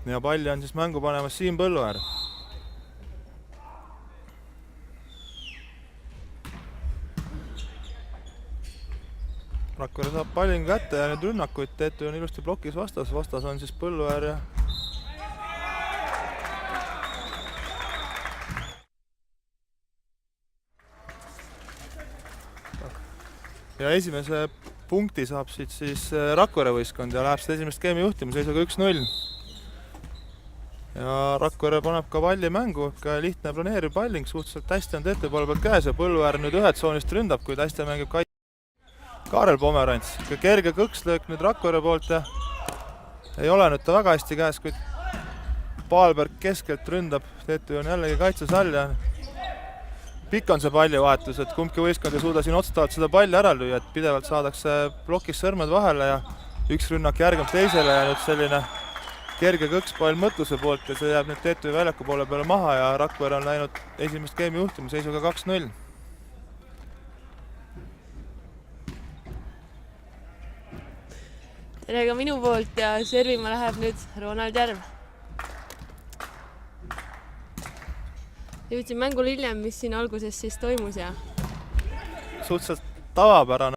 ja palli on siis mängu panemas Siim Põlluäär. Rakvere saab pallingu kätte ja nüüd rünnakuid TTÜ on ilusti plokis vastas. Vastas on siis Põlluäär ja esimese punkti saab siit siis Rakvere võistkond ja läheb seda esimest skeemi juhtima seisuga 1-0. Ja Rakvere paneb ka palli mängu, lihtne planeeriv palling, suhteliselt hästi on TTÜ poole pealt käes ja Põlluäär nüüd ühed tsoonist ründab, kuid hästi mängib Kaarel Pomerants. Kerge kõkslöök nüüd Rakvere poolt ja ei ole nüüd ta väga hästi käes, kuid Paalberg keskelt ründab, TTÜ on jällegi kaitses all ja pikk on see pallivahetus, et kumbki võistkond ei suuda siin otsustavalt seda palli ära lüüa, et pidevalt saadakse plokis sõrmed vahele ja üks rünnak järgab teisele ja nüüd selline kerge kõkspall Mõtluse poolt ja see jääb nüüd TTÜ väljaku poole peale maha ja Rakvere on läinud esimest skeemi juhtima seisuga 2-0. Tere ka minu poolt ja servima läheb nüüd Ronald Järv. Jõudsin mängul hiljem, mis siin alguses siis toimus ja suhteliselt tavapärane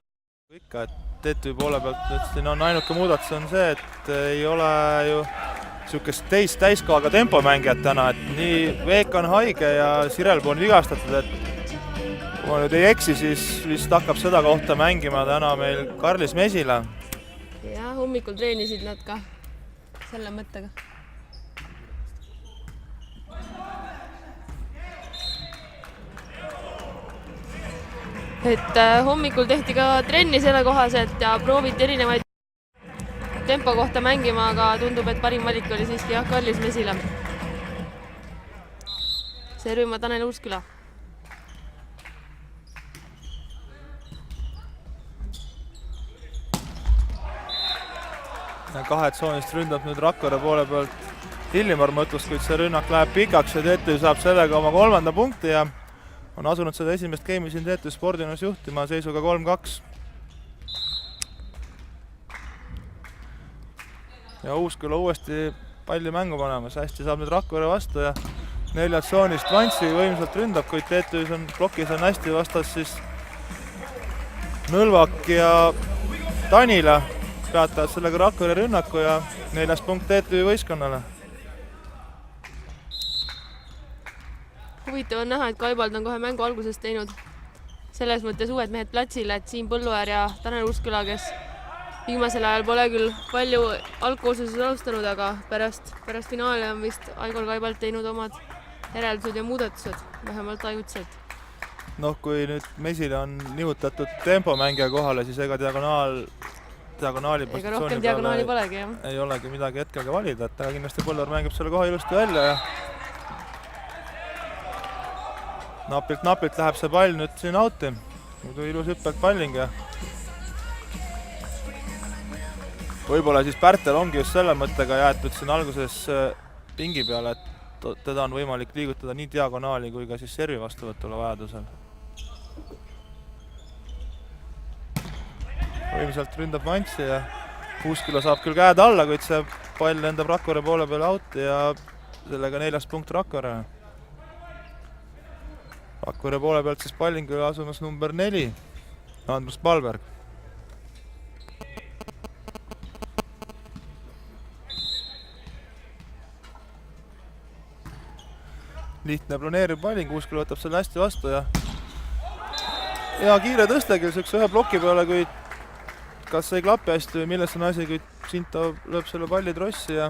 ikka, et TTÜ poole pealt nüüd siin on ainuke muudatus on see, et ei ole ju niisugust täiskohaga tempomängijat täna, et nii Veek on haige ja Sirelpuu on vigastatud, et kui ma nüüd ei eksi, siis vist hakkab seda kohta mängima täna meil Karlis Mesila. Ja hommikul treenisid nad ka selle mõttega. Et hommikul tehti ka trenni selle kohaselt ja prooviti erinevaid tempo kohta mängima, aga tundub, et parim valik oli siiski jah, Karlis Mesila. Servima Tanel Uusküla. Kahe tsoonist ründab nüüd Rakvere poole pealt Illimar Mõtlus, kuid see rünnak läheb pikaks ja TTÜ saab sellega oma 3. punkti ja on asunud seda esimest geimi siin TTÜ Spordinas juhtima seisuga 3-2. Ja Uusküla uuesti palli mängu panemas, hästi saab nüüd Rakvere vastu ja 4 tsoonist Vantsi võimsalt ründab, kuid TTÜs on plokis on hästi vastas siis Nõlvak ja Tanila peatavad sellega Rakvere rünnaku ja 4. punkt TTÜ võistkonnale. Huvitav on näha, et Kaibald on kohe mängu alguses teinud selles mõttes uued mehed platsile, et Siim Põlluäär ja Tanel Uusküla, kes viimasel ajal pole küll palju algkoosseisus alustanud, aga pärast finaali on vist Aigor Kaibald teinud omad järeldused ja muudatused, vähemalt ajutselt. Noh, kui nüüd Mesile on nihutatud tempomängija kohale, siis ega diagonaali positsiooni rohkem diagonaali polegi, jah. Ei olegi midagi hetkega valida, et kindlasti Põlluäär mängib selle koha ilusti välja ja napilt läheb see pall nüüd siin outi. Muidu ilus hüppelt palling ja võib-olla siis Pärtel ongi just selle mõttega jäetud siin alguses pingi peale, et teda on võimalik liigutada nii diagonaali kui ka siis servi vastuvõtule vajadusel. Võimsalt ründab Vantsi ja Uusküla saab küll käed alla, kuid see pall lendab Rakvere poole peale outi ja sellega 4. punkt Rakvere. Rakvere poole pealt siis pallingule asumas number 4, Andrus Paalberg. Lihtne planeeriv palling, Uusküla võtab selle hästi vastu ja kiire tõste küll selleks ühe ploki peale, kuid kas ei klapi hästi või milles on asi, kuid Sinto lööb selle palli trossi ja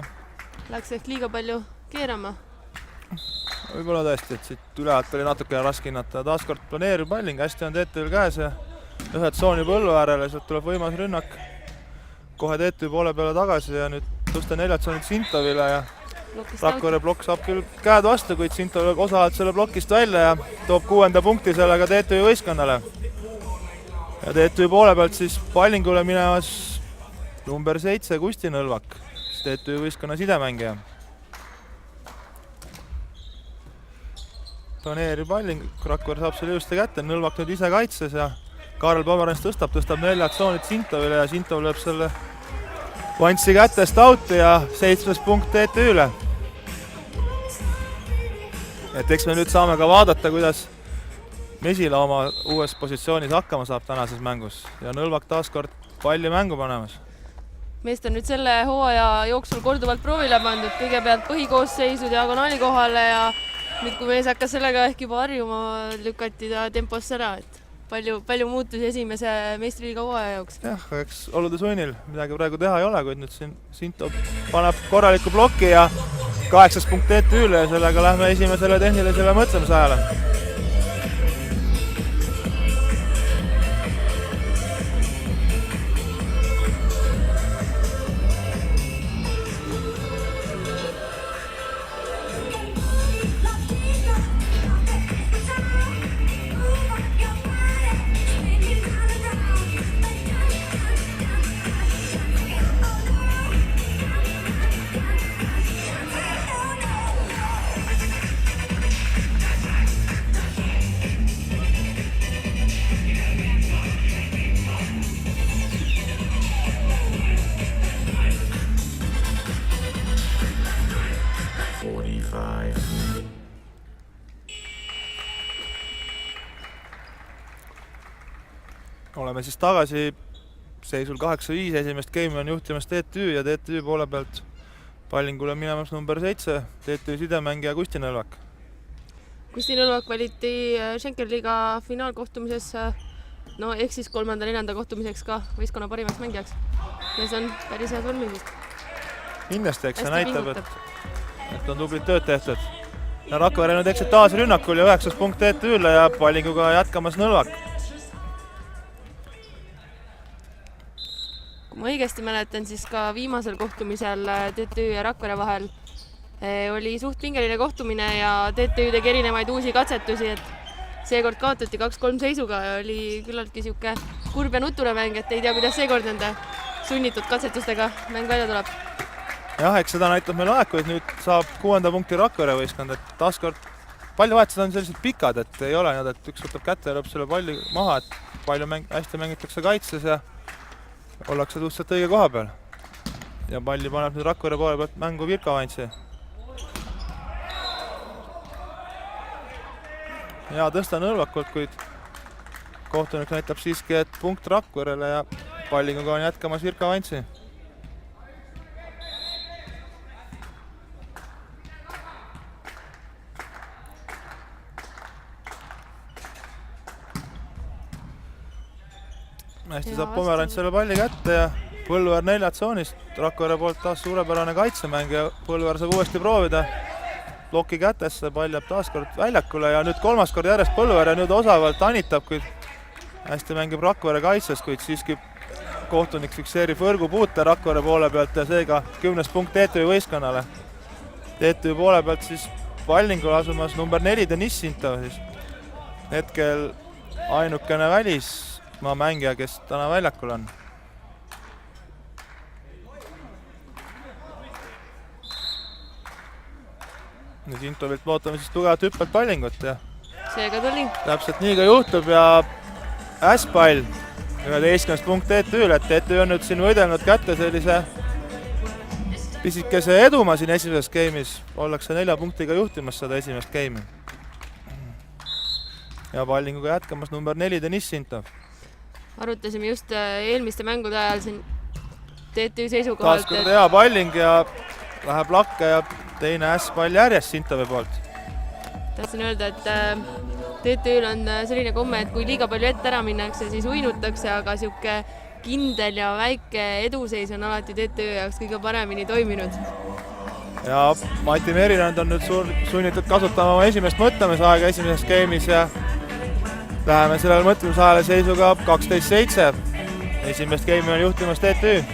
läks ehk liiga palju keerama. Võib-olla tõesti, et siit ülejalt oli natukene raske hinnata. Taaskord planeeriv palling, hästi on TTÜ-l käes ja ühed tsooni Põlluäärele, sealt tuleb võimas rünnak. Kohe TTÜ poole peale tagasi ja nüüd tõsta 4 tsoonid Sintovile ja Rakvere plokk saab küll käed vastu, kuid Sinto lööb osavalt selle plokist välja ja toob 6. punkti sellega TTÜ võistkonnale. Ja TTÜ poole pealt siis pallingule minemas number 7 Kusti Nõlvak, TTÜ võistkonna sidemängija. Planeeriv palling, Rakvere saab selle ilusti kätte, Nõlvak nüüd ise kaitses ja Kaarel Pomerants tõstab 4 tsoonid Sintovile ja Sintov lööb selle Vantsi kätest out'i ja 7. punkt TTÜ-le. Et eks me nüüd saame ka vaadata, kuidas Mesila oma uues positsioonis hakkama saab tänases mängus ja Nõlvak taas kord palli mängu panemas. meest on nüüd selle hooaja jooksul korduvalt proovile pandud, kõigepealt põhikoosseisu diagonaali kohale ja nüüd, kui mees hakkas sellega ehk juba harjuma, lükati ta temposse ära, et palju muutusi esimese meistriliiga hooaja jaoks. Jah, eks olude sunnil midagi praegu teha ei ole, kuid nüüd siin Sinto paneb korraliku ploki ja 8. punkt TTÜ-le ja sellega lähme esimesele tehnilisele mõtlemisajale. Oleme siis tagasi seisul 8-5, esimest game'i on juhtimas TTÜ ja TTÜ poole pealt pallingule minemas number 7, TTÜ sidemängija Kusti Nõlvak. Kusti Nõlvak valiti Schenker-liiga finaalkohtumises, ehk siis 3.-4. kohtumiseks ka võistkonna parimaks mängijaks. Ja see on päris head valmingud. Kindlasti, eks see näitab, et on tublit tööd tehtud. Ja Rakvere nüüd eksid taas rünnakul ja 9. punkt TTÜ-le ja pallinguga jätkamas Nõlvak. Kui ma õigesti mäletan, siis ka viimasel kohtumisel TTÜ ja Rakvere vahel oli suht pingeline kohtumine ja TTÜ tegi erinevaid uusi katsetusi, et seekord kaotati 2-3 seisuga ja oli küllaltki siuke kurb ja nutune mäng, et ei tea, kuidas seekord nende sunnitud katsetustega mäng välja tuleb. Jah, eks seda näitab meil aeg, kuid nüüd saab 6. punkti Rakvere võistkond, et taaskord pallivahetused on sellised pikad, et ei ole nad, et üks võtab kätte ja lööb selle palli maha, et palju hästi mängitakse kaitses ja ollakse suhteliselt õige koha peal. Ja palli paneb nüüd Rakvere poole pealt mängu Virka Vantsi. Ja tõsta Nõlvakult, kuid kohtunik näitab siiski, et punkt Rakverele ja pallinguga on jätkamas Virka Vantsi. Hästi saab Pomerants selle palli kätte ja Põlluäär 4 tsoonist. Rakvere poolt taas suurepärane kaitsemäng ja Põlluäär saab uuesti proovida. Ploki kätesse, pall jääb taas kord väljakule ja nüüd 3. kord järjest Põlluäär ja nüüd osavalt anitab, kuid hästi mängib Rakvere kaitses, kuid siiski kohtunik fikseerib võrgu puute Rakvere poole pealt ja seega 10. punkt TTÜ võistkonnale. TTÜ poole pealt siis pallingul asumas number 4 Deniss Sinto siis. Hetkel ainukene välismaa mängija, kes täna väljakul on. Ja Sintovilt lootame siis tugevat hüppelt pallingut ja seega tuli. Täpselt nii ka juhtub ja ässpall 11. punkt TTÜ-le, et TTÜ on nüüd siin võidelnud kätte sellise pisikese eduma siin esimeses game'is. Ollakse 4 punktiga juhtimas seda esimest game'i. Ja pallinguga jätkamas number 4 Deniss Sinto. Arutasime just eelmiste mängude ajal siin TTÜ seisukohalt. Taaskord hea palling ja läheb lakke ja teine ässpall järjest Sintovi poolt. Tahtsin öelda, et TTÜ-l on selline komme, et kui liiga palju ette ära minnakse, siis uinutakse, aga siuke kindel ja väike eduseis on alati TTÜ jaoks kõige paremini toiminud. Ja Mati Merirand on nüüd sunnitud kasutama oma esimest mõtlemisaega esimeses game'is ja läheme sellele mõtlemisajale seisuga 12-7. Esimest game'i on juhtimas TTÜ.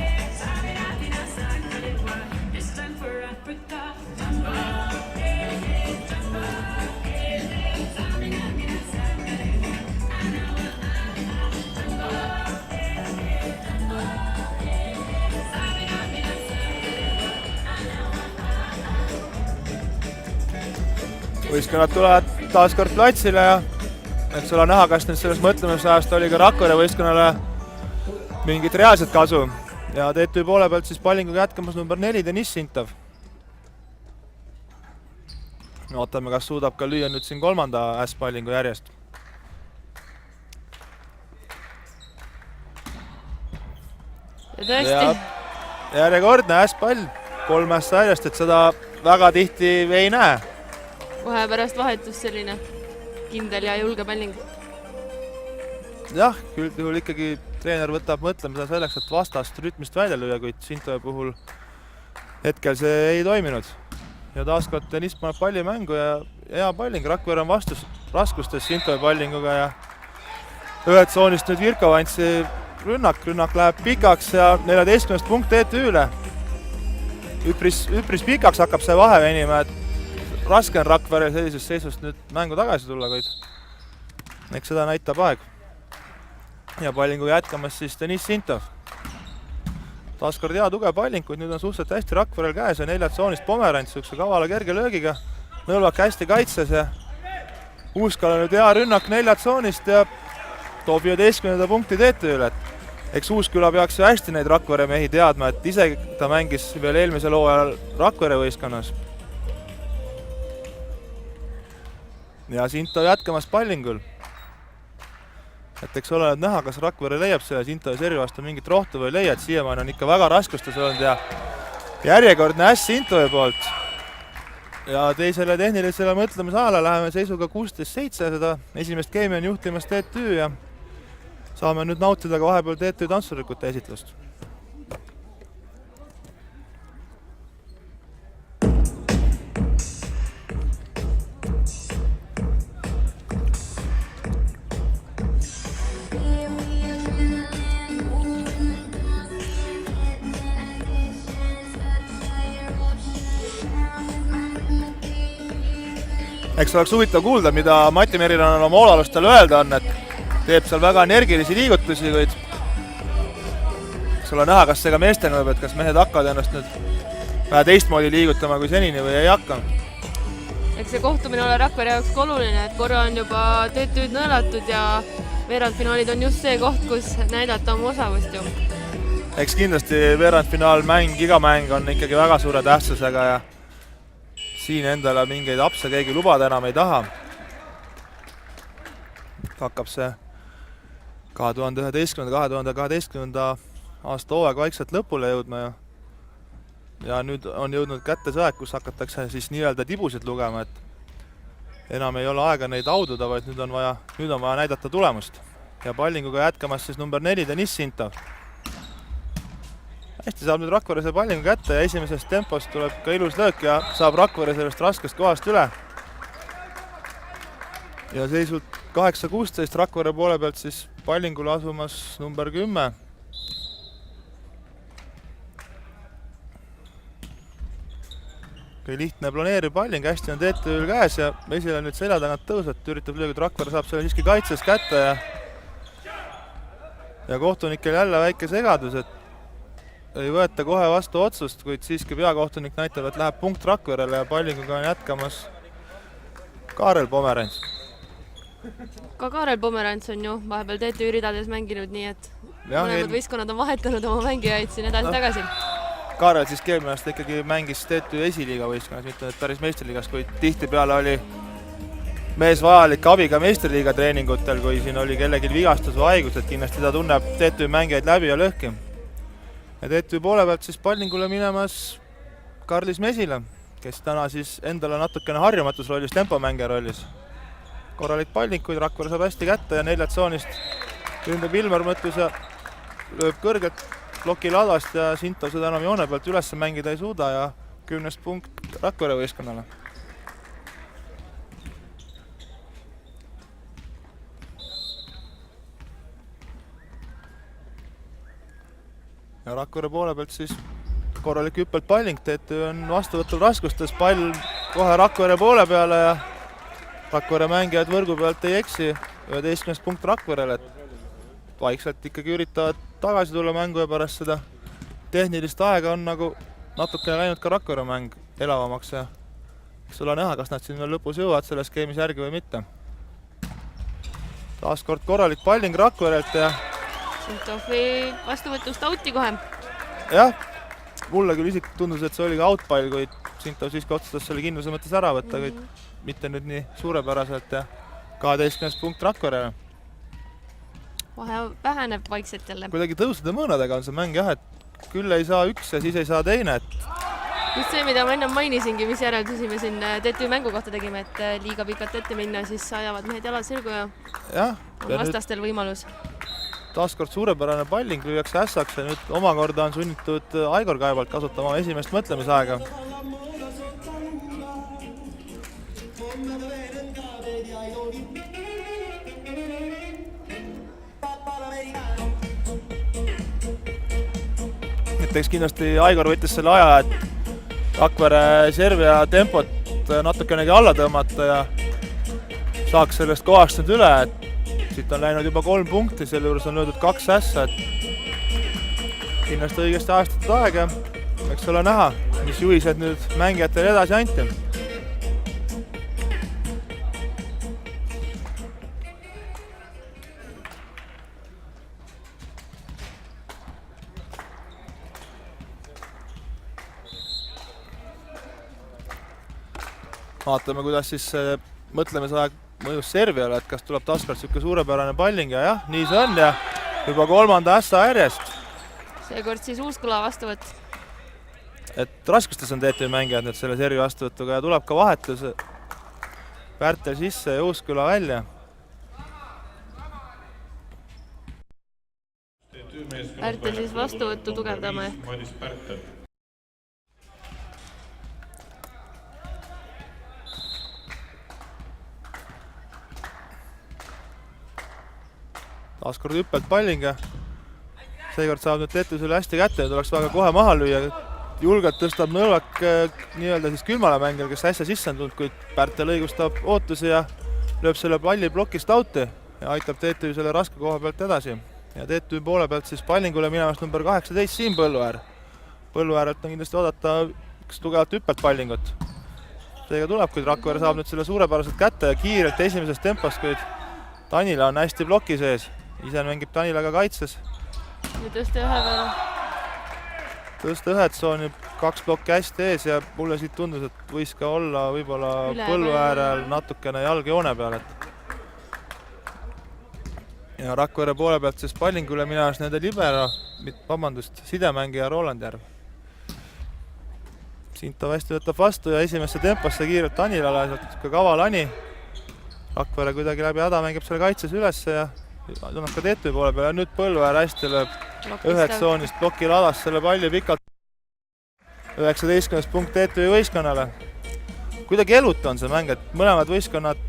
Võistkonnad tulevad taas kord platsile ja eks ole näha, kas nüüd selles mõtlemisajast oli ka Rakvere võistkonnale mingit reaalset kasu. ja TTÜ poole pealt siis pallinguga jätkamas number 4 Deniss Sintov. Ootame, kas suudab ka lüüa nüüd siin 3. ässpallingu järjest. Ja tõesti. Järjekordne ässpall, 3 ässa järjest, et seda väga tihti ei näe. Kohe pärast vahetus selline kindel ja julge palling. Jah, üldjuhul ikkagi treener võtab mõtlemise selleks, et vastast rütmist välja lüüa, kuid Sintove puhul hetkel see ei toiminud. Ja taaskord Deniss paneb palli mängu ja hea palling, Rakvere on raskustes Sintove pallinguga ja ühed tsoonist nüüd Virko Vantsi rünnak läheb pikaks ja 14. punkt TTÜ-le. Üpris pikaks hakkab see vahe venima, et raske on Rakvere sellisest seisust nüüd mängu tagasi tulla, kuid eks seda näitab aeg. Ja pallinguga jätkamas siis Deniss Sintov. Taaskord hea tugev palling, kuid nüüd on suhteliselt hästi Rakverel käes ja 4 tsoonist Pomerants sihukese kavala kerge löögiga. Nõlvak hästi kaitses ja Uuskal on nüüd hea rünnak 4 tsoonist ja toob 15. punkti TTÜ-le. Eks Uusküla peaks ju hästi neid Rakvere mehi teadma, et ise ta mängis veel eelmisel hooajal Rakvere võistkonnas. Ja Sintov jätkamas pallingul. Et eks ole näha, kas Rakvere leiab selle Sintove servi vastu mingit rohtu või ei leia, et siiamaani on ikka väga raskustes olnud ja järjekordne äss Sintove poolt. Ja teisele tehnilisele mõtlemisajale läheme seisuga 16-7, seda esimest geimi on juhtimas TTÜ ja saame nüüd nautida ka vahepeal TTÜ tantsurikute esitlust. Eks oleks huvitav kuulda, mida Mati Merirannan oma hoolealustel öelda on, et teeb seal väga energilisi liigutusi, kuid eks ole näha, kas see ka meestel mõjub, et kas mehed hakkavad ennast nüüd vähe teistmoodi liigutama kui senini või ei hakka. Eks see kohtumine ole Rakvere jaoks oluline, et korra on juba TTÜ-d nõelatud ja veerandfinaalid on just see koht, kus näidata oma osavust ju. Eks kindlasti veerandfinaalmäng, iga mäng on ikkagi väga suure tähtsusega ja siin endale mingeid apse keegi lubada enam ei taha. Hakkab see 2011-2012 aasta hooaeg vaikselt lõpule jõudma ja nüüd on jõudnud kätte see aeg, kus hakatakse siis nii-öelda tibusid lugema, et enam ei ole aega neid aududa, vaid nüüd on vaja näidata tulemust. Ja pallinguga jätkamas siis number 4 Deniss Sintov. Hästi saab nüüd Rakvere see pallingu kätte ja esimesest tempost tuleb ka ilus löök ja saab Rakvere sellest raskest kohast üle. Ja seisult 8-16 Rakvere poole pealt siis pallingule asumas number 10. Lihtne planeeriv palling, hästi on TTÜ-l käes ja esile nüüd selja tagant tõusvat, üritab lüüa, et Rakvere saab selle siiski kaitses kätte ja kohtunikel jälle väike segadus, et ei võeta kohe vastu otsust, kuid siiski peakohtunik näitab, et läheb punkt Rakverele ja pallinguga on jätkamas Kaarel Pomerants. Ka Kaarel Pomerants on ju vahepeal TTÜ ridades mänginud, nii et mõlemad võistkonnad on vahetanud oma mängijaid siin edasi-tagasi. Kaarel siis eelmine aasta ikkagi mängis TTÜ esiliiga võistkonnas, mitte nüüd päris meistriliigas, kuid tihtipeale oli mees vajalik abiga meistriliiga treeningutel, kui siin oli kellelgi vigastus või haigus, et kindlasti ta tunneb TTÜ mängijaid läbi ja lõhki. Ja TTÜ poole pealt siis pallingule minemas Karlis Mesila, kes täna siis endale natukene harjumatus rollis, tempomängija rollis. Korralik palling, kuid Rakvere saab hästi kätte ja 4 tsoonist ründab Ilmar Mõttus ja lööb kõrget ploki ladast ja Sintov seda enam joone pealt üles mängida ei suuda ja 10. punkt Rakvere võistkonnale. Ja Rakvere poole pealt siis korralik hüppelt palling, TTÜ on vastuvõtul raskustes, pall kohe Rakvere poole peale ja Rakvere mängijad võrgu pealt ei eksi, 11. punkt Rakverele, et vaikselt ikkagi üritavad tagasi tulla mängu ja pärast seda tehnilist aega on nagu natukene läinud ka Rakvere mäng elavamaks ja eks ole näha, kas nad siin veel lõpus jõuavad selles skeemis järgi või mitte. Taaskord korralik palling Rakverelt ja Sintovi vastuvõtust auti kohe. jah, mulle küll isiklikult tundus, et see oli ka outpall, kuid Sintov siiski otsustas selle kindluse mõttes ära võtta, kuid mitte nüüd nii suurepäraselt ja 12 punkt Rakverele. Vahe väheneb vaikselt jälle. Kuidagi tõusude mõõnadega on see mäng jah, et küll ei saa üks ja siis ei saa teine, et just see, mida ma ennem mainisingi, mis järeldusi me siin TTÜ mängu kohta tegime, et liiga pikalt ette minna, siis ajavad mehed jalad sirgu ja on vastastel võimalus. Taaskord suurepärane palling lüüakse ässaks ja nüüd omakorda on sunnitud Aigor Kaevalt kasutama esimest mõtlemisaega. Eks kindlasti Aigor võttis selle aja, et Rakvere servi ja tempot natukenegi alla tõmmata ja saaks sellest kohast nüüd üle, et siit on läinud juba 3 punkti, selle juures on löödud 2 ässa, et kindlasti õigesti ajastatud aeg ja eks ole näha, mis juhised nüüd mängijatele edasi anti. Vaatame, kuidas siis mõtlemisaeg mõjus serviale, et kas tuleb taaskord niisugune suurepärane palling ja jah, nii see on ja juba 3. ässa järjest. Seekord siis Uusküla vastuvõtt. Et raskustes on TTÜ mängijad nüüd selle servi vastuvõtuga ja tuleb ka vahetus Pärtel sisse ja Uusküla välja. Pärtel siis vastuvõttu tugevdame. Taaskord hüppelt palling ja seekord saab nüüd TTÜ selle hästi kätte ja tuleks väga kohe maha lüüa. Julgelt tõstab nõlvak nii-öelda siis külmale mängijal, kes äsja sisse on tulnud, kuid Pärtel õigustab ootusi ja lööb selle palli plokist auti ja aitab TTÜ selle raske koha pealt edasi. Ja TTÜ poole pealt siis pallingule minevast number 18 Siim Põlluäär. Põlluäärelt on kindlasti oodata üks tugevalt hüppelt pallingut. Seega tuleb, kuid Rakvere saab nüüd selle suurepäraselt kätte ja kiirelt esimeses tempos, kuid Tanila on hästi ploki sees. Ise mängib Tanilaga kaitses. Ja tõsta ühe peale. Tõsta ühed tsooni, 2 plokki hästi ees ja mulle siit tundus, et võis ka olla võib-olla Põlluäärel natukene jalgjoone peal. Ja Rakvere poole pealt siis pallingule minemas nende libero, sidemängija Roland Järv. Sintov hästi võtab vastu ja esimesse temposse kiirelt Tanilale, sealt ka kaval Ani. Rakvere kuidagi läbi häda mängib selle kaitses üles ja annab ka TTÜ poole peale ja nüüd Põlluäär hästi lööb üheks tsoonist plokil adas selle palli pikalt 19 punkt TTÜ võistkonnale. Kuidagi eluta on see mäng, et mõlemad võistkonnad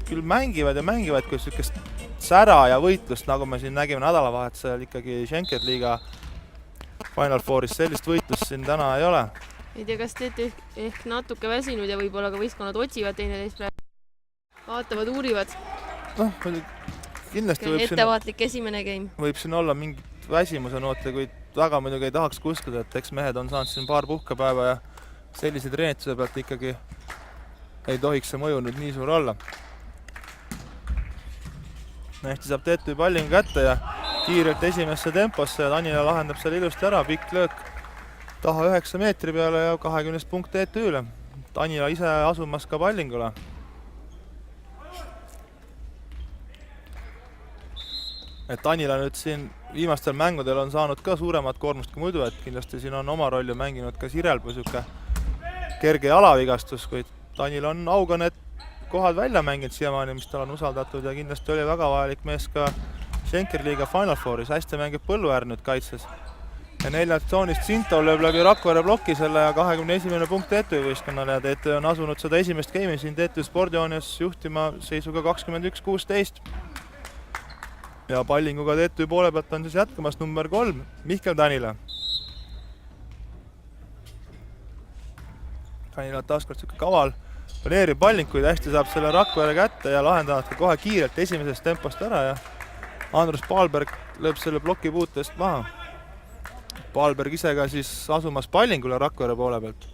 küll mängivad ja mängivad, kui niisugust sära ja võitlust, nagu me siin nägime nädalavahetusel ikkagi Schenker liiga Final Fouris, sellist võitlust siin täna ei ole. Ei tea, kas TTÜ ehk natuke väsinud ja võib-olla ka võistkonnad otsivad teineteist praegu. Vaatavad, uurivad. Kindlasti ettevaatlik esimene game. Võib siin olla mingit väsimuse noote, kuid väga muidugi ei tahaks kuskuda, et eks mehed on saanud siin paar puhkepäeva ja sellise treenituse pealt ikkagi ei tohiks see mõju nüüd nii suur olla. Hästi saab TTÜ pallingu kätte ja kiirelt esimesse temposse ja Tanila lahendab selle ilusti ära, pikk löök taha 9 meetri peale ja 20 punkt TTÜ-le. Tanila ise asumas ka pallingule. Et Tanila nüüd siin viimastel mängudel on saanud ka suuremat koormust kui muidu, et kindlasti siin on oma rolli mänginud ka Sirelpu siuke kerge jalavigastus, kuid Tanila on auga need kohad välja mänginud siiamaani, mis tal on usaldatud ja kindlasti oli väga vajalik mees ka Schenker liiga Final Fouris. Hästi mängib Põlluäär nüüd kaitses. Ja 4 tsoonist Sintov lööb läbi Rakvere ploki selle ja 21 punkt TTÜ võistkonnale ja TTÜ on asunud seda esimest game'i siin TTÜ spordioones juhtima seisuga 21-16. Ja pallinguga TTÜ poole pealt on siis jätkamas number 3, Mihkel Tanila. Tanila taaskord siuke kaval, paneerib palling, kuid hästi saab selle Rakvere kätte ja lahendavad ka kohe kiirelt esimesest tempost ära ja Andrus Palberg lööb selle ploki puutest maha. Palberg ise ka siis asumas pallingule Rakvere poole pealt.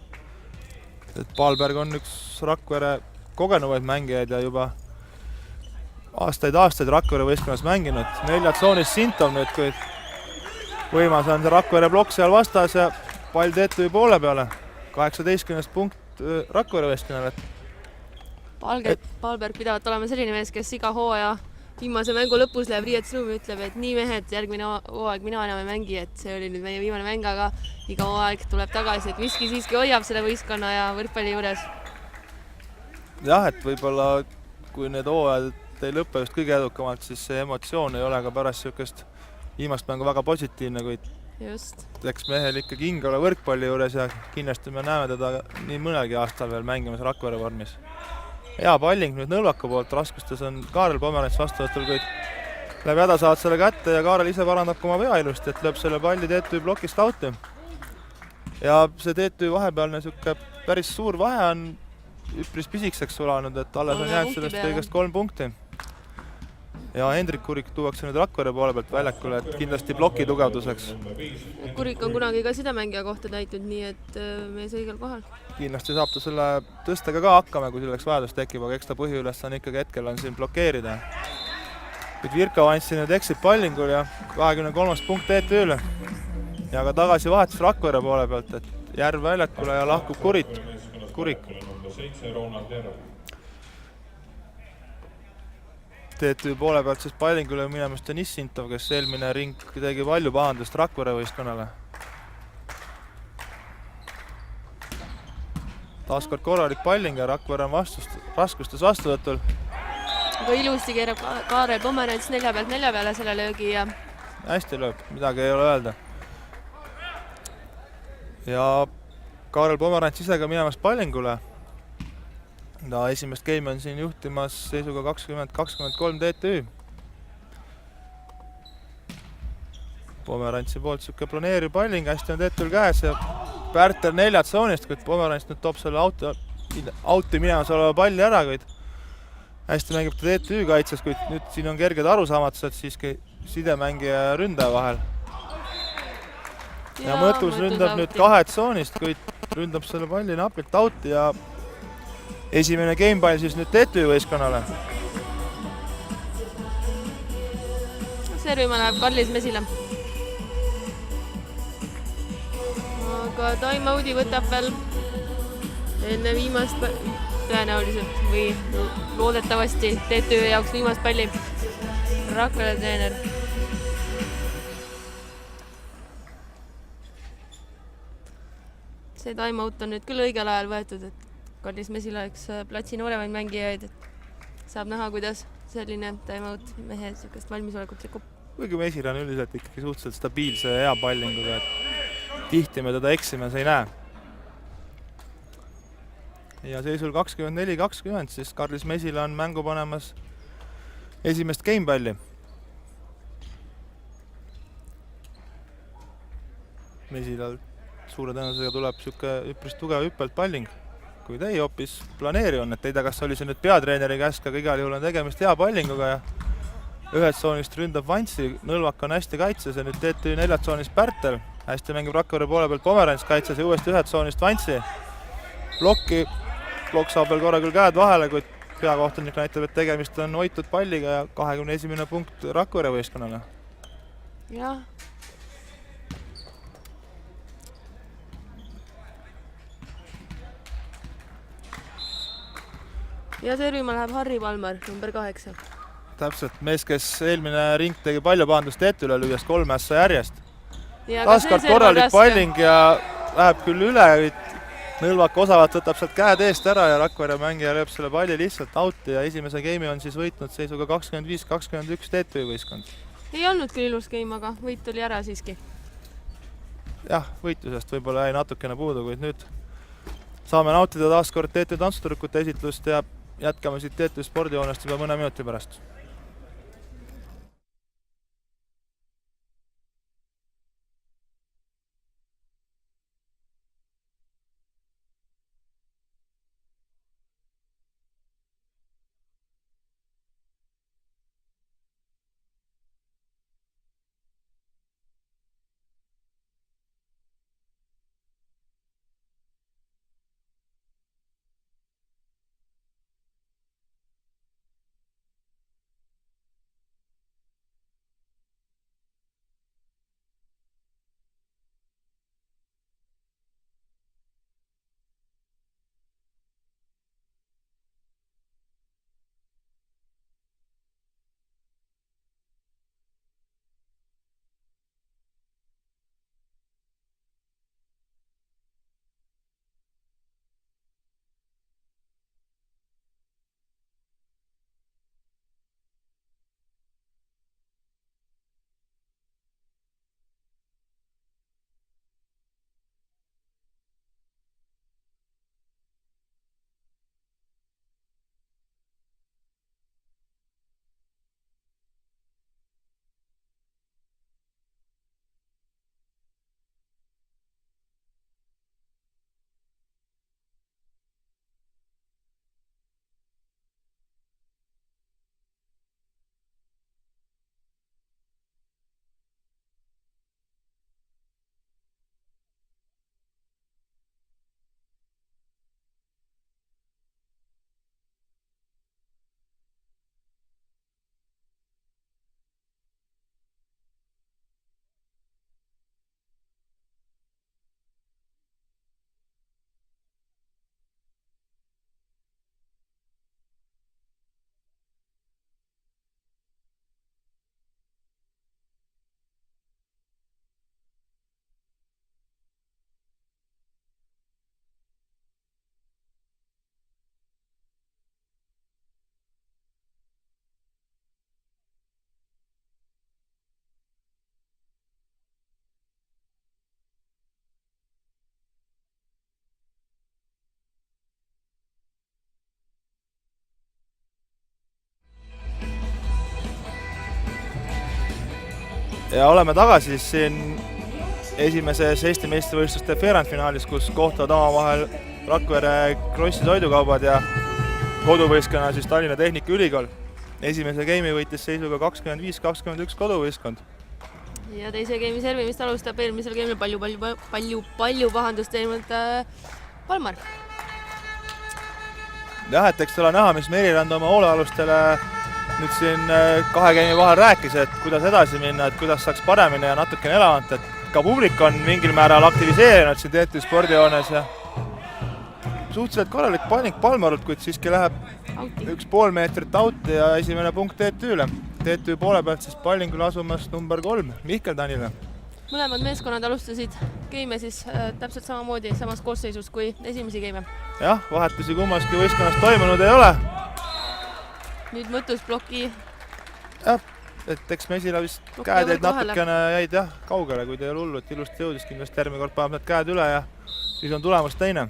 Et Palberg on üks Rakvere kogenuvaid mängijaid ja juba aastaid Rakvere võistkonnas mänginud. 4 tsoonis Sintov nüüd, kuid võimas on see Rakvere plokk seal vastas ja pall TTÜ poole peale. 18. punkt Rakvere võistkonnale. Palberg pidavat olema selline mees, kes iga hooaja viimase mängu lõpus läheb riietusruumi ja ütleb, et nii mehed, järgmine hooaeg mina enam ei mängi, et see oli nüüd meie viimane mäng, aga iga hooaeg tuleb tagasi, et miski siiski hoiab selle võistkonna ja võrkpalli juures. Jah, et võib-olla kui need hooajad ei lõppe just kõige edukamalt, siis see emotsioon ei ole ka pärast niisugust viimast mängu väga positiivne, kuid just. Eks mehel ikkagi hing ole võrkpalli juures ja kindlasti me näeme teda nii mõnelgi aastal veel mängimas Rakvere vormis. Hea palling nüüd Nõlvaku poolt, raskustes on Kaarel Pomerants vastuvõtul, kuid läheb häda saavad selle kätte ja Kaarel ise parandab ka oma vea ilusti, et lööb selle palli TTÜ plokist auti. Ja see TTÜ vahepealne niisugune päris suur vahe on üpris pisikeseks sulanud, et alles on jäänud sellest kõigest 3 punkti. Ja Hendrik Kurik tuuakse nüüd Rakvere poole pealt väljakule, et kindlasti ploki tugevduseks. Kurik on kunagi ka sidemängija kohta täitnud, nii et mees õigel kohal. Kindlasti saab ta selle tõstega ka hakkama, kui selleks vajadus tekib, aga eks ta põhiülesanne ikkagi hetkel on siin blokeerida. Kuid Virka Vanssi nüüd eksib pallingul ja 23. punkt TTÜ-le. Ja ka tagasi vahetus Rakvere poole pealt, et Järv väljakule ja lahkub Kurik. TTÜ poole pealt siis pallingule minemas Deniss Sintov, kes eelmine ring tegi palju pahandust Rakvere võistkonnale. Taaskord korralik palling ja Rakvere on raskustes vastuvõtul. Aga ilusti keerab Kaarel Pomerants 4 peale selle löögi ja hästi lööb, midagi ei ole öelda. Ja Kaarel Pomerants ise ka minemas pallingule. Ta esimest game on siin juhtimas seisuga 20-23 TTÜ. Pomerantsi poolt siuke planeeriv palling, hästi on TTÜ-l käes ja Pärtel 4 tsoonist, kuid Pomerants nüüd toob selle auti minemas oleva palli ära, kuid hästi mängib ta TTÜ kaitses, kuid nüüd siin on kerged arusaamatused siiski sidemängija ja ründaja vahel. Ja Mõttus ründab nüüd 2 tsoonist, kuid ründab selle palli napilt auti ja esimene gamepall siis nüüd TTÜ võistkonnale. Servima läheb Karlis Mesile. Aga time-out'i võtab veel enne viimast tõenäoliselt või loodetavasti TTÜ jaoks viimast palli Rakvere treener. See time-out on nüüd küll õigel ajal võetud, et Karlis Mesil oleks platsi nooremaid mängijaid, et saab näha, kuidas selline time-out mehe sellist valmisolekut rikub. Kuigi Mesil on üldiselt ikkagi suhteliselt stabiilse ja hea pallinguga, et tihti me teda eksimas ei näe. Ja seisul 24-20, siis Karlis Mesil on mängu panemas esimest gamepalli. Mesilal suure tõenäosusega tuleb siuke üpris tugev hüppelt palling, kuid ei, hoopis planeeri on, et ei tea, kas oli see nüüd peatreeneri käsk, aga igal juhul on tegemist hea pallinguga ja ühed tsoonist ründab Vanssi, Nõlvak on hästi kaitses ja nüüd TTÜ 4 tsoonist Pärtel, hästi mängib Rakvere poole pealt Pomerants kaitses ja uuesti ühed tsoonist Vanssi. Plokk saab veel korra küll käed vahele, kuid peakohtunik näitab, et tegemist on hoitud palliga ja 21. punkt Rakvere võistkonnale. Jah. Ja servima läheb Harri Palmar, number 8. Täpselt, mees, kes eelmine ring tegi palju pahandust TTÜ-le, lüües 3 ässa järjest. Taaskord korralik palling ja läheb küll üle, Nõlvak osavalt võtab sealt käed eest ära ja Rakvere mängija lööb selle palli lihtsalt auti ja esimese game'i on siis võitnud seisuga 25-21 TTÜ võistkond. Ei olnud küll ilus game, aga võit oli ära siiski. Jah, võitlusest võib-olla jäi natukene puudu, kuid nüüd saame nautida taaskord TTÜ tantsutüdrukute esitlust ja jätkame siit TTÜ spordihoonest juba mõne minuti pärast. ja oleme tagasi siis siin esimeses Eesti meistrivõistluste veerandfinaalis, kus kohtuvad omavahel Rakvere Krossi toidukaubad ja koduvõistkonna siis Tallinna Tehnikaülikool. Esimese game'i võitis seisuga 25-21 koduvõistkond. Ja teise game'i servimist alustab eelmisel game'il palju pahandust teinud Palmar. Jah, et eks ole näha, mis Merirand oma hoolealustele nüüd siin 2 game'i vahel rääkis, et kuidas edasi minna, et kuidas saaks paremini ja natukene elavamalt, et ka publik on mingil määral aktiviseerinud siin TTÜ spordihoones ja suhteliselt korralik palling Palmarult, kuid siiski läheb 1,5 meetrit auti ja esimene punkt TTÜ-le. TTÜ poole pealt siis pallingul asumas number 3, Mihkel Tanile. Mõlemad meeskonnad alustasid game'e siis täpselt samamoodi samas koosseisus kui esimesi game'e. Jah, vahetusi kummaski võistkonnas toimunud ei ole. Nüüd mõttus ploki. Jah, et eks Mesila vist käed jäid natukene jäid jah kaugele, kui ta ei ole hullu, et ilusti jõudis kindlasti järgmine kord paneb need käed üle ja siis on tulemus teine.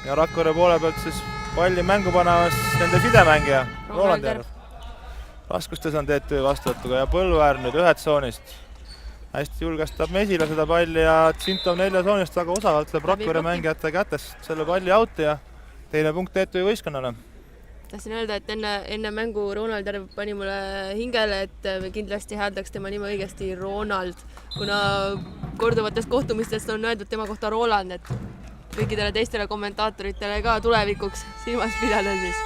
Ja Rakvere poole pealt siis palli mängu panemas nende sidemängija Roland Järv. Raskustes on TTÜ vastuvõtuga ja Põlluäär nüüd 1 tsoonist. Hästi julgestab Mesila seda palli ja Tsintov 4 tsoonist väga osavalt läheb Rakvere mängijate kätest selle palli auti ja teine punkt TTÜ võistkonnale. Tahtsin öelda, et enne mängu Ronald Järv pani mulle hingele, et kindlasti hääldaks tema nime õigesti Ronald, kuna korduvatest kohtumistest on öeldud tema kohta Roland, et kõikidele teistele kommentaatoritele ka tulevikuks silmas pidada siis.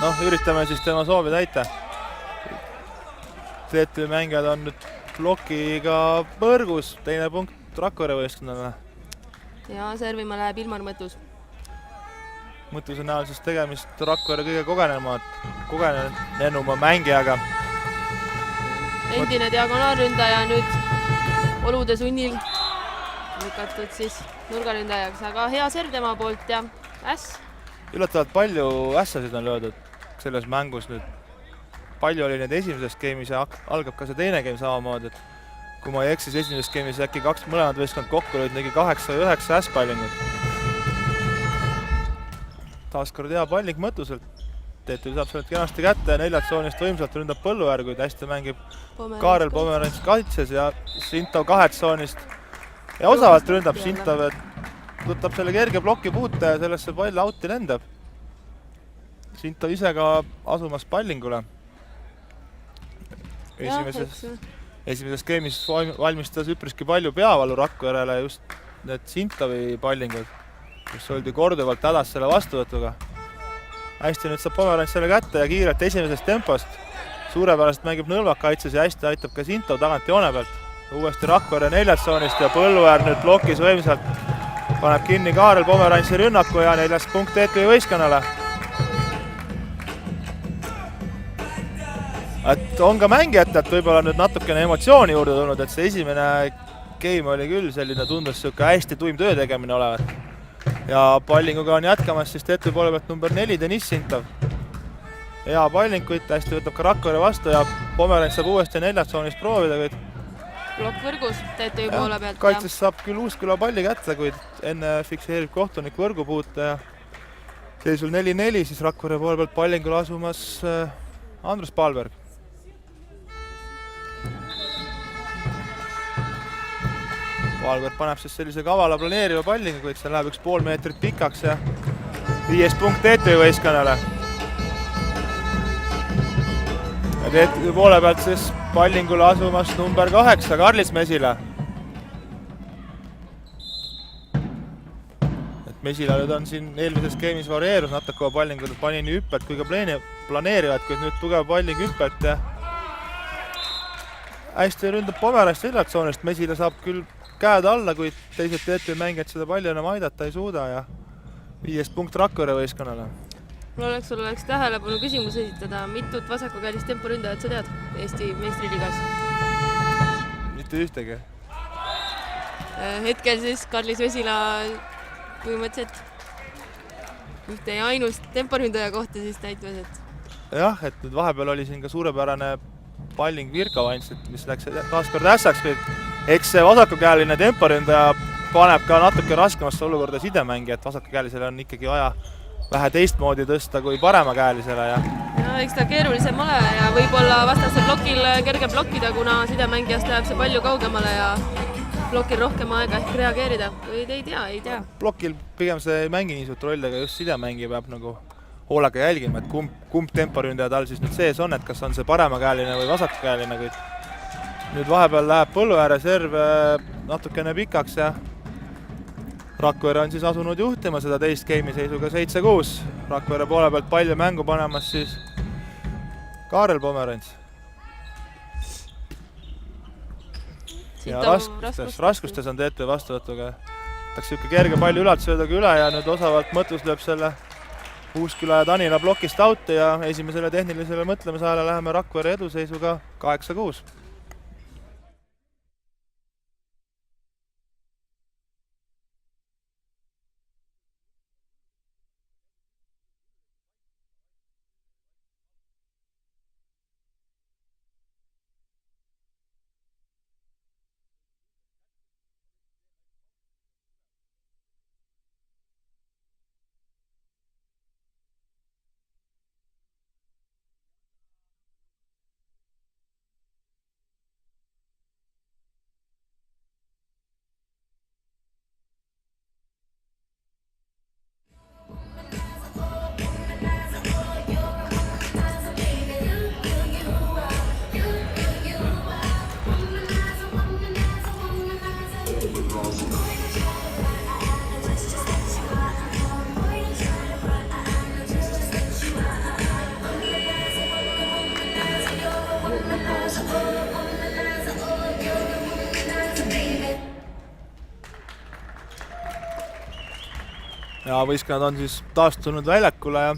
Noh, üritame siis tema soovi täita. TTÜ mängijad on nüüd plokiga põrgus, teine punkt Rakvere võistkonnale. Ja servima läheb Ilmar Mõttus. Mõttuse näol siis tegemist Rakvere kõige kogenenuma mängijaga. Endine diagonaalründaja nüüd olude sunnil lükatud siis nurgaründajaks, aga hea serv tema poolt ja äss. Üllatavalt palju ässasid on löödud selles mängus nüüd. Palju oli neid esimeses game'is ja algab ka see teine game samamoodi, et kui ma ei eksis esimeses game'is äkki mõlemad võistkond kokku olid ligi 8 või 9 ässpallingut. Taaskord hea palling Mõttuselt. TTÜ saab sealt kenasti kätte ja 4 tsoonist võimsalt ründab Põlluäär, kuid hästi mängib Kaarel Pomerants kaitses ja Sintov 2 tsoonist. Ja osavalt ründab Sintov, et võtab selle kerge ploki puute ja sellesse pall auti lendab. Sintov ise ka asumas pallingule. Esimeses game'is valmistas üpriski palju peavalu Rakverele just need Sintovi pallingud, kus oldi korduvalt hädas selle vastuvõtuga. Hästi nüüd saab Pomerants selle kätte ja kiirelt esimesest tempost. Suurepärast mängib Nõlvak kaitses ja hästi aitab ka Sintov tagant joone pealt. Uuesti Rakvere 4 tsoonist ja Põlluäär nüüd blokis võimsalt. Paneb kinni Kaarel Pomerantsi rünnaku ja 4 punkt TTÜ võistkonnale. Et on ka mängijatelt võib-olla nüüd natukene emotsiooni juurde tulnud, et see esimene game oli küll selline tundus hästi tuim töö tegemine olevat. Ja pallinguga on jätkamas siis TTÜ poole pealt number 4 Deniss Sintov. Hea palling, kuid hästi võtab ka Rakvere vastu ja Pomerants saab uuesti 4 tsoonist proovida, kuid plokk võrgus TTÜ poole pealt. Kaitses saab küll Uusküla palli kätte, kuid enne fikseerib kohtunik võrgu puute ja seisul 4-4 siis Rakvere poole pealt pallingul asumas Andrus Palberg. Palberg paneb siis sellise kavala planeeriva pallingu, kuid see läheb 1,5 meetrit pikaks ja 5 punkt TTÜ võistkonnale. Ja TTÜ poole pealt siis pallingule asumas number 8 Karlis Mesila. Et Mesila nüüd on siin eelmises game'is varieerus natuke pallingud, pani nii hüppelt kui ka planeerivad, kuid nüüd tugev palling hüppelt ja hästi ründab Pomerants 4 tsoonist. Mesila saab küll käed alla, kuid teised TTÜ mängijad seda palli enam aidata ei suuda ja 5 punkt Rakvere võistkonnale. Mul oleks tähelepanu küsimus esitada, mitut vasakukäelist temporündajat sa tead Eesti meistriliigas? Mitte ühtegi. Hetkel siis Karlis Mesila põhimõtteliselt ühte ja ainust temporündaja kohta siis täitmas, et jah, et nüüd vahepeal oli siin ka suurepärane palling Virkavants, mis läks taaskord ässaks, eks see vasakukäeline temporündaja paneb ka natuke raskemasse olukorda sidemängija, et vasakukäelisele on ikkagi vaja vähe teistmoodi tõsta kui paremakäelisele ja eks ta keerulisem ole ja võib-olla vastasel plokil kergem blokkida, kuna sidemängijast läheb see palju kaugemale ja plokil rohkem aega ehk reageerida. Või ei tea. Plokil pigem see ei mängi nii suurt rolli, aga just sidemängija peab nagu hoolega jälgima, et kumb temporündaja tal siis nüüd sees on, et kas on see paremakäeline või vasakkäeline, kuid nüüd vahepeal läheb Põlluääre serv natukene pikaks ja Rakvere on siis asunud juhtima seda teist game'i seisuga 7-6. Rakvere poole pealt palju mängu panemas siis Kaarel Pomerants. Ja raskustes on TTÜ vastuvõtuga. Taks siuke kerge palju ülatusöödaga üle ja nüüd osavalt Mõtlus lööb selle Uusküla ja Tanila plokist auti ja esimesele tehnilisele mõtlemisajale läheme Rakvere eduseisuga 8-6. Ja võistkonnad on siis taastunud väljakule ja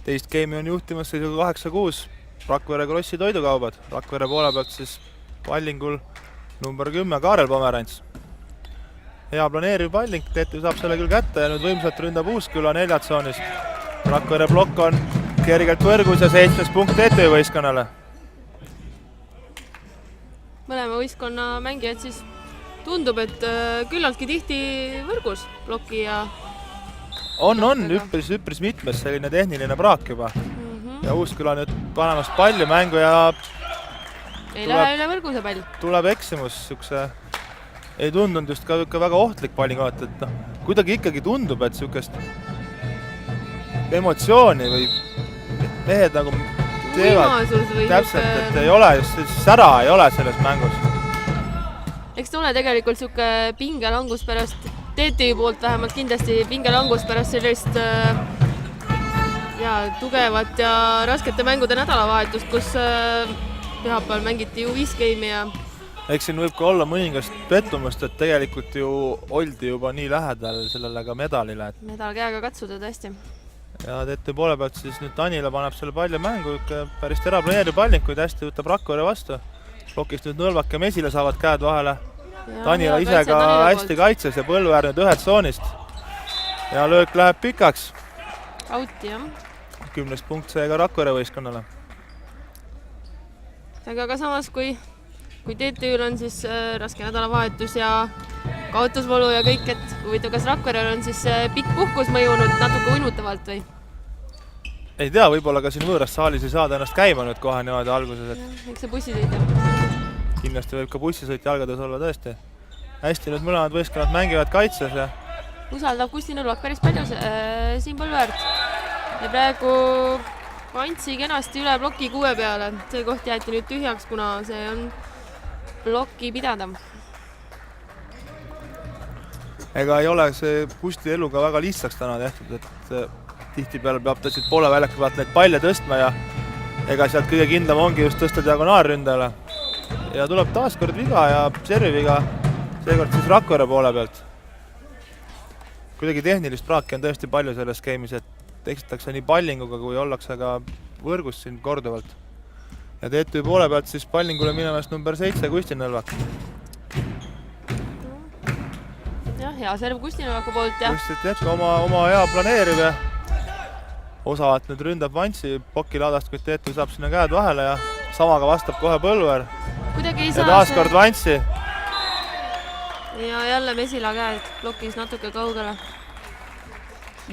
teist game'i on juhtimas seisuga 8-6 Rakvere Krossi toidukaubad. Rakvere poole pealt siis pallingul number 10 Kaarel Pomerants. Hea planeeriv palling, TTÜ saab selle küll kätte ja nüüd võimsalt ründab Uusküla neljatsoonist. Rakvere blokk on kergelt võrgus ja 7 punkt TTÜ võistkonnale. Mõlema võistkonna mängijad siis tundub, et küllaltki tihti võrgus plokki ja on üpris mitmes selline tehniline praak juba. Ja Uusküla nüüd panemas palju mängu ja lähe üle võrgu see pall. Tuleb eksimus, ei tundunud just ka väga ohtlik palling vaata, et kuidagi ikkagi tundub, et sihukest emotsiooni või mehed nagu teevad täpselt, et ei ole just sära ei ole selles mängus. Eks ta ole tegelikult sihuke pingelangus pärast TTÜ poolt vähemalt kindlasti pingelangus pärast sellist tugevat ja raskete mängude nädalavahetust, kus pühapäeval mängiti ju 5 game'i ja eks siin võib ka olla mõningast pettumust, et tegelikult ju oldi juba nii lähedal sellele ka medalile. Medal käega katsuda tõesti. Ja TTÜ poole pealt siis nüüd Tanila paneb selle palju mängu, päris teraplaneeriv palling, kuid hästi võtab Rakvere vastu. Plokist nüüd Nõlvak ja Mesile saavad käed vahele. Tanila ise ka hästi kaitses ja Põlluäär nüüd ühed tsoonist. Ja löök läheb pikaks. Auti, jah. 10 punkt seega Rakvere võistkonnale. Aga samas, kui TTÜ-l on siis raske nädalavahetus ja kaotusvolu ja kõik, et huvitav, kas Rakverel on siis pikk puhkus mõjunud natuke uinutavalt või? Ei tea, võib-olla ka siin võõras saalis ei saada ennast käima nüüd kohe niimoodi alguses. Eks see bussisõit jah. Kindlasti võib ka bussisõit jalgades olla tõesti. Hästi nüüd mõlemad võistkonnad mängivad kaitses ja usaldab Kusti Nõlvak päris palju Siim Põlluäärt. Ja praegu Antsi kenasti üle ploki 6 peale. See koht jäeti nüüd tühjaks, kuna see on plokki pidada. Ega ei ole see Kusti elu ka väga lihtsaks täna tehtud, et tihtipeale peab ta siit poole väljaku pealt neid palle tõstma ja ega sealt kõige kindlam ongi just tõsta diagonaalründajale. Ja tuleb taaskord viga ja serviviga, seekord siis Rakvere poole pealt. Kuidagi tehnilist praaki on tõesti palju selles game'is, et eksitakse nii pallinguga, kui ollakse ka võrgus siin korduvalt. Ja TTÜ poole pealt siis pallingule minemas number 7 Kusti Nõlvak. Jah, hea serv Kusti Nõlvaku poolt ja Kusti Tetko oma hea planeeriv ja osavalt nüüd ründab Vantsi pokilaadast, kui TTÜ saab sinna käed vahele ja samaga vastab kohe Põlluäär. Ja taaskord Vantsi. Ja jälle Mesila käed plokis natuke kaugele.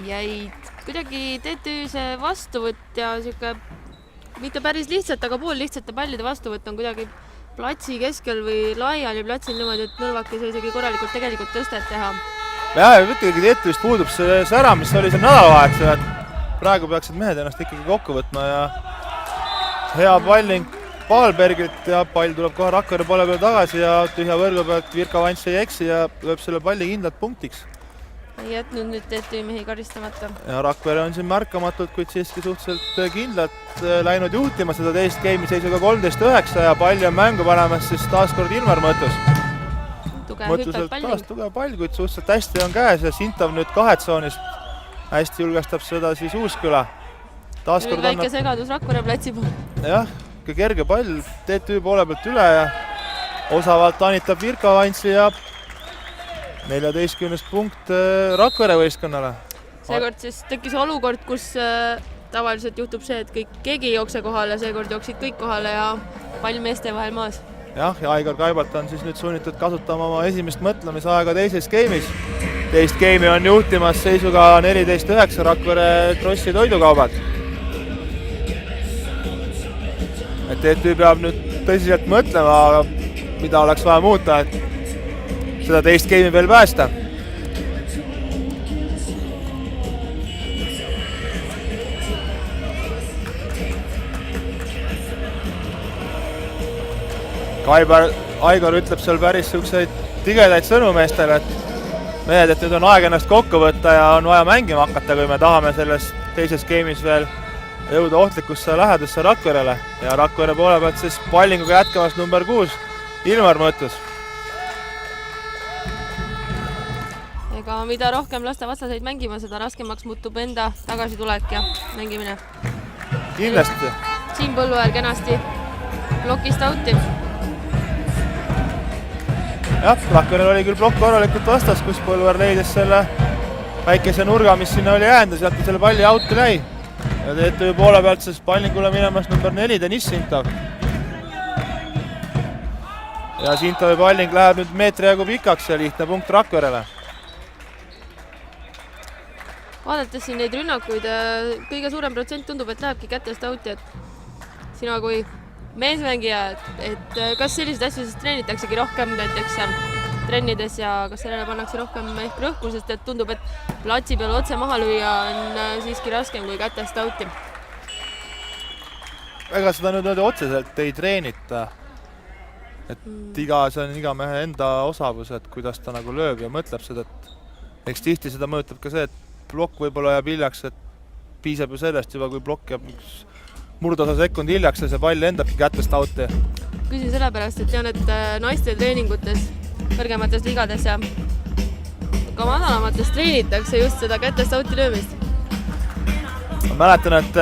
Jäid kuidagi TTÜ see vastuvõtt ja siuke mitte päris lihtsalt, aga pool lihtsate pallide vastuvõtt on kuidagi platsi keskel või laiali platsil niimoodi, et Nõlvak ei saa isegi korralikult tegelikult tõstet teha. Jah, ja mõtlegi, et vist puudub see sära, mis oli seal nädalavahetusel, et praegu peaksid mehed ennast ikkagi kokku võtma ja hea palling Paalbergilt ja pall tuleb kohe Rakvere poole peale tagasi ja tühja võrgu pealt Virka Vants ei eksi ja lööb selle palli kindlalt punktiks. Ei jätnud nüüd TTÜ mehi karistamata. Ja Rakvere on siin märkamatult, kuid siiski suhteliselt kindlalt läinud juhtima seda teist geimi seisuga 13-9 ja palli on mängu panemas siis taaskord Ilmar Mõttus. Mõttuselt taas tugev pall, kuid suhteliselt hästi on käes ja Sintov nüüd kahetsoonist hästi julgestab seda siis Uusküla. Nüüd väike segadus Rakvere platsi pool. Jah, kerge pall TTÜ poole pealt üle ja osavalt anitab Virka Vantsi ja 14. punkt Rakvere võistkonnale. Seekord siis tekkis olukord, kus tavaliselt juhtub see, et keegi ei jookse kohale, seekord jooksid kõik kohale ja pall meeste vahel maas. Jah, ja Aigar Kaibalt on siis nüüd sunnitud kasutama oma esimest mõtlemisaega teises geimis. Teist geimi on juhtimas seisuga 14-9 Rakvere Krossi toidukaubad. Et TTÜ peab nüüd tõsiselt mõtlema, mida oleks vaja muuta, et seda teist geimi veel päästa. Aigar ütleb seal päris selliseid tigedaid sõnu meestele, et mehed, et nüüd on aeg ennast kokku võtta ja on vaja mängima hakata, kui me tahame selles teises geimis veel jõuda ohtlikusse lähedusse Rakverele. Ja Rakvere poole pealt siis pallinguga jätkamas number 6 Ilmar Mõttus. Ega mida rohkem lasta vastaseid mängima, seda raskemaks muutub enda tagasitulek ja mängimine. Kindlasti. Siim Põlluäär kenasti blokist outi. Jah, Rakverel oli küll blokk korralikult vastas, kus Põlluäär leidis selle väikese nurga, mis sinna oli jäänud ja sealt selle palli outi läi. Ja TTÜ poole pealt siis pallingule minemas number 4 Deniss Sintov. Ja Sintovi palling läheb nüüd meetri jagu pikaks ja lihtne punkt Rakverele. Vaadates siin neid rünnakuid, kõige suurem protsent tundub, et lähebki kätest outi, et sina kui meesmängija, et kas selliseid asju siis treenitaksegi rohkem näiteks seal trennides ja kas sellele pannakse rohkem ehk rõhku, sest et tundub, et platsi peal otse maha lüüa on siiski raskem kui kätest outi. Ega seda nüüd otseselt ei treenita, et see on iga mehe enda osavus, et kuidas ta nagu lööb ja mõtleb seda, et eks tihti seda mõjutab ka see, et plokk võib-olla jääb hiljaks, et piisab ju sellest juba, kui plokk jääb murdosa sekundi hiljaks ja see pall endabki kätest outi. Küsin sellepärast, et tean, et naiste treeningutes, kõrgemates liigades ja ka madalamates treenitakse just seda kätest outi löömist. Ma mäletan, et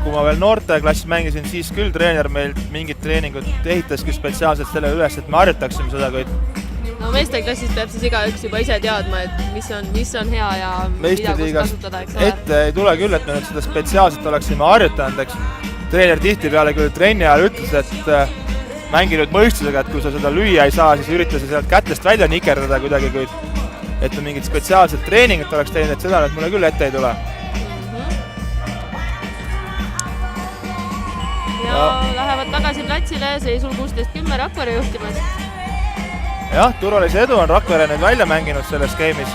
kui ma veel noorteklassis mängisin, siis küll treener meil mingid treeningud ehitaski spetsiaalselt selle üles, et me harjutaksime seda, kuid no meesteklassis peab siis igaüks juba ise teadma, et mis on hea ja mida kus kasutada, eks ole. Ette ei tule küll, et me nüüd seda spetsiaalselt oleksime harjutanud, eks. Treener tihtipeale küll trenni ajal ütles, et mängi nüüd mõistusega, et kui sa seda lüüa ei saa, siis ürita sa sealt kätest välja nikerdada kuidagi, kuid et mingit spetsiaalset treeningut oleks teinud, et seda nüüd mulle küll ette ei tule. Ja lähevad tagasi platsile seisul 16-10 Rakvere juhtimas. Jah, turvalise edu on Rakvere nüüd välja mänginud selles geimis.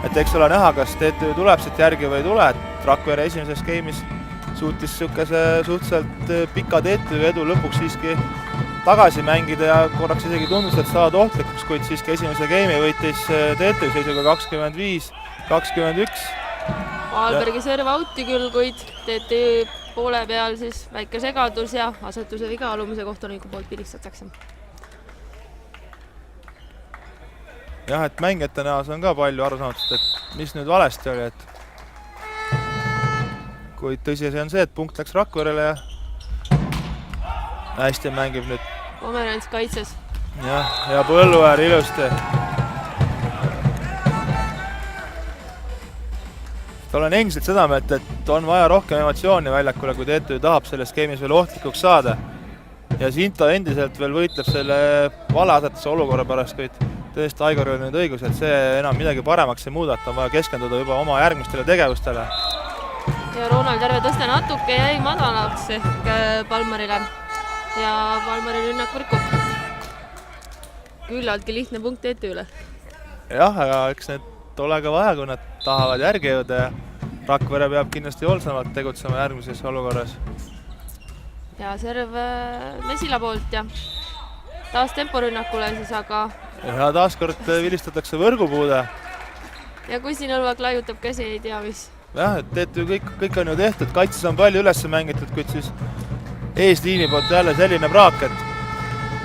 Et eks ole näha, kas TTÜ tuleb siit järgi või ei tule, et Rakvere esimeses geimis suutis suhteliselt pika TTÜ edu lõpuks siiski tagasi mängida ja korraks isegi tundus, et saad ohtlikuks, kuid siiski esimese geimi võitis TTÜ seisuga 25-21. Aalbergi serv outi küll, kuid TTÜ poole peal siis väike segadus ja asetuse viga alumise kohtuniku poolt pilistatakse. Jah, et mängijate näos on ka palju arusamatust, et mis nüüd valesti oli, et kuid tõsiasi on see, et punkt läks Rakverele ja hästi mängib nüüd Pomerants kaitses. Ja Põlluäär ilusti. Olen endiselt seda meelt, et on vaja rohkem emotsiooni väljakule, kui TTÜ tahab selles skeemis veel ohtlikuks saada. Ja Sinto endiselt veel võitleb selle valeasetuse olukorra pärast, kuid tõesti Aigar oli nüüd õigus, et see enam midagi paremaks ei muuda, et on vaja keskenduda juba oma järgmistele tegevustele. ja Ronald Järve tõste natuke jäi madalaks ehk Palmarile ja Palmari rünnak võrkub. Küllaltki lihtne punkt TTÜ-le. Jah, aga eks need ole ka vaja, kui nad tahavad järgi jõuda ja Rakvere peab kindlasti hoolsamalt tegutsema järgmises olukorras. Ja serv Mesila poolt ja taas temporünnakule siis, aga... Ja taaskord vilistatakse võrgupuude. Ja Kusti Nõlvak laiutab käsi, ei tea mis. Jah, et TTÜ kõik on ju tehtud, kaitses on palju üles mängitud, kuid siis eesliini poolt jälle selline praak, et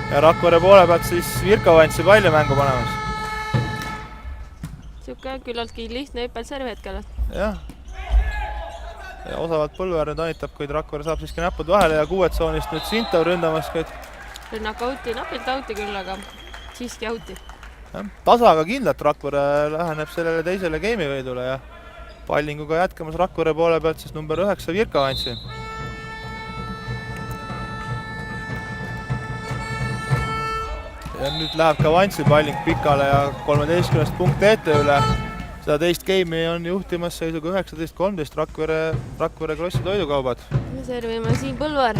ja Rakvere poole pealt siis Virka Vantsi palli mängu panemas. Siuke küllaltki lihtne hüppelserv hetkel. Jah. Ja osavalt Põlluäär nüüd anitab, kuid Rakvere saab siiski näpud vahele ja kuued tsoonist nüüd Sintov ründamas, kuid rünnak auti, napilt auti küll, aga siiski auti. Tasaga kindlalt Rakvere läheneb sellele teisele geimivõidule ja pallinguga jätkamas Rakvere poole pealt siis number 9 Virka Vantsi. Ja nüüd läheb ka Vantsi palling pikale ja 13 punkt TTÜ-le. Seda teist geimi on juhtimas seisuga 19-13 Rakvere Krossi toidukaubad. Servime siin Põlluäär.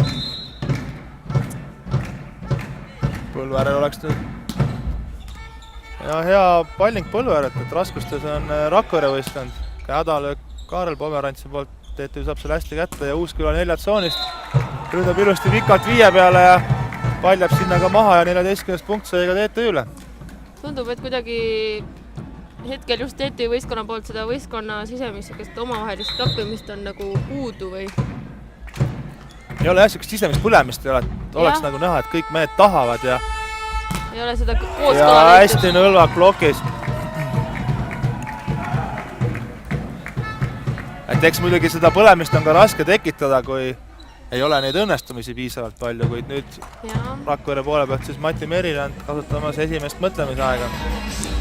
Põlluäärel oleks nüüd ja hea palling Põlluääret, et raskustes on Rakvere võistkond. Ka hädalöök Kaarel Pomerantsi poolt. TTÜ saab selle hästi kätte ja Uusküla 4 tsoonist. Ründab ilusti pikalt 5 peale ja pall jääb sinna ka maha ja 14 punkt sai ka TTÜ-le. Tundub, et kuidagi hetkel just TTÜ võistkonna poolt seda võistkonna sisemist omavahelist klappimist on nagu puudu või? Ei ole jah, sellist sisemist põlemist ei ole, et oleks nagu näha, et kõik mehed tahavad ja ei ole seda kooskõla ja hästi Nõlvak blokis. Et eks muidugi seda põlemist on ka raske tekitada, kui ei ole neid õnnestumisi piisavalt palju, kuid nüüd Rakvere poole pealt siis Mati Meriland kasutamas esimest mõtlemisaega.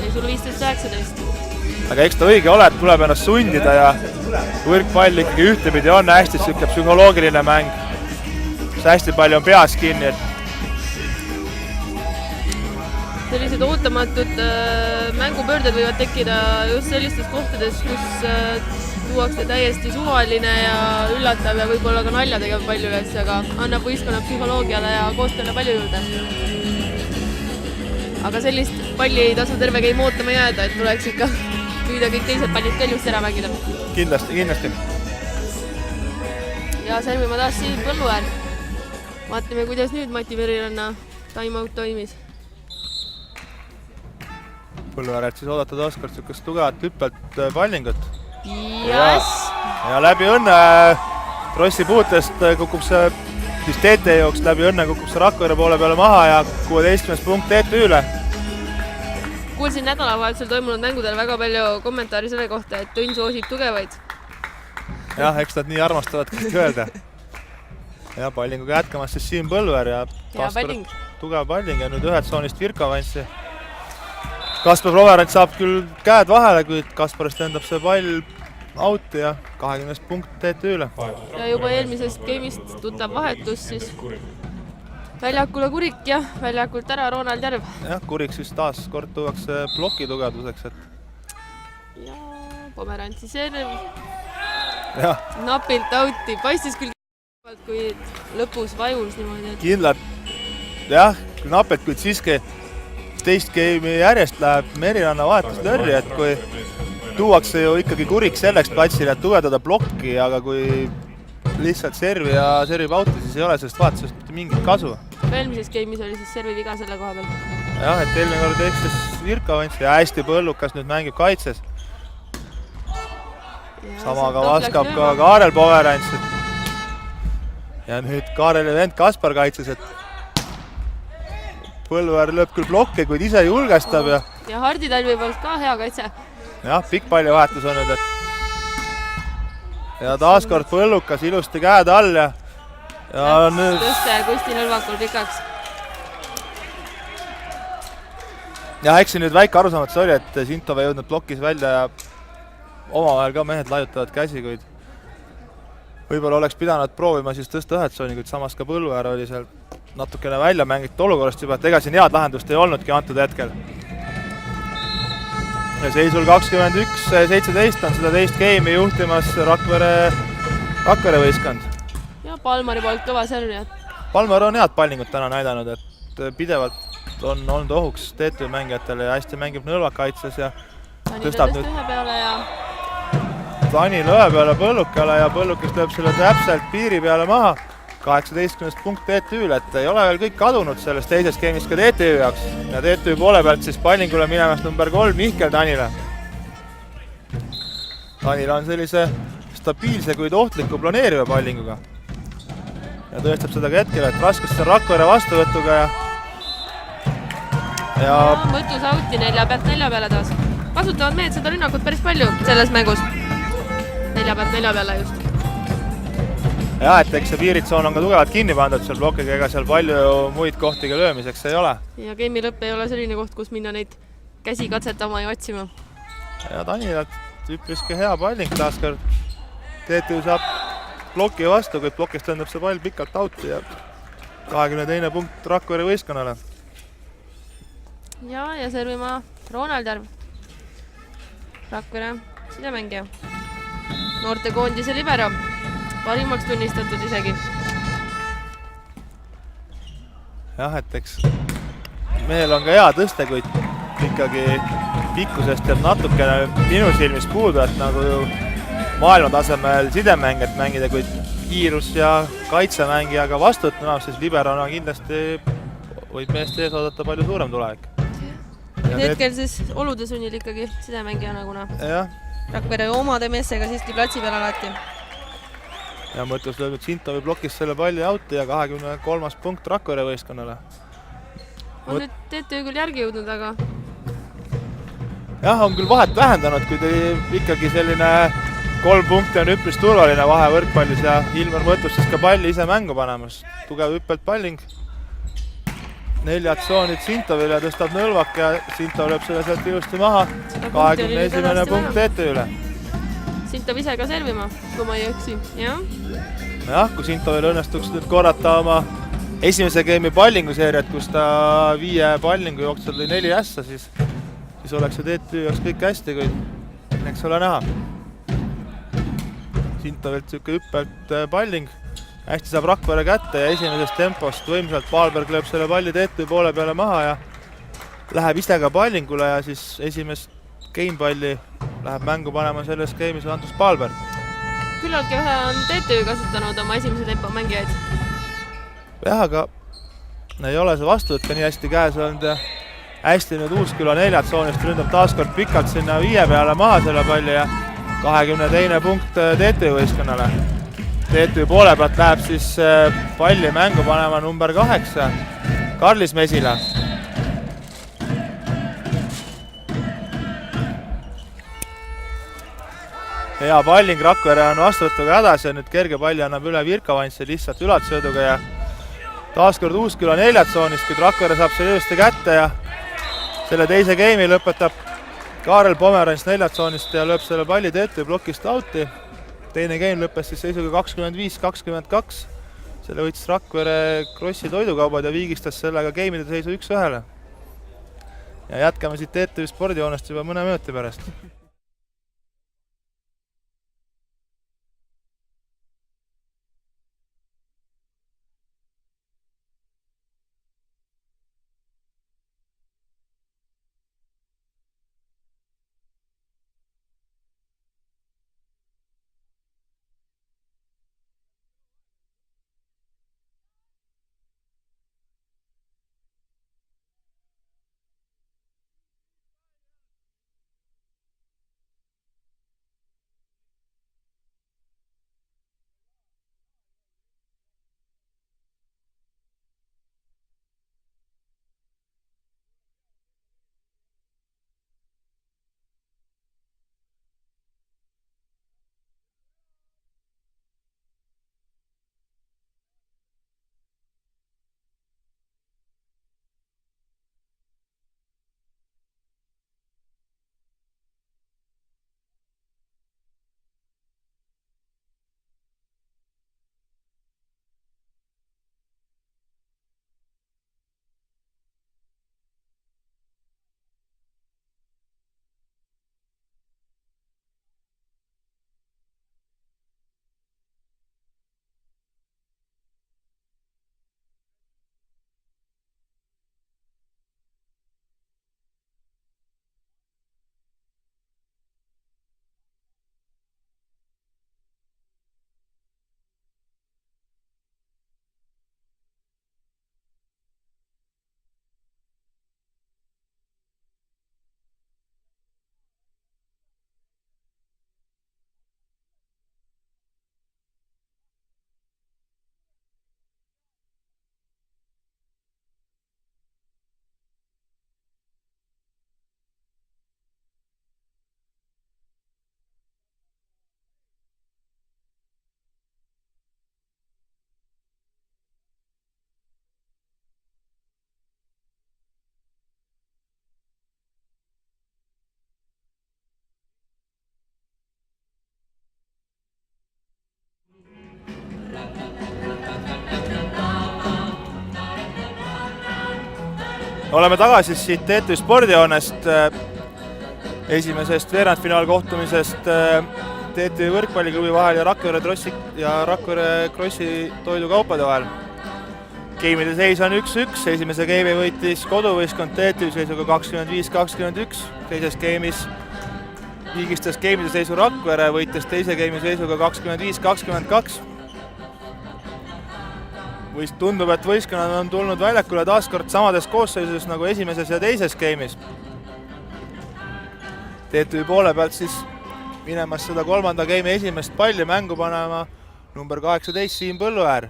Ei sul 15-19. Aga eks ta õige ole, et tuleb ennast sundida ja võrkpall ikkagi ühtepidi on hästi siuke psühholoogiline mäng. See hästi palju on peas kinni. Sellised ootamatud mängupöörded võivad tekkida just sellistes kohtades, kus tuuakse täiesti suvaline ja üllatav ja võib-olla ka nalja tegema palju üles, aga annab võistkonna psühholoogiale ja koostööle palju juurde. Aga sellist palli ei tasu terve game ootama jääda, et tuleks ikka püüda kõik teised pallid ka just ära mängida. Kindlasti. Ja servima taas siin Põlluäär. Vaatame, kuidas nüüd Mati Merilanna time-out toimis. Põlluääret siis oodata taaskord siukest tugevat hüppelt pallingut. Yes. Ja läbi õnne Krossi puutest kukub see siis TT jooks läbi õnne kukub see Rakvere poole peale maha ja 16 punkt TTÜ-le. Kuulsin nädalavahetusel toimunud mängudel väga palju kommentaari selle kohta, et õnn soosib tugevaid. Jah, eks nad nii armastavad kõik öelda. Ja pallinguga jätkamas siis Siim Põlluäär ja taaskord tugev palling ja nüüd 1 tsoonist Virka Vantsi. Kaspar Pomerants saab küll käed vahele, kuid Kasparist lendab see pall auti ja 20 punkt TTÜ-le. Ja juba eelmisest game'ist tuttav vahetus siis väljakule Kurik ja väljakult ära Ronald Järv. Jah, Kurik siis taas kord tuuakse ploki tugevduseks. Ja Pomerantsi serv. Ja. Napilt auti, paistis küll kui lõpus vajus niimoodi. Kindlalt, jah, napilt, kuid siiski teist game'i järjest läheb Merilanna vahetuslörri, et kui tuuakse ju ikkagi Kurik selleks platsile, et tugevdada blokki, aga kui lihtsalt servi ja servib auti, siis ei ole sellest vahetusest mitte mingit kasu. Eelmises game'is oli siis servi viga selle koha peal. Jah, et eelmine kord eksis Virka Vants ja hästi Põllukas nüüd mängib kaitses. Samaga vaskab ka Kaarel Pomerants. Ja nüüd Kaarel ja vend Kaspar kaitses, et Põlluäär lööb küll blokke, kuid ise julgestab ja Hardi Talvi poolt ka hea kaitse. Jah, pikk pallivahetus on nüüd, ja taaskord Põllukas ilusti käed all ja nüüd tõste Kusti Nõlvakul pikaks. Ja eks see nüüd väike arusaamatus oli, et Sintov ei jõudnud blokis välja ja omavahel ka mehed laiutavad käsi, kuid võib-olla oleks pidanud proovima siis tõsta 1 tsooni, kuid samas ka Põlluäär oli seal natukene välja mängitud olukorrast juba, et ega siin head lahendust ei olnudki antud hetkel. Ja seisul 21-17 on seda teist game'i juhtimas Rakvere Rakvere võistkond. ja Palmari poolt kõva serv, nii et Palmar on head pallingut täna näidanud, et pidevalt on olnud ohuks TTÜ mängijatele ja hästi mängib nõlvakaitses ja Tanil tõstab tõesti nüüd ühe peale ja Tanil ühe peale Põllukale ja Põllukest lööb selle täpselt piiri peale maha. 18 punkt TTÜ-l, et ei ole veel kõik kadunud selles teises skeemis ka TTÜ jaoks. Ja TTÜ poole pealt siis pallingule minemas number 3 Mihkel Tanile. Tanil on sellise stabiilse, kuid ohtliku planeeriva pallinguga. Ja tõestab seda ka hetkel, et raskuses on Rakvere vastuvõtuga ja mõtlus auti 4 pealt 4 peale taas. Kasutavad mehed seda rünnakut päris palju selles mängus. 4 pealt 4 peale just. ja, et eks see piiritsoon on ka tugevalt kinni pandud seal blokiga, ega seal palju muid kohti ka löömiseks ei ole. Ja game'i lõpp ei ole selline koht, kus minna neid käsi katsetama ja otsima. Ja Tanilalt üpriski hea palling taaskord. TTÜ saab ploki vastu, kuid plokist lendab see pall pikalt auti ja 22 punkt Rakvere võistkonnale. Ja servima Ronald Järv. Rakvere sidemängija. Noortekoondise libero. Parimaks tunnistatud isegi. Jah, et eks mehel on ka hea tõste, kuid ikkagi pikkusest jääb natukene minu silmis puudu, et nagu ju maailma tasemel sidemängijat mängida, kuid kiirus ja kaitsemängijaga vastutuna, siis liberona kindlasti võib meest ees oodata palju suurem tulevik. Hetkel siis olude sunnil ikkagi sidemängijana, kuna Rakvere omade meestega siiski platsi peal alati. Ja mõtlus löönud Sintovi plokis selle palli auti ja 23. punkt Rakvere võistkonnale. On nüüd TTÜ küll järgi jõudnud, aga jah, on küll vahet vähendanud, kuid ikkagi selline 3 punkti on üpris turvaline vahe võrkpallis ja Ilmar mõtlus siis ka palli ise mängu panemas. Tugev hüppelt palling. 4 tsoonid Sintovile ja tõstab nõlvak ja Sintov lööb selle sealt ilusti maha. 21. punkt TTÜ-le. Sintov ise ka servima, kui ma ei eksi. Jah, kui Sintovil õnnestuks nüüd korrata oma esimese game'i pallinguseeriat, kus ta 5 pallingu jooksul lõi 4 ässa, siis oleks see TTÜ jaoks kõik hästi, kuid eks ole näha. Sintovilt siuke hüppelt palling. Hästi saab Rakvere kätte ja esimesest tempost võimsalt Palberg lööb selle palli TTÜ poole peale maha ja läheb ise ka pallingule ja siis esimest gamepalli läheb mängu panema selles game'is Andrus Palberg. Küllaltki vähe on TTÜ kasutanud oma esimese tempo mängijaid. Jah, aga ei ole see vastuvõtt ka nii hästi käes olnud ja hästi nüüd Uusküla 4 tsoonist ründab taaskord pikalt sinna 5 peale maha selle palli ja 22. punkt TTÜ võistkonnale. TTÜ poole pealt läheb siis palli mängu panema number 8 Karlis Mesila. Hea palling, Rakvere on vastuvõtuga hädas ja nüüd kerge palli annab üle Virkavantsi lihtsalt ülatsööduga ja taaskord Uusküla 4 tsoonist, kuid Rakvere saab selle ilusti kätte ja selle teise game'i lõpetab Kaarel Pomerants 4 tsoonist ja lööb selle palli TTÜ plokist auti. Teine game lõppes siis seisuga 25-22. Selle võitis Rakvere Krossi toidukaubad ja viigistas sellega game'ide seisu 1-1. Ja jätkame siit TTÜ spordihoonest juba mõne minuti pärast. oleme tagasi siit TTÜ spordihoonest esimesest veerandfinaalkohtumisest TTÜ võrkpalliklubi vahel ja Rakvere Krossi toidukaupade vahel. Geimide seis on 1-1, esimese geimi võitis koduvõistkond TTÜ seisuga 25-21, teises geimis viigistas geimide seisu Rakvere, võitis teise geimi seisuga 25-22. Tundub, et võistkonnad on tulnud väljakule taaskord samades koosseisus nagu esimeses ja teises geimis. TTÜ poole pealt siis minemas seda kolmanda geimi esimest palli mängu panema number 18 Siim Põlluäär.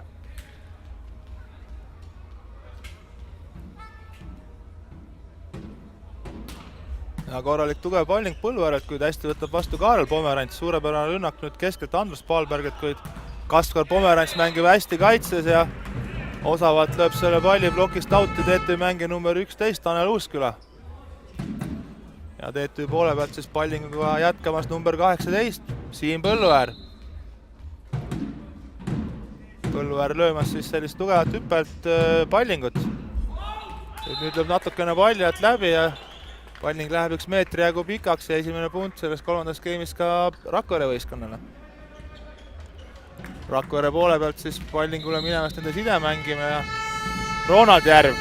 Ja korralik tugev palling Põlluäärelt, kuid hästi võtab vastu Kaarel Pomerants. Suurepärane rünnak nüüd keskelt Andrus Paalbergelt, kuid Kaspar Pomerants mängib hästi kaitses ja osavalt lööb selle palli plokist auti TTÜ mängija number 11 Tanel Uusküla. Ja TTÜ poole pealt siis pallinguga jätkamas number 18 Siim Põlluäär. Põlluäär löömas siis sellist tugevat hüppelt pallingut. Nüüd lööb natukene palli alt läbi ja palling läheb 1 meetri jagu pikaks ja esimene punt selles kolmandas geimis ka Rakvere võistkonnale. Rakvere poole pealt siis pallingule minemast nende side mängima ja Ronald Järv.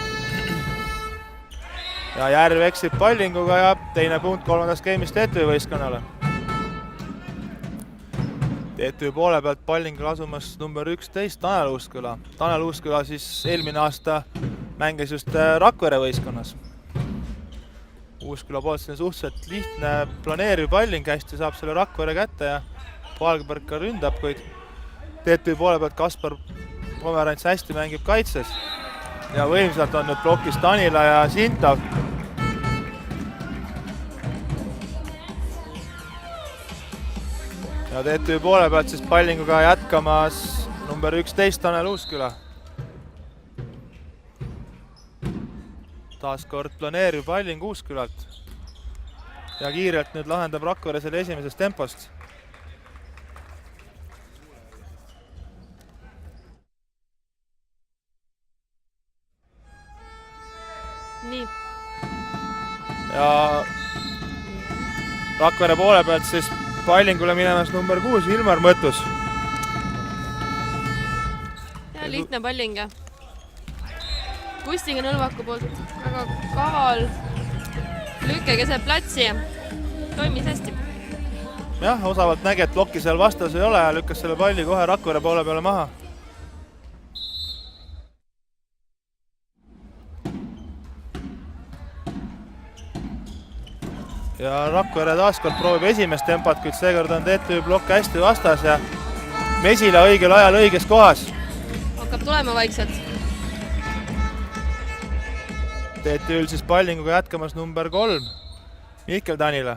Ja Järv eksib pallinguga ja teine punt kolmandas geimis TTÜ võistkonnale. TTÜ poole pealt pallingul asumas number 11 Tanel Uusküla. Tanel Uusküla siis eelmine aasta mängis just Rakvere võistkonnas. Uusküla poolt selline suhteliselt lihtne planeeriv palling, hästi saab selle Rakvere kätte ja Paalberg ka ründab, kuid TTÜ poole pealt Kaspar Pomerants hästi mängib kaitses ja võimsalt on nüüd plokis Tanila ja Sintov. Ja TTÜ poole pealt siis pallinguga jätkamas number 11 Tanel Uusküla. Taaskord planeeriv palling Uuskülalt ja kiirelt nüüd lahendab Rakvere selle esimesest tempost. Nii. Ja Rakvere poole pealt siis pallingule minemas number 6 Ilmar Mõttus. Ja lihtne palling ja Kustiga Nõlvaku poolt väga kaval lüke keset platsi ja toimis hästi. Jah, osavalt nägi, et plokki seal vastas ei ole ja lükkas selle palli kohe Rakvere poole peale maha. Ja Rakvere taaskord proovib esimest tempot, kuid seekord on TTÜ plokk hästi vastas ja Mesila õigel ajal õiges kohas. Hakkab tulema vaikselt. TTÜ-l siis pallinguga jätkamas number 3 Mihkel Tanila.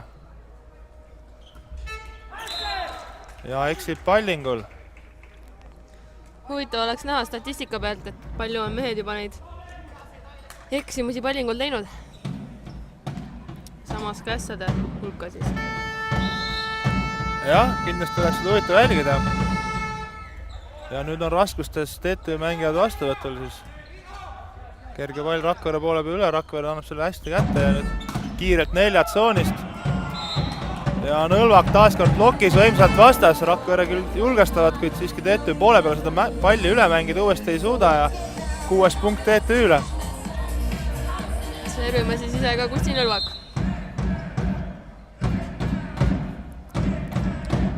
Ja eksib pallingul. Huvitav oleks näha statistika pealt, et palju on mehed juba neid eksimusi pallingul teinud. Samas kässade hulka siis. Jah, kindlasti oleks seda huvitav jälgida. Ja nüüd on raskustes TTÜ mängijad vastuvõtul siis. Kerge pall Rakvere poole peal üle, Rakvere annab selle hästi kätte ja nüüd kiirelt 4 tsoonist. Ja Nõlvak taaskord plokis võimsalt vastas, Rakvere küll julgestavad, kuid siiski TTÜ poole peal seda palli üle mängida uuesti ei suuda ja 6 punkt TTÜ-le. Servime siis ise ka Kusti Nõlvak.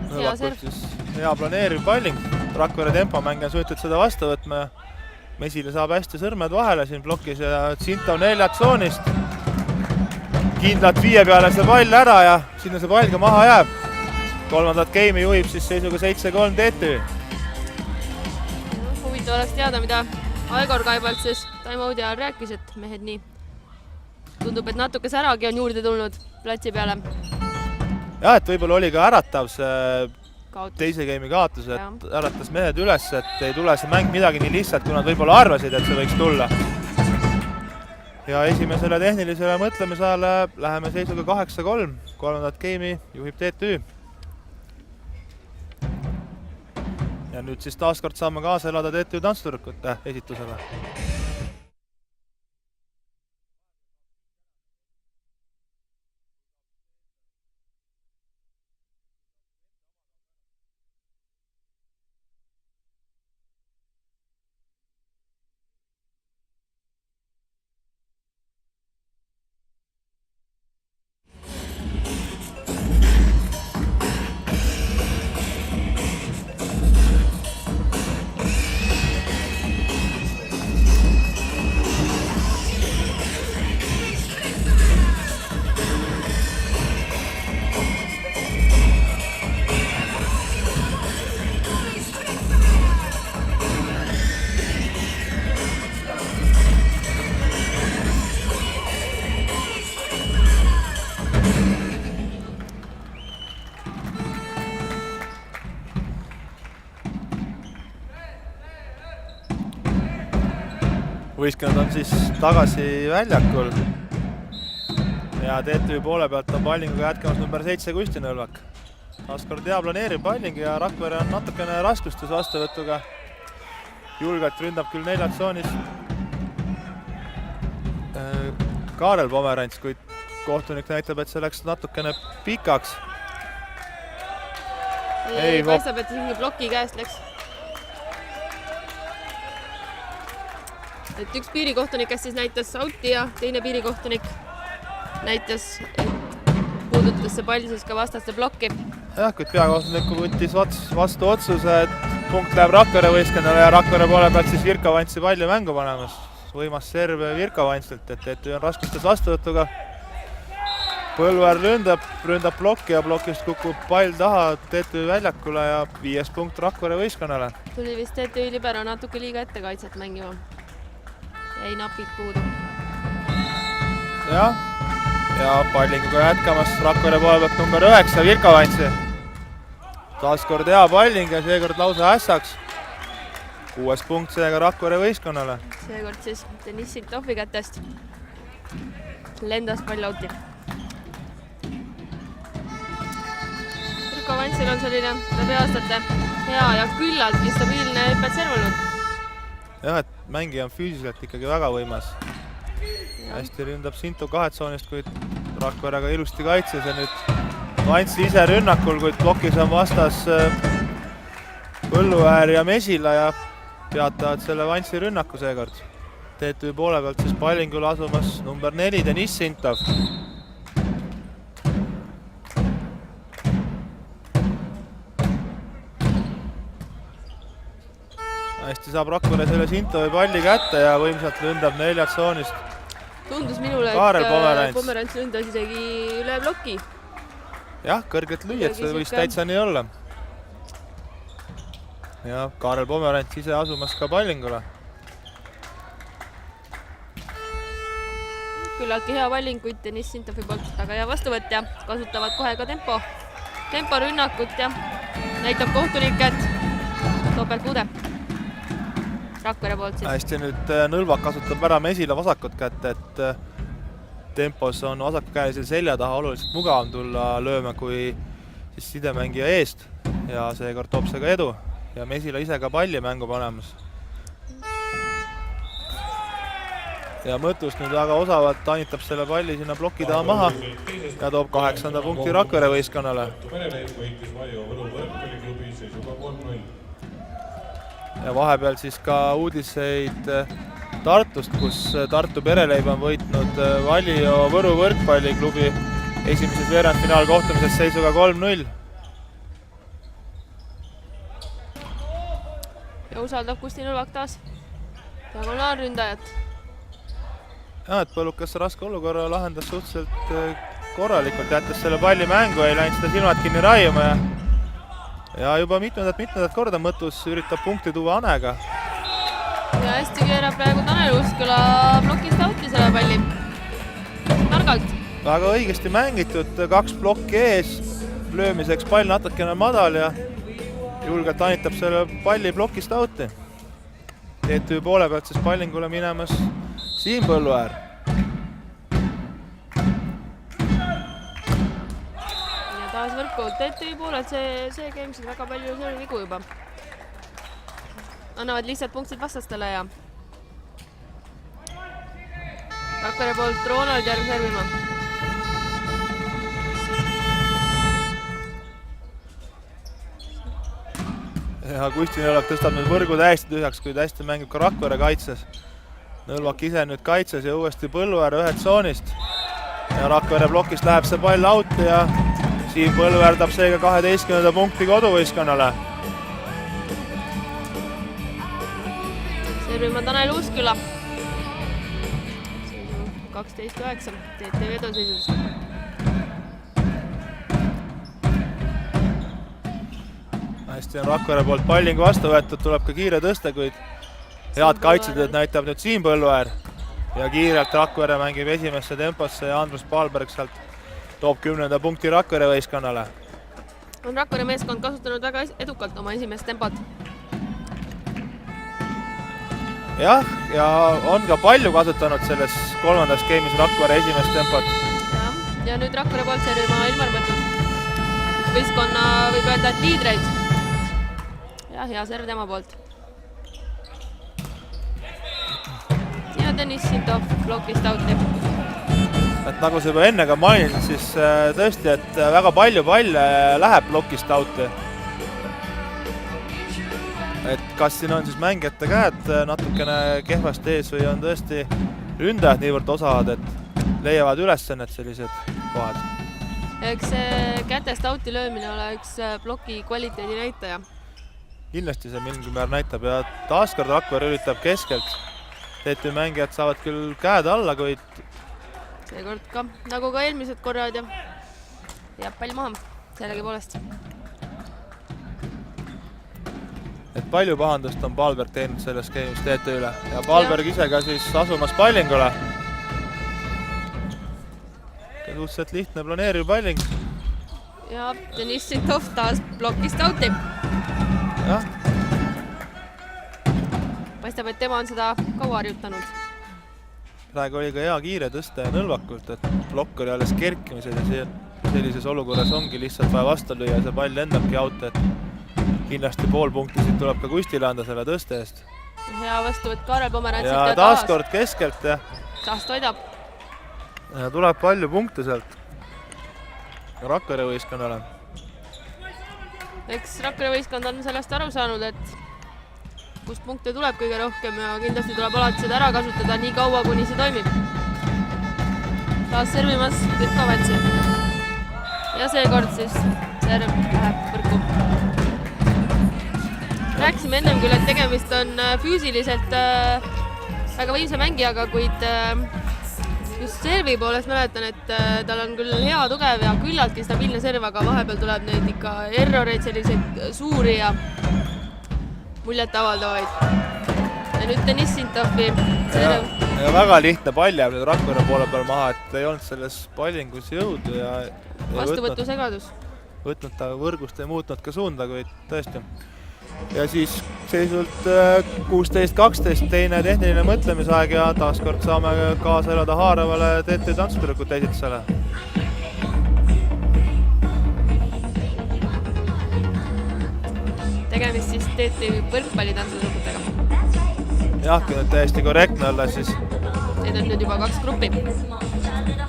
Nõlvakul siis hea planeeriv palling, Rakvere tempomängija on suutud seda vastu võtma ja Mesile saab hästi sõrmed vahele siin plokis ja Sintov 4 tsoonist. Kindlalt 5 peale see pall ära ja sinna see pall ka maha jääb. Kolmandat geimi juhib siis seisuga 7-3 TTÜ. Huvitav oleks teada, mida Aigor Kaibalt siis time-out'i ajal rääkis, et mehed nii. Tundub, et natuke säragi on juurde tulnud platsi peale. Jah, et võib-olla oli ka äratav see Kaotus. Teise geimi kaotus, et äratas mehed üles, et ei tule see mäng midagi nii lihtsalt, kui nad võib-olla arvasid, et see võiks tulla. Ja esimesele tehnilisele mõtlemisajale läheme seisuga 8-3. Kolmandat geimi juhib TTÜ. Ja nüüd siis taaskord saame kaasa elada TTÜ tantsutüdrukute esitusele. võistkond on siis tagasi väljakul ja TTÜ poole pealt on pallinguga jätkamas number 7 Kusti Nõlvak. Taaskord hea planeerib palling ja Rakvere on natukene raskustes vastuvõtuga. Julgelt ründab küll 4 tsoonis Kaarel Pomerants, kuid kohtunik näitab, et see läks natukene pikaks. Ei, paistab, et mingi ploki käest läks. Et üks piirikohtunik, kes siis näitas outi ja teine piirikohtunik näitas, et puudutas see pall siis ka vastaste blokki. Jah, kuid peakohtuniku võttis vastu otsuse, et punkt läheb Rakvere võistkonnale ja Rakvere poole pealt siis Virka Vantsi palli mängu panemas. Võimas serv Virka Vantsilt, et TTÜ on raskustes vastuvõtuga. Põlluäär ründab plokki ja plokist kukub pall taha TTÜ väljakule ja 5 punkt Rakvere võistkonnale. Tuli vist TTÜ libero natuke liiga ettekaitset mängima. Jäi napid puudu. Jah, ja pallinguga jätkamas Rakvere poole pealt number 9 Virka Vantsi. Taaskord hea palling ja seekord lausa ässaks. 6 punkt seega Rakvere võistkonnale. Seekord siis Deniss Sintovi kätest lendas pall outi. Virka Vantsil on selline läbi aastate hea ja küllaltki stabiilne hüppetserv olnud. Jah, et mängija on füüsiliselt ikkagi väga võimas. Hästi ründab Sinto 2 tsoonist, kuid Rakverega ilusti kaitses ja nüüd Vantsi ise rünnakul, kuid plokis on vastas Põlluäär ja Mesila ja peatavad selle Vantsi rünnaku seekord. TTÜ poole pealt siis pallingule asumas number 4 Deniss Sintov. Hästi saab Rakvere selle Sintovi palli kätte ja võimsalt ründab 4 tsoonist. Tundus minule, Kaarel et Pomerants ründas isegi üle ploki. Jah, kõrgelt lüüed, see võis täitsa nii olla. Ja Kaarel Pomerants ise asumas ka pallingule. Küllaltki hea palling, kuid Deniss Sintovi poolt väga hea vastuvõtt ja kasutavad kohe ka tempo rünnakut ja näitab kohtunik, et topeltpuude. Rakvere poolt siis. Hästi nüüd Nõlvak kasutab ära Mesila vasakut kätt, et tempos on vasakukäelisel selja taha oluliselt mugavam tulla lööma kui siis sidemängija eest ja seekord toob see ka edu ja Mesila ise ka palli mängu panemas. Ja Mõtus nüüd väga osavalt tanitab selle palli sinna ploki taha maha ja toob 8. punkti Rakvere võistkonnale. Ja vahepeal siis ka uudiseid Tartust, kus Tartu Pereleib on võitnud Valio Võru võrkpalliklubi esimeses veerandfinaal kohtumises seisuga 3-0. Ja usaldab Kusti Nõlvak taas diagonaalründajat. Ja, et Põllukas raske olukorra lahendas suhteliselt korralikult, jättes selle palli mängu, ei läinud seda silmad kinni raiuma ja juba mitmendat korda Mõtus üritab punkti tuua Anega. Ja hästi keerab praegu Tanel Usküla plokist outi selle palli. Targalt. Väga õigesti mängitud, 2 plokki ees, löömiseks pall natukene madal ja julgelt tanitab selle palli plokist outi. TTÜ poole pealt siis pallingule minemas Siim Põlluäär. Taas võrku TTÜ poolelt see käimisel väga palju vigu juba. Annavad lihtsalt punktid vastastele ja Rakvere poolt Ronald järg servima. Ja Kusti Nõlvak tõstab nüüd võrgu täiesti tühjaks, kuid hästi mängib ka Rakvere kaitses. Nõlvak ise nüüd kaitses ja uuesti Põlluäär 1 tsoonist. Ja Rakvere plokist läheb see pall outi ja Siim Põlluäär tab seega 12. punkti koduvõistkonnale. Servima Tanel Usküla. 12-9 TTÜ eduseisus. Hästi on Rakvere poolt pallingu vastu võetud, tuleb ka kiire tõste, kuid head kaitsetööd näitab nüüd Siim Põlluäär. Ja kiirelt Rakvere mängib esimesse temposse ja Andrus Palberg sealt toob 10. punkti Rakvere võistkonnale. On Rakvere meeskond kasutanud väga edukalt oma esimest tempot. Jah, ja on ka palju kasutanud selles kolmandas game'is Rakvere esimest tempot. Ja nüüd Rakvere poolt servima Ilmar Mõttus. Võistkonna võib öelda, et liidreid. Ja hea serv tema poolt. Ja Deniss Sintov blokist out'i. Et nagu sa juba enne ka mainisid, siis tõesti, et väga palju palle läheb blokist out'i. Et kas siin on siis mängijate käed natukene kehvasti ees või on tõesti ründajad niivõrd osavad, et leiavad ülesannet sellised kohad. Eks see kätest out'i löömine ole üks bloki kvaliteedi näitaja. Kindlasti see mingil määr näitab ja taaskord Rakvere üritab keskelt. TTÜ mängijad saavad küll käed alla, kuid seekord ka, nagu ka eelmised korrad ja jääb pall maha sellegi poolest. Et palju pahandust on Palberg teinud selles game'is TTÜ-le ja Palberg ise ka siis asumas pallingule. Suhteliselt lihtne planeeriv palling. Ja Deniss Sintov taas blokist out'i. Jah. Paistab, et tema on seda kaua harjutanud. Praegu oli ka hea kiire tõsta ja nõlvakult, et blokk oli alles kerkimisel ja sellises olukorras ongi lihtsalt vaja vastu lüüa ja see pall lendabki out, et kindlasti pool punkti siit tuleb ka Kustile anda selle tõste eest. Hea vastuvõtt Kaarel Pomerantsilt ja taaskord keskelt ja taas toidab. Ja tuleb palju punkte sealt Rakvere võistkonnale. Eks Rakvere võistkond on sellest aru saanud, et kust punkte tuleb kõige rohkem ja kindlasti tuleb alati seda ära kasutada nii kaua, kuni see toimib. Taas servimas Vitkovetsi. Ja seekord siis serv läheb võrku. Rääkisime ennem küll, et tegemist on füüsiliselt väga võimsa mängijaga, kuid just servi poolest mäletan, et tal on küll hea, tugev ja küllaltki stabiilne serv, aga vahepeal tuleb neid ikka erroreid, selliseid suuri ja muljet avaldavaid. Ja nüüd Deniss Sintovi serv. Ja väga lihtne pall jääb nüüd Rakvere poole peal maha, et ei olnud selles pallingus jõudu ja vastuvõtu segadus. Võtnud ta võrgust ja muutnud ka suunda, kuid tõesti. Ja siis seisult 16-12 teine tehniline mõtlemisaeg ja taaskord saame kaasa elada haaravale TTÜ tantsutüdrukute esitusele. Tegemist siis TTÜ võrkpalli tantsutüdrukutega. Jah, kui nüüd täiesti korrektne olla, siis need on nüüd juba kaks gruppi.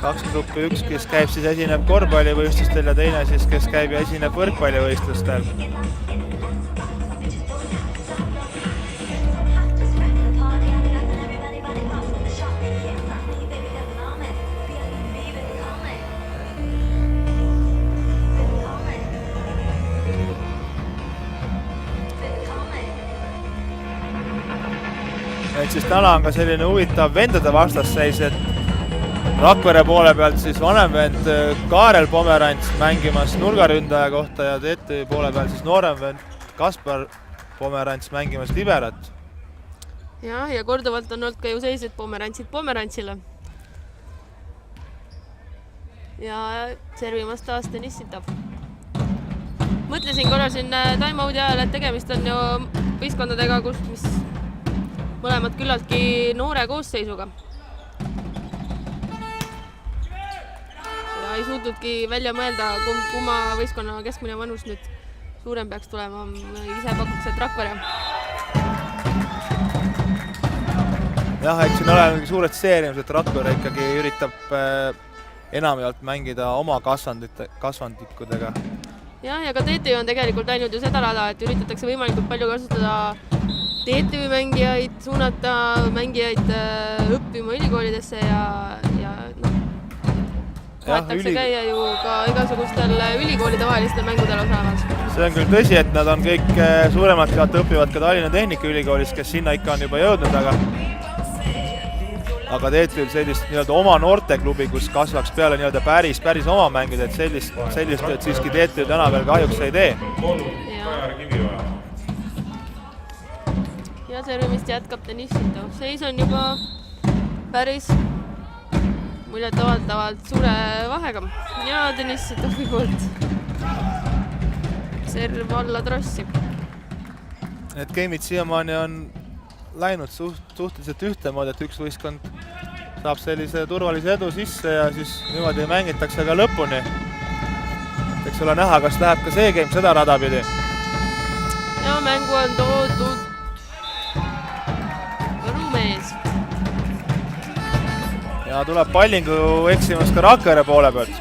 Kaks gruppi, üks, kes käib siis esineb korvpallivõistlustel ja teine siis, kes käib ja esineb võrkpallivõistlustel. Et siis täna on ka selline huvitav vendade vastasseis, et Rakvere poole pealt siis vanem vend Kaarel Pomerants mängimas nurgaründaja kohta ja TTÜ poole pealt siis noorem vend Kaspar Pomerants mängimas liberat. Ja korduvalt on olnud ka ju seised Pomerantsid Pomerantsile. Ja servimas taas Deniss Sintov. Mõtlesin korra siin time-out'i ajal, et tegemist on ju võistkondadega, mis mõlemad küllaltki noore koosseisuga. Ja ei suutnudki välja mõelda, kumma võistkonna keskmine vanus nüüd suurem peaks tulema. Ise pakuks, et Rakvere. Jah, eks siin ole suured seerimus, et Rakvere ikkagi üritab enamjaolt mängida oma kasvandikudega. Ja ka TTÜ on tegelikult läinud ju seda rada, et üritatakse võimalikult palju kasutada TTÜ mängijaid, suunata mängijaid õppima ülikoolidesse ja vahetakse käia ju ka igasugustel ülikoolide vahelistel mängudel osalemas. See on küll tõsi, et nad on kõik suuremad pealt õppivad ka Tallinna Tehnikaülikoolis, kes sinna ikka on juba jõudnud, aga TTÜ-l sellist nii-öelda oma noorteklubi, kus kasvaks peale nii-öelda päris oma mängid, et sellist tööd siiski TTÜ täna veel kahjuks ei tee. Ja servimist jätkab Deniss Sintov. Seis on juba päris muljet avaldavalt suure vahega. Ja Deniss Sintovi poolt serv alla trossi. Need game'id siiamaani on läinud suhteliselt ühtemoodi, et üks võistkond saab sellise turvalise edu sisse ja siis niimoodi mängitakse ka lõpuni. Eks ole näha, kas läheb ka see game seda rada pidi. Ja mängu on toodud Võrumees. Ja tuleb Pallingu eksimus ka Rakvere poole pealt.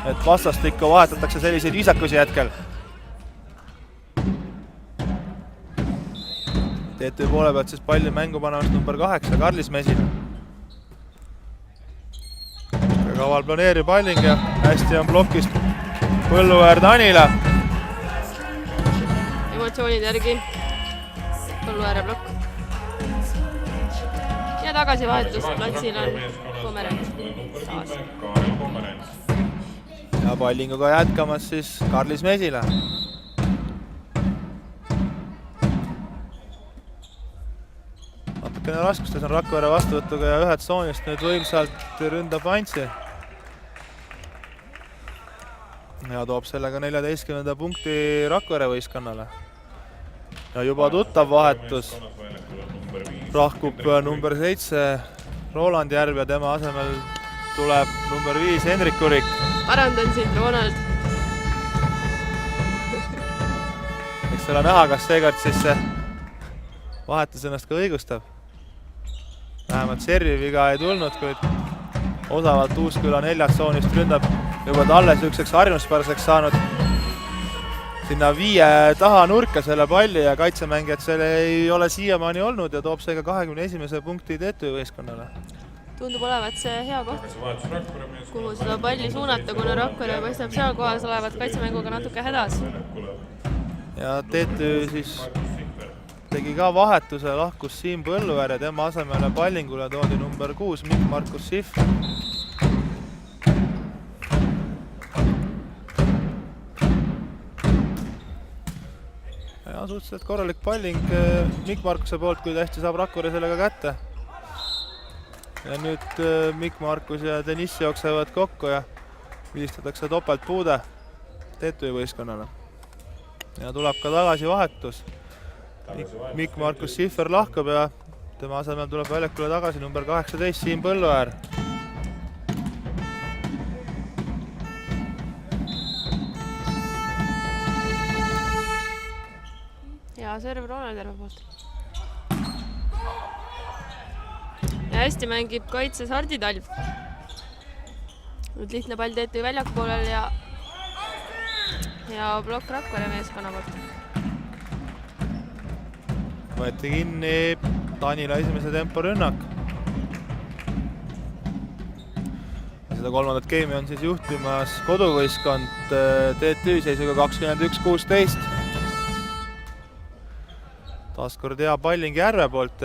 Et vastastikku vahetatakse selliseid viisakusi hetkel. TTÜ poole pealt siis palli mängu panemas number 8, Karlis Mesina. Kaval planeerib Palling ja hästi on plokist Põlluäär Tanila. Emotsioonid järgi Põlluääre plokk. Ja tagasivahetus platsil on Pomerants taas. Ja Pallinguga jätkamas siis Karlis Mesila. Natukene raskustes on Rakvere vastuvõtuga ja ühed tsoonist nüüd võimsalt ründab Antsi. Ja toob sellega 14. punkti Rakvere võistkonnale. Ja juba tuttav vahetus. Rahkub number 7 Roland Järv ja tema asemel tuleb number 5 Henrik Kurik. Parandan sind, Ronald. Eks ole näha, kas seekord siis see vahetus ennast ka õigustab. Vähemalt servi viga ei tulnud, kuid osavalt Uusküla 4 tsoonist ründab juba talle süükseks harjumuspärseks saanud sinna 5 taha nurka selle palli ja kaitsemängijad selle ei ole siiamaani olnud ja toob seega 21. punkti TTÜ võistkonnale. Tundub olevat see hea koht, kuhu seda palli suunata, kuna Rakvere paistab seal kohas olevat kaitsemänguga natuke hädas. Ja TTÜ siis tegi ka vahetuse, lahkus Siim Põlluäär ja tema asemele Pallingule toodi number 6 Mikk-Markus Sihv. Ja suhteliselt korralik palling Mikk-Markuse poolt, kui hästi saab Rakvere sellega kätte. Ja nüüd Mikk-Markus ja Deniss jooksevad kokku ja viistatakse topeltpuude TTÜ võistkonnale. Ja tuleb ka tagasi vahetus. Mikk-Markus Sihver lahkub ja tema asemel tuleb väljakule tagasi number 18 Siim Põlluäär. Ja serv Ronald Järve poolt. Ja hästi mängib kaitses Hardi Talv. Nüüd lihtne pall TTÜ väljaku poolel ja plokk Rakvere meeskonna poolt. Võeti kinni Tanila esimese tempo rünnak. Seda kolmandat game'i on siis juhtimas koduvõistkond TTÜ seisuga 21-16. Taaskord hea palling Järve poolt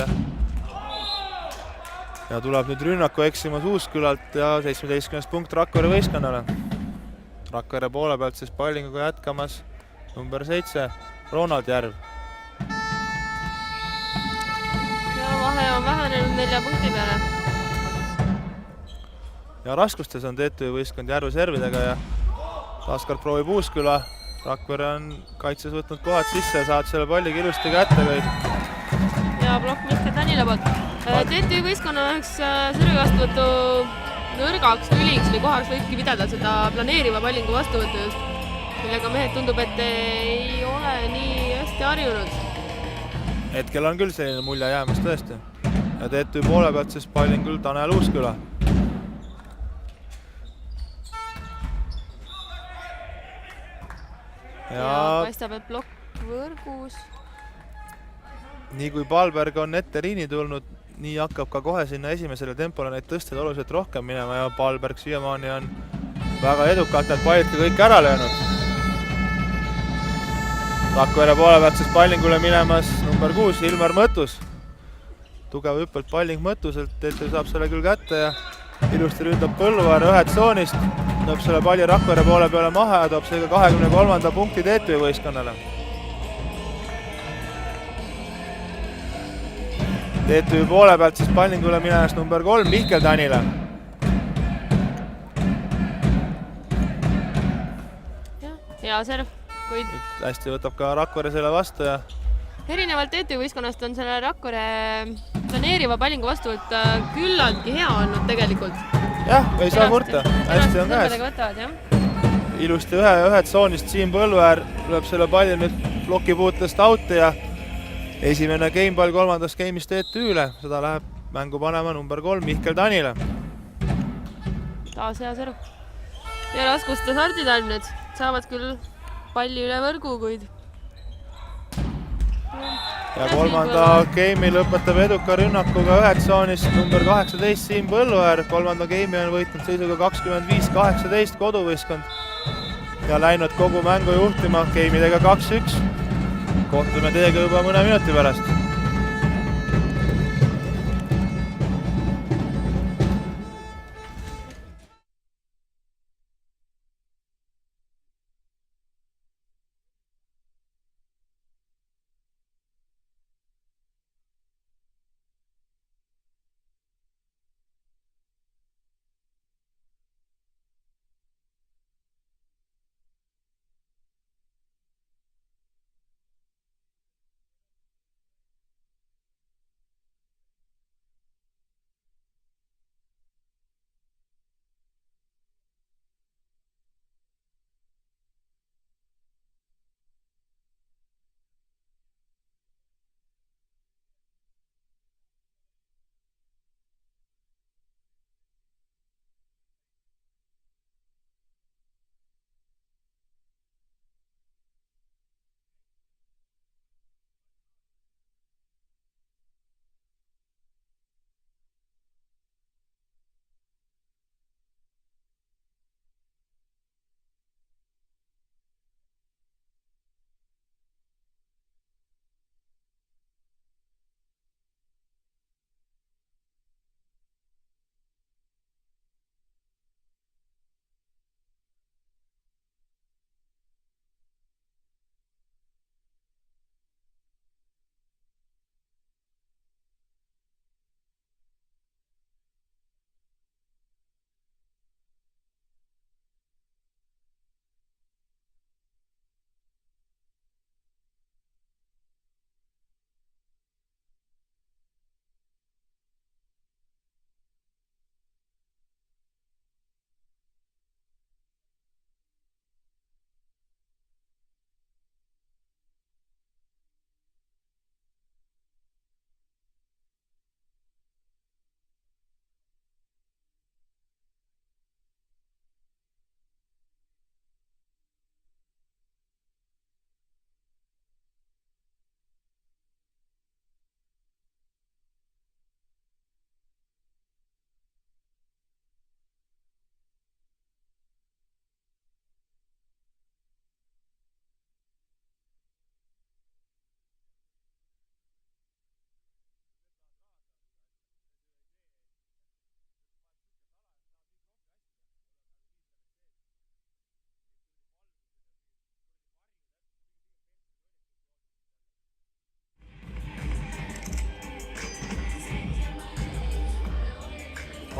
ja tuleb nüüd rünnaku eksimus Uuskülalt ja 17. punkt Rakvere võistkonnale. Rakvere poole pealt siis pallinguga jätkamas number 7 Ronald Järv. Ja vahe on vähenenud 4 punkti peale. Ja raskustes on TTÜ võistkond Järve servidega ja taaskord proovib Uusküla. Rakvere on kaitses võtnud kohad sisse ja saad selle palli ilusti kätte kõik. Ja plokk Mihkel Tanila poolt. TTÜ võistkonna üheks servi vastuvõtu nõrgaks lüliks või kohaks võibki pidada seda planeeriva pallingu vastuvõttu just, millega mehed tundub, et ei ole nii hästi harjunud. Hetkel on küll selline mulje jäämas tõesti. Ja TTÜ poole pealt siis pallingul Tanel Uusküla. Ja paistab, et plokk võrgus. Nii kui Palberg on ette riini tulnud, nii hakkab ka kohe sinna esimesele tempole neid tõsted oluliselt rohkem minema ja Palberg siiamaani on väga edukalt need pallid ka kõik ära löönud. Rakvere poole pealt siis pallingule minemas number 6 Ilmar Mõttus. Tugev hüppelt palling Mõttuselt, TTÜ saab selle küll kätte ja ilusti ründab Põlluäär ühed tsoonist. Tõob selle palli Rakvere poole peale maha ja toob seega 23. punkti TTÜ võistkonnale. TTÜ poole pealt siis pallingule minemas number 3 Mihkel Tanila. Hea serv, kuid hästi võtab ka Rakvere selle vastu ja erinevalt TTÜ võistkonnast on selle Rakvere planeeriva pallingu vastuvõtt küllaltki hea olnud tegelikult. Jah, ei saa kurta, hästi on käes. Võtavad, jah. Ilusti ühe tsoonist Siim Põlluäär lööb selle palli nüüd plokipuutest auti ja esimene gameball kolmandast game'ist TTÜ-le. Seda läheb mängu panema number 3 Mihkel Tanile. Taas hea serv. Ja raskuste sardid nüüd saavad küll palli üle võrgu, kuid ja kolmanda game'i lõpetab eduka rünnakuga ühe tsoonist number 18 Siim Põlluäär. Kolmanda game'i on võitnud seisuga 25-18 koduvõistkond ja läinud kogu mängu juhtima game'idega 2-1. Kohtume teiega juba mõne minuti pärast.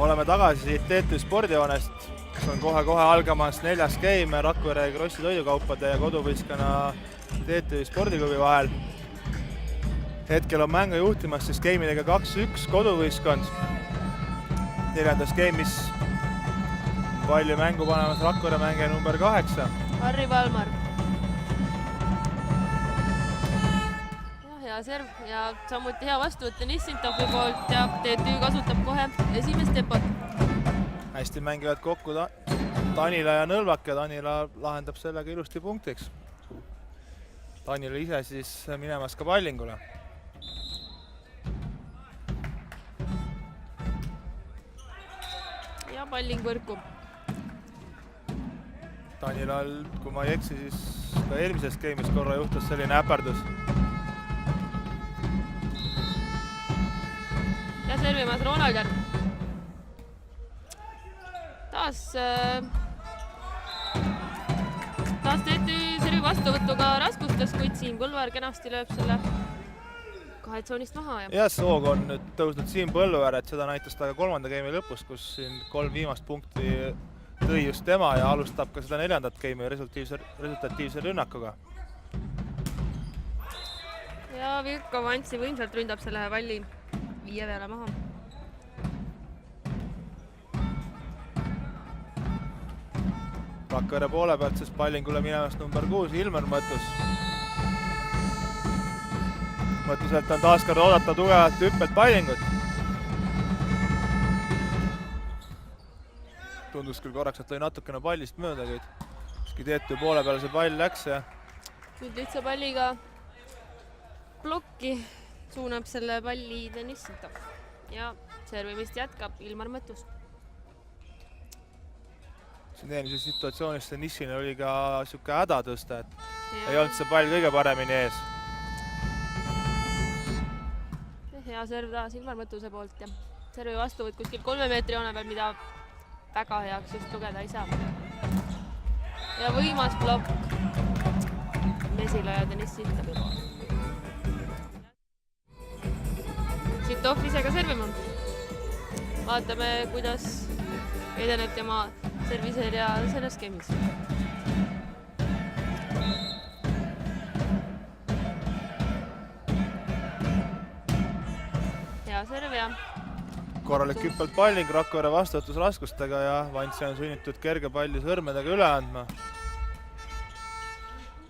Oleme tagasi siit TTÜ spordihoonest, kus on kohe algamas 4. game Rakvere Krossi toidukaupade ja koduvõistkonna TTÜ spordiklubi vahel. Hetkel on mängu juhtimas siis game'idega 2-1 koduvõistkond. 4. game'is palju mängu panemas Rakvere mängija number 8. Harri Valmar. Hea serv ja samuti hea vastuvõtte Nissintovi poolt ja TTÜ kasutab kohe esimest tempot. Hästi mängivad kokku Tanila ja Nõlvak ja Tanila lahendab sellega ilusti punktiks. Tanila ise siis minemas ka pallingule. Ja palling võrku. Tanilal, kui ma ei eksi, siis ka eelmises game'is korra juhtus selline äpardus. Ja servimas Ronalder. Taas TTÜ servi vastuvõtuga raskustes, kuid Siim Põlluäär kenasti lööb selle 2 tsoonist maha. Ja soog on nüüd tõusnud Siim Põlluäär, et seda näitas ta ka 3. game'i lõpus, kus siin 3 viimast punkti tõi just tema ja alustab ka seda 4. game'i resultatiivse rünnakuga. Ja ja Virko Vantsi võimsalt ründab selle palli 5 peale maha. Rakvere poole pealt siis pallingule minemas number 6 Ilmar Mõttus. Mõttuselt on taaskord oodata tugevat hüppet pallingut. Tundus küll korraks, et lõi natukene pallist mööda, kuid Teetu poole peale see pall läks ja nüüd lihtsa palliga plokki suunab selle palli Deniss Sitov ja servimist jätkab Ilmar Mõttus. siin eelmises situatsioonis Denissile oli ka siuke häda tõsta, et ei olnud see pall kõige paremini ees. Hea serv taas Ilmar Mõttuse poolt ja servi vastuvõtt kuskil 3 meetri joone peal, mida väga heaks just lugeda ei saa. Ja võimas plokk Mesila ja Deniss Sitovi poolt. Sitov ise ka servima. Vaatame, kuidas edeneb tema serviseerija selles skeemis. Hea serv ja korralik hüppelt palling Rakvere vastuvõtusraskustega ja Vantsi on sunnitud kerge palli sõrmedega üle andma.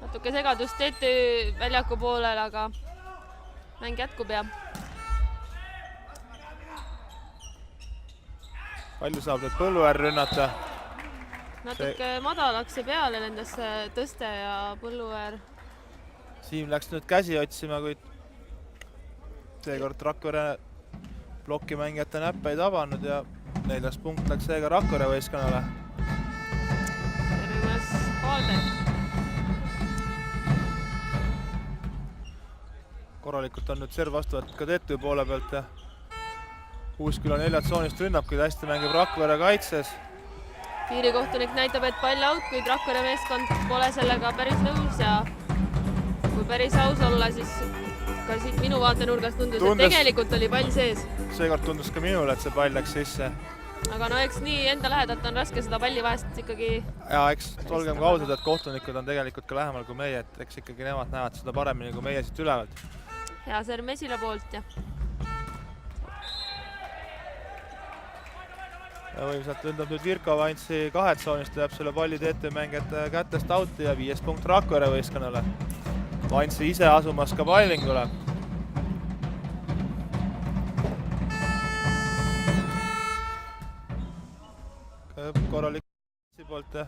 Natuke segadust TTÜ väljaku poolel, aga mäng jätkub ja palju saab nüüd Põlluäär rünnata. natuke madalaks ja peale lendas tõste ja Põlluäär. Siim läks nüüd käsi otsima, kuid seekord Rakvere plokimängijate näppe ei tabanud ja 4. punkt läks seega Rakvere võistkonnale. Tervimas Valberg. Korralikult on nüüd serv vastu võetud ka TTÜ poole pealt ja Uusküla 4 tsoonist rünnab, kuid hästi mängib Rakvere kaitses. Piirikohtunik näitab, et pall out, kuid Rakvere meeskond pole sellega päris nõus ja kui päris aus olla, siis ka siit minu vaatenurgast tundus, et tegelikult oli pall sees. Seekord tundus ka minule, et see pall läks sisse. Aga no eks nii enda lähedalt on raske seda palli vahest ikkagi... Ja eks olgem ka ausad, et kohtunikud on tegelikult ka lähemal kui meie, et eks ikkagi nemad näevad seda paremini kui meie siit ülevalt. Hea serv Mesila poolt ja võimsalt ründab nüüd Virko Vantsi 2 tsoonist, jääb selle palli TTÜ mängijate kätest auti ja 5. punkt Rakvere võistkonnale. Vantsi ise asumas ka pallingule. Korralik poolt ja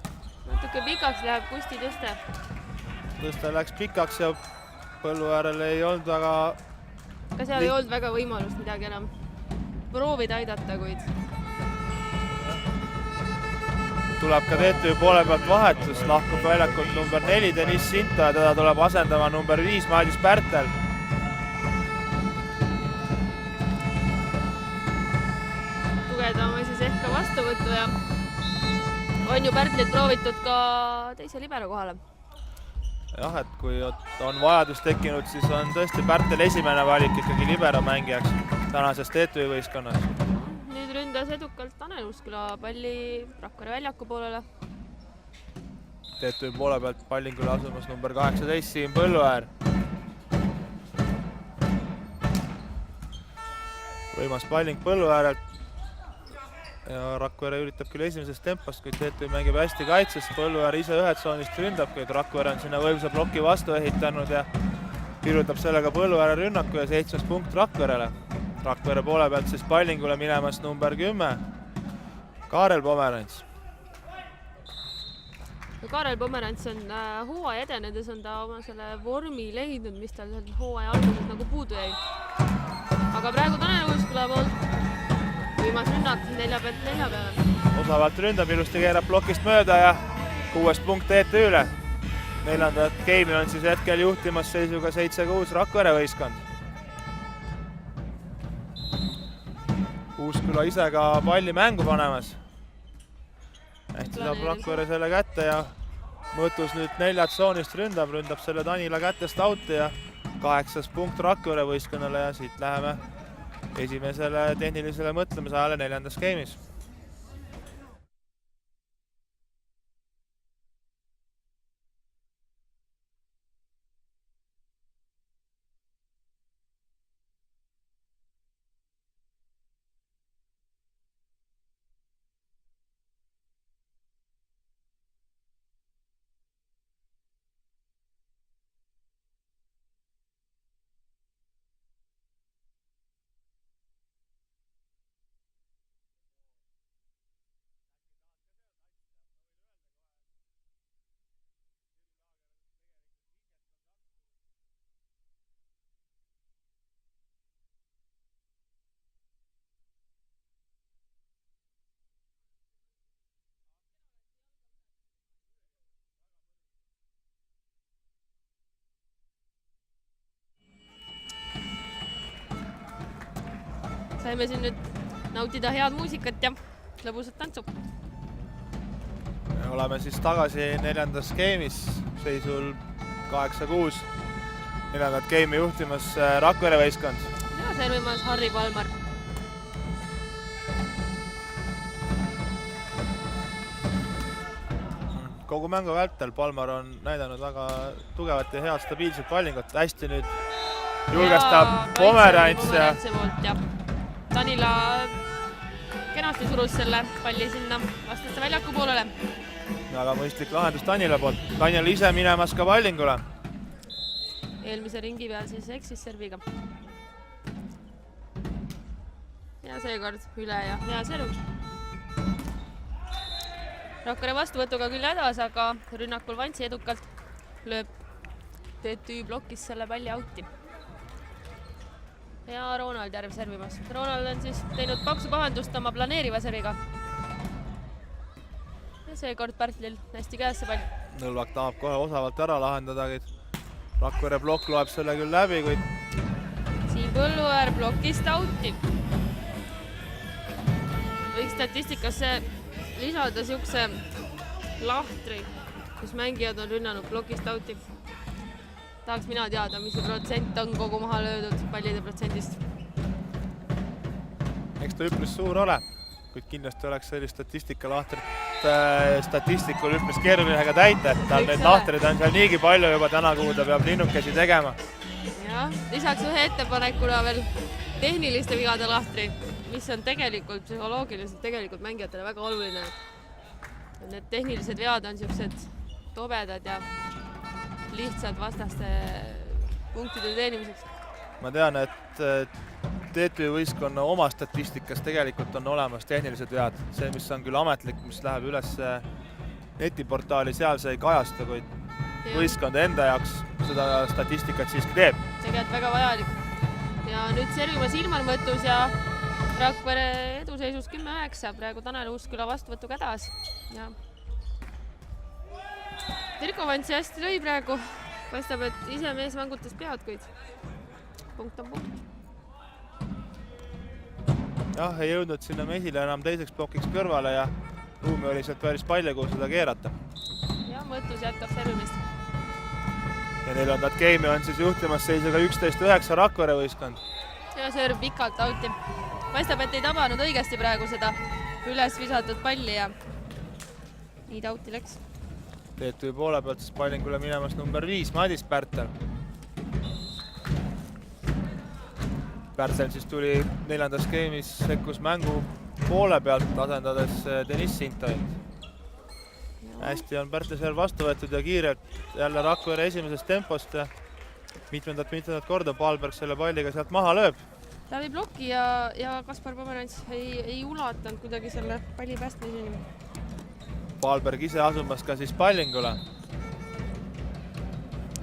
natuke pikaks läheb Kusti tõste. Tõste läks pikaks ja Põlluäärel ei olnud väga... Ka seal ei olnud väga võimalust midagi enam proovida aidata, kuid... Tuleb ka TTÜ poole pealt vahetus, lahkub väljakult number 4 Deniss Sinto ja teda tuleb asendama number 5 Madis Pärtel. Tugevdame siis ehk ka vastuvõttu ja on ju Pärtlit proovitud ka teise libero kohale. Jah, et kui on vajadus tekkinud, siis on tõesti Pärtel esimene valik ikkagi libero mängijaks tänases TTÜ võistkonnas. Nüüd ründas edukalt Tanel Uusküla palli Rakvere väljaku poolele. TTÜ poole pealt pallingule asumas number 18 Siim Põlluäär. Võimas palling Põlluäärelt. Ja Rakvere üritab küll esimesest tempost, kuid TTÜ mängib hästi kaitses. Põlluäär ise 1 tsoonist ründab, kuid Rakvere on sinna võimsa ploki vastu ehitanud ja piirutab sellega Põlluääre rünnaku ja 7. punkt Rakverele. Rakvere poole pealt siis pallingule minemas number 10 Kaarel Pomerants. Kaarel Pomerants on hooaja edenedes, on ta oma selle vormi leidnud, mis tal hooaja alguses nagu puudu jäi. Aga praegu Tanel Uusküla poolt võimas rünnak 4 pealt 4 peale. Osavalt ründab, ilusti keerab plokist mööda ja 6 punkt TTÜ-le. 4. geimi on siis hetkel juhtimas seisuga 7-6 Rakvere võistkond. Uusküla ise ka palli mängu panemas. Hästi saab Rakvere selle kätte ja Mõttus nüüd 4 tsoonist ründab selle Tanila kätest auti ja 8. punkt Rakvere võistkonnale ja siit läheme esimesele tehnilisele mõtlemise ajale 4. geimis. saime siin nüüd nautida head muusikat ja lõbusat tantsu. Oleme siis tagasi 4. skeemis, seisul 8-6. 4. skeemi juhtimas Rakvere võistkond. Ja servimas Harri Palmar. Kogu mängu vältel Palmar on näidanud väga tugevat ja head stabiilset pallingut. Hästi nüüd julgestab Pomerants ja Tanila kenasti surus selle palli sinna vastaste väljaku poolele. Väga mõistlik lahendus Tanila poolt. Tanil ise minemas ka pallingule. Eelmise ringi peal siis eksis serviga. Ja seekord üle ja hea serv. Rakvere vastuvõtuga küll hädas, aga rünnakul Vantsi edukalt lööb TTÜ plokis selle palli auti. Ja Ronald Järv servimas. Ronald on siis teinud paksu pahandust oma planeeriva serviga. Ja seekord Pärtlil hästi käes see pall. Nõlvak tahab kohe osavalt ära lahendada. Rakvere plokk loeb selle küll läbi, kuid Siim Põlluäär plokist auti. Võiks statistikasse lisada siukse lahtri, kus mängijad on rünnanud plokist auti. Tahaks mina teada, mis see protsent on kogu maha löödud pallide protsendist. Eks ta üpris suur ole, kuid kindlasti oleks sellist statistikul üpris keeruline ka täita, et tal neid lahtreid on seal niigi palju juba täna, kuhu ta peab linnukesi tegema. Ja, lisaks ühe ettepanekuna veel tehniliste vigade lahtri, mis on tegelikult psühholoogiliselt tegelikult mängijatele väga oluline. Need tehnilised vead on siuksed tobedad ja lihtsad vastaste punktide teenimiseks. Ma tean, et TTÜ võistkonna oma statistikas tegelikult on olemas tehnilised vead. See, mis on küll ametlik, mis läheb üles netiportaali, seal see ei kajasta, kuid võistkond enda jaoks seda statistikat siiski teeb. Tegelikult väga vajalik. Ja nüüd servimas Ilmar Mõttus ja Rakvere eduseisus 10-9, praegu Tanel Uusküla vastuvõtuga hädas. Ja Virko Vantsi hästi lõi praegu. Paistab, et ise mees vangutas pead, kuid punkt on punkt. Jah, ei jõudnud sinna Mesile enam teiseks plokiks kõrvale ja ruumi oli sealt päris palju, kuhu seda keerata. Ja Mõttus jätkab servimist. Ja 4. skeemi on siis juhtimas seisuga 11-9 Rakvere võistkond. Ja serv pikalt auti. Paistab, et ei tabanud õigesti praegu seda üles visatud palli ja nii ta auti läks. TTÜ poole pealt siis pallingule minemas number 5, Madis Pärtel. Pärtel siis tuli 4. skeemis sekkus mängu poole pealt, asendades Deniss Sintovit. Hästi on Pärtel serv vastu võetud ja kiirelt jälle Rakvere esimeses tempost. Mitmendat korda Palberg selle palliga sealt maha lööb. Läbi ploki ja Kaspar Pomerants ei ulatanud kuidagi selle palli päästmiseni. Palberg ise asumas ka siis pallingule.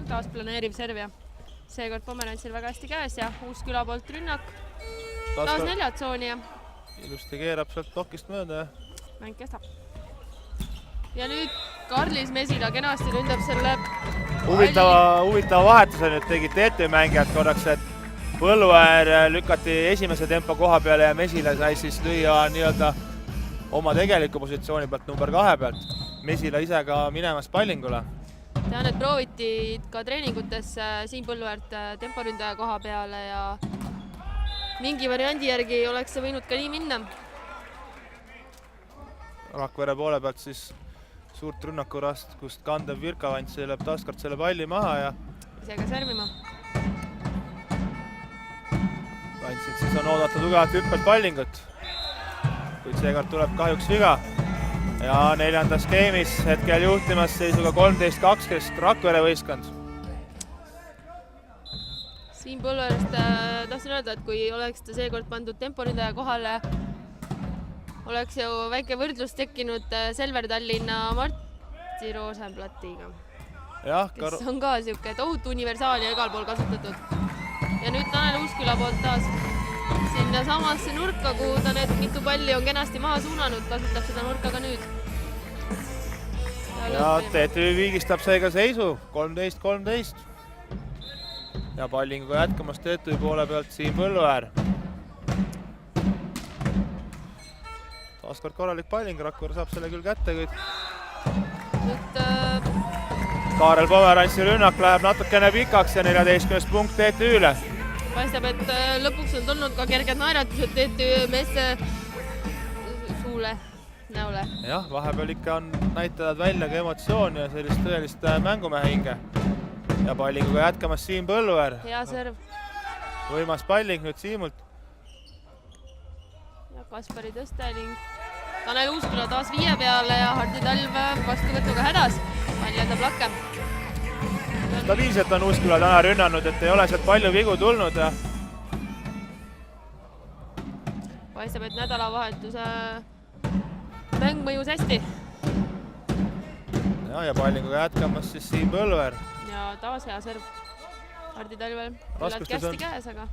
Taas planeeriv serv ja seekord Pomerantsil väga hästi käes ja Uusküla poolt rünnak. Taas 4 tsooni ja ilusti keerab sealt plokist mööda ja mäng kestab. Ja nüüd Karlis Mesila kenasti ründab selle huvitava vahetuse nüüd tegid TTÜ mängijad korraks, et Põlluäär lükati esimese tempo koha peale ja Mesila sai siis lüüa nii-öelda oma tegeliku positsiooni pealt number 2 pealt. Mesila ise ka minemas pallingule. Tean, et prooviti ka treeningutes Siim Põlluäärt temporündaja koha peale ja mingi variandi järgi oleks see võinud ka nii minna. Rakvere poole pealt siis suurt rünnakurast, kust kandev Virko Vants lööb taaskord selle palli maha ja ise ka servima. Vantsid siis on oodata tugevat hüppelt pallingut, kuid seekord tuleb kahjuks viga. Ja 4. skeemis hetkel juhtimas seisuga 13-12 Rakvere võistkond. Siim Põlluäärast tahtsin öelda, et kui oleks ta seekord pandud temporündaja kohale, oleks ju väike võrdlus tekkinud Selver Tallinna Martti Rosenblattiga, kes on ka siuke tohutu universaal ja igal pool kasutatud. Ja nüüd Tanel Uusküla poolt taas sinna samasse nurka, kuhu ta need mitu palli on kenasti maha suunanud, kasutab seda nurka ka nüüd. Ja TTÜ viigistab seega seisu 13-13. Ja pallinguga jätkamas TTÜ poole pealt Siim Põlluäär. taaskord korralik palling, Rakvere saab selle küll kätte, kuid nüüd Kaarel Pomerantsi rünnak läheb natukene pikaks ja 14. punkt TTÜ-le. paistab, et lõpuks on tulnud ka kerged naeratused TTÜ meeste suule näole. Jah, vahepeal ikka on näitavad välja ka emotsiooni ja sellist tõelist mängumehe hinge. Ja pallinguga jätkamas Siim Põlluäär. Hea serv. Võimas palling nüüd Siimult. Ja Kaspari tõsteling. Tanel Uusküla taas 5 peale ja Hardi Talv vastuvõtuga hädas. Pall jätab lakke. Stabiilselt on Uusküla täna rünnanud, et ei ole sealt palju vigu tulnud. Paistab, et nädalavahetuse mäng mõjus hästi. Ja pallinguga jätkamas siis Siim Põlluäär. Ja taas hea serv Hardi Talvel. Küllaltki hästi käes, aga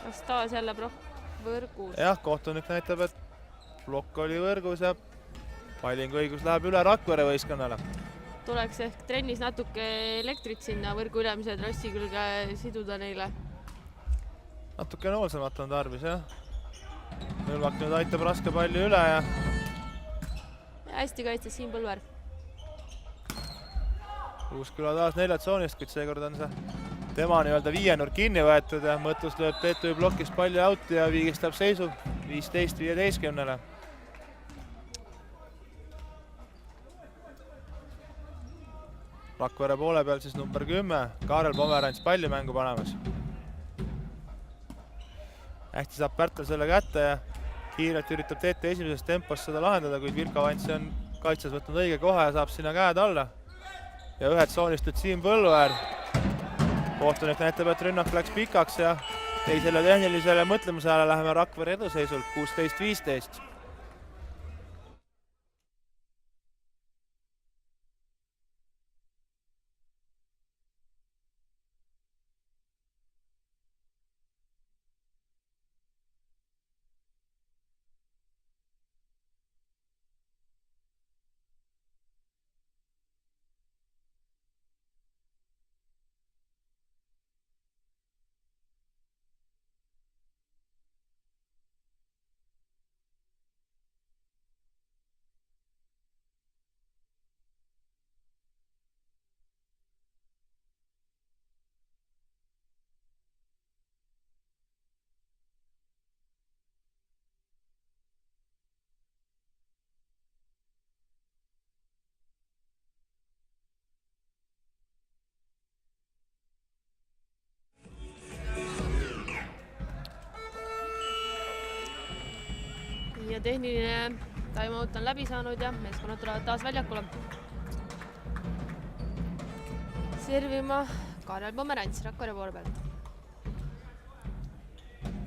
kas taas jälle võrgus? Jah, kohtunik näitab, et plokk oli võrgus ja pallingu õigus läheb üle Rakvere võistkonnale. Tuleks ehk trennis natuke elektrit sinna võrgu ülemise trassi külge siduda neile. Natuke noolsemat on tarvis, jah. Nõlvak nüüd aitab raske palli üle ja hästi kaitstes Siim Põlluäär. Uusküla taas 4 tsoonist, kuid seekord on see tema nii-öelda viienurk kinni võetud ja mõtlus lööb TTÜ plokist palli auti ja viigistab seisu 15-15. Rakvere poole peal siis number 10, Kaarel Pomerants palli mängu panemas. Hästi saab Pärtel selle kätte ja kiirelt üritab TT esimeses tempos seda lahendada, kuid Virka Vantsi on kaitses võtnud õige koha ja saab sinna käed alla. Ja 1 tsoonist nüüd Siim Põlluäär. Kohtunik näitab, et rünnak läks pikaks ja teisele tehnilisele mõtlemise ajale läheme Rakvere eduseisul 16-15. Ja tehniline time-out on läbi saanud ja meeskonnad tulevad taas väljakule. Servima Kaarel Pomerants Rakvere poole pealt.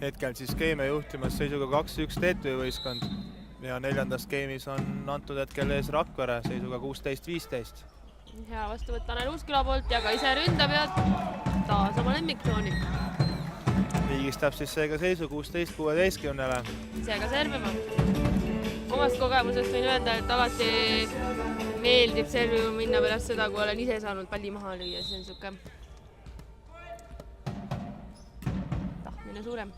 Hetkel siis skeeme juhtimas seisuga 2-1 TTÜ võistkond ja 4. skeemis on antud hetkel ees Rakvere seisuga 16-15. Hea vastuvõtt Tanel Uusküla poolt ja ka ise ründab ja taas oma lemmiktooni. Viigistab siis seega seisu 16-16. Seega servima. Omast kogemusest võin öelda, et alati meeldib servima minna pärast seda, kui olen ise saanud palli maha lüüa, siis on siuke tahtmine suurem.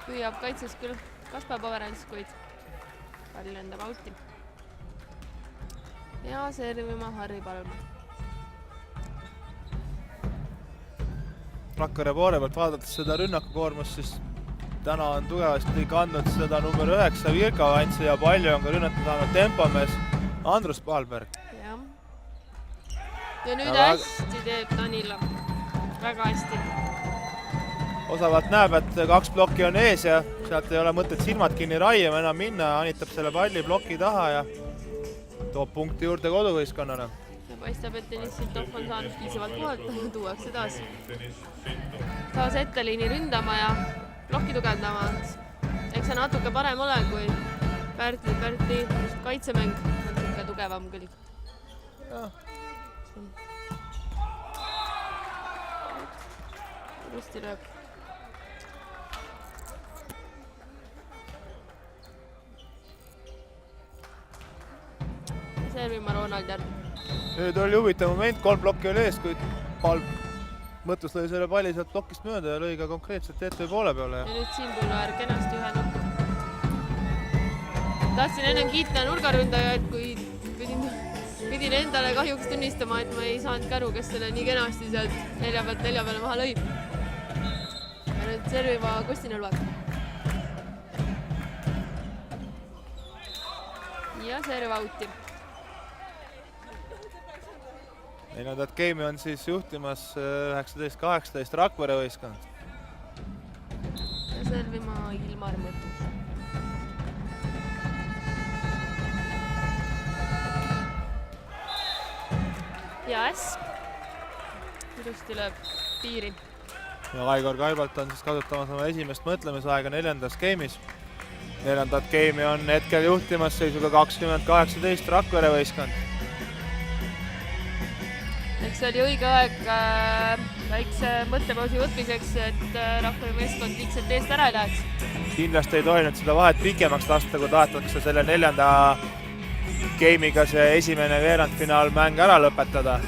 Püüab kaitses küll Kaspar Pomerants, kuid pall lendab auti. Ja servima Harri Palm. Rakvere poole pealt vaadates seda rünnakukoormust, siis täna on tugevasti kandnud seda number 9 Virka Vantsi ja palju on ka rünnatud saanud tempomees Andrus Palberg. Ja nüüd hästi teeb Tanila. Väga hästi. Osavalt näeb, et 2 plokki on ees ja sealt ei ole mõtet silmad kinni raiema enam minna, anitab selle palli ploki taha ja toob punkti juurde koduvõistkonnale. Paistab, et Deniss Sitov on saanud piisavalt kohalt ja tuuakse taas etteliini ründama ja plokki tugevdama. Eks see natuke parem ole, kui Pärtli kaitsemäng on natuke tugevam küll. Ilusti lööb. Servima Ronald Järv. Nüüd oli huvitav moment, 3 plokki oli ees, kuid pall Mõttus lõi selle palli sealt plokist mööda ja lõi ka konkreetselt TTÜ poole peale. Ja nüüd Siim Põlluäär kenasti ühe nurka. Tahtsin ennem kiita nurgaründajaid, kui pidin endale kahjuks tunnistama, et ma ei saanud käru, kes selle nii kenasti sealt nelja peale maha lõi. Ja nüüd serviva Kosti Nõlvak. Ja serv outi. Neljandat game'i on siis juhtimas 19-18 Rakvere võistkond. Ja servima Ilmar Mõttus. Ja äss. Ilusti lööb piiri. Ja Aigor Kaibalt on siis kasutamas oma esimest mõtlemisaega neljandas game'is. Neljandat game'i on hetkel juhtimas seisuga 20-18 Rakvere võistkond. Eks oli õige aeg väikse mõttepausi võtmiseks, et Rakvere võistkond liigselt eest ära ei läheks. Kindlasti ei tohinud seda vahet pikemaks lasta, kui tahetakse selle neljanda game'iga see esimene veerandfinaal mäng ära lõpetada.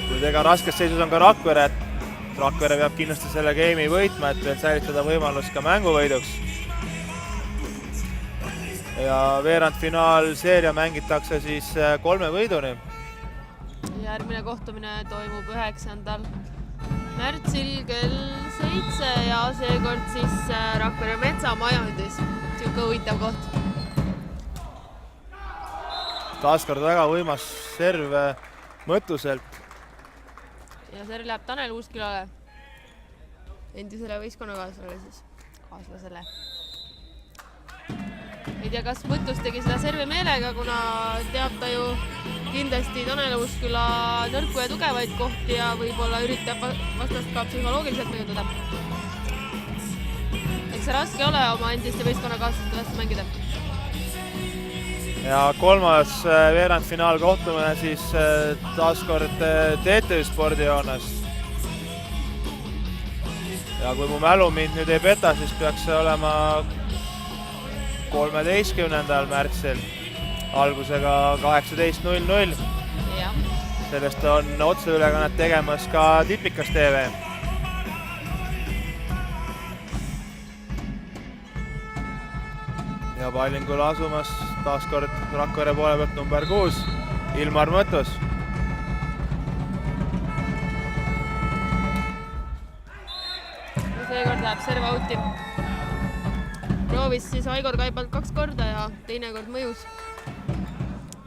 Kuid ega raskes seisus on ka Rakvere, et Rakvere peab kindlasti selle game'i võitma, et veel säilitada võimalus ka mänguvõiduks. Ja veerandfinaal seeria mängitakse siis 3 võiduni. Järgmine kohtumine toimub 9. märtsil kell 7 ja seekord siis Rakvere Metsamajandis. Siuke huvitav koht. Taaskord väga võimas serv Mõttuselt. Ja serv läheb Tanel Uuskülale. Endisele võistkonnakaaslasele siis. Kaaslasele. Ei tea, kas Mõttus tegi seda servi meelega, kuna teab ta ju kindlasti Tanel Uusküla nõrku ja tugevaid kohti ja võib-olla üritab vastast ka psühholoogiliselt mõjutada. Eks see raske ole oma endiste võistkonnakaaslaste vastu mängida. Ja kolmas veerandfinaal kohtumine siis taaskord TTÜ spordijoones. Ja kui mu mälu mind nüüd ei peta, siis peaks see olema 13. märtsil algusega 18:00. Sellest on otseülekannet tegemas ka Tipikas TV. Ja pallingule asumas taaskord Rakvere poole pealt number 6, Ilmar Mõttus. Seekord läheb serv outi. Proovis siis Aigor Kaibalt 2 korda ja teine kord mõjus.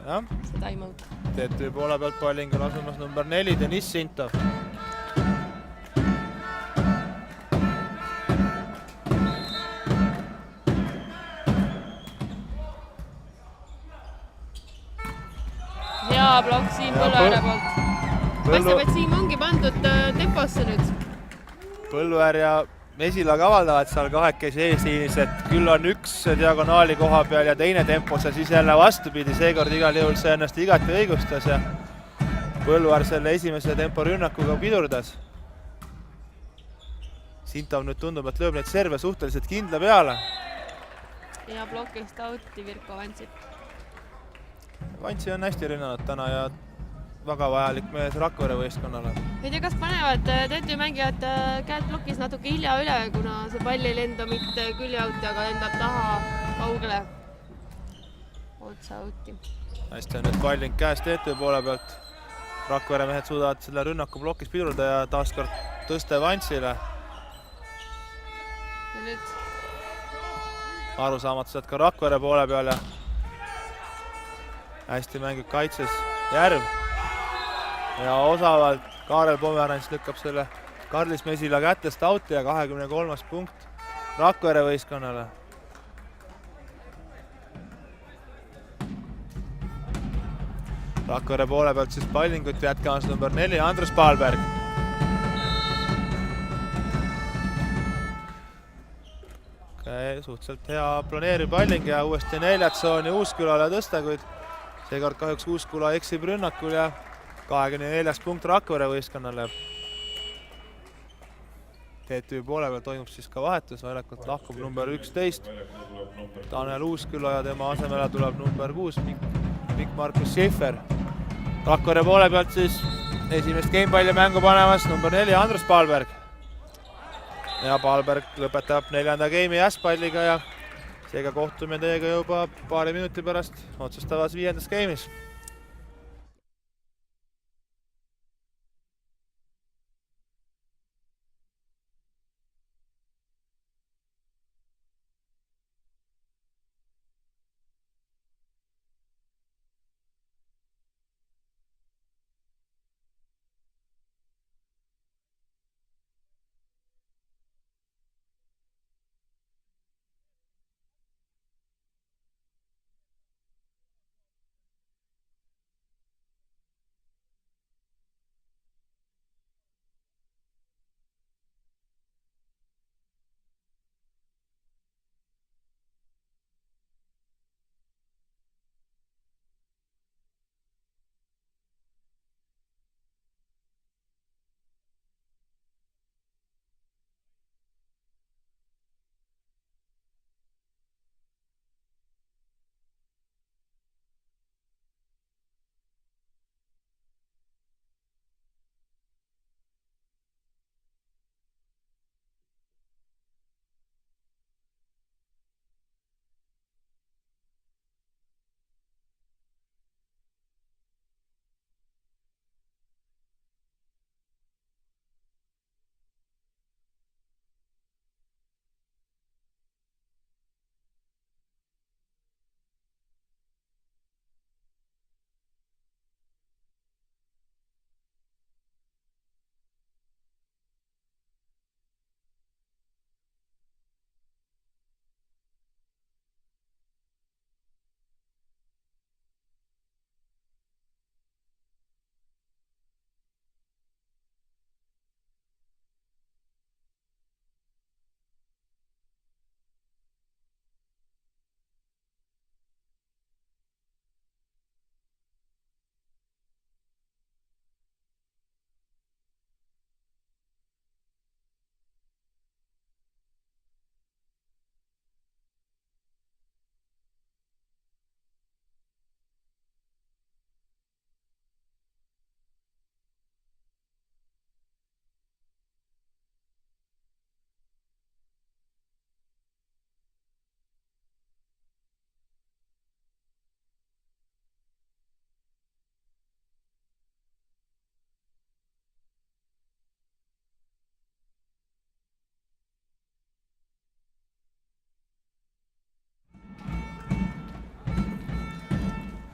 Ja. See time out. TTÜ poole pealt pallingule asumas number 4, Deniss Sintov. Hea blokk Siim Põlluääre poolt. Paistab, et Siim ongi pandud temposse nüüd. Põlluäär ja Mesila kavaldavad seal kahekesi eesliinis, et küll on üks diagonaali koha peal ja teine tempos ja siis jälle vastupidi. Seekord igal juhul see ennast igati õigustas ja Põlluäär selle esimese tempo rünnakuga pidurdas. Sintov nüüd tundub, et lööb neid serve suhteliselt kindla peale. Ja blokist outi Virko Vantsi. Vantsi on hästi rünnanud täna ja väga vajalik mees Rakvere võistkonnale. Ei tea, kas panevad TTÜ mängijad käed blokis natuke hilja üle, kuna see pall ei lenda mitte külje outi, aga lendab taha kaugele. Otsa outi. Hästi on nüüd palling käes TTÜ poole pealt. Rakvere mehed suudavad selle rünnaku blokis pidurda ja taaskord tõste Vantsile. Ja nüüd arusaamatused ka Rakvere poole peal ja hästi mängib kaitses Järv. Ja osavalt Kaarel Pomerants lükkab selle Karlis Mesila kätest outi ja 23. punkt Rakvere võistkonnale. Rakvere poole pealt siis pallingut jätkamas number 4, Andrus Paalberg. Suhteliselt hea planeeriv palling ja uuesti 4 tsooni Uuskülale tõsta, kuid seekord kahjuks Uusküla eksib rünnakul ja 24. punkt Rakvere võistkonnale. TTÜ poole peal toimub siis ka vahetus, väljakult lahkub number 11, Tanel Uusküla ja tema asemele tuleb number 6, Mikk Markus Schäfer. Rakvere poole pealt siis esimest gamepalli mängu panemas number 4 Andrus Palberg. Ja Palberg lõpetab 4. game'i ässpalliga ja seega kohtume teiega juba paari minuti pärast otsustavas 5. game'is.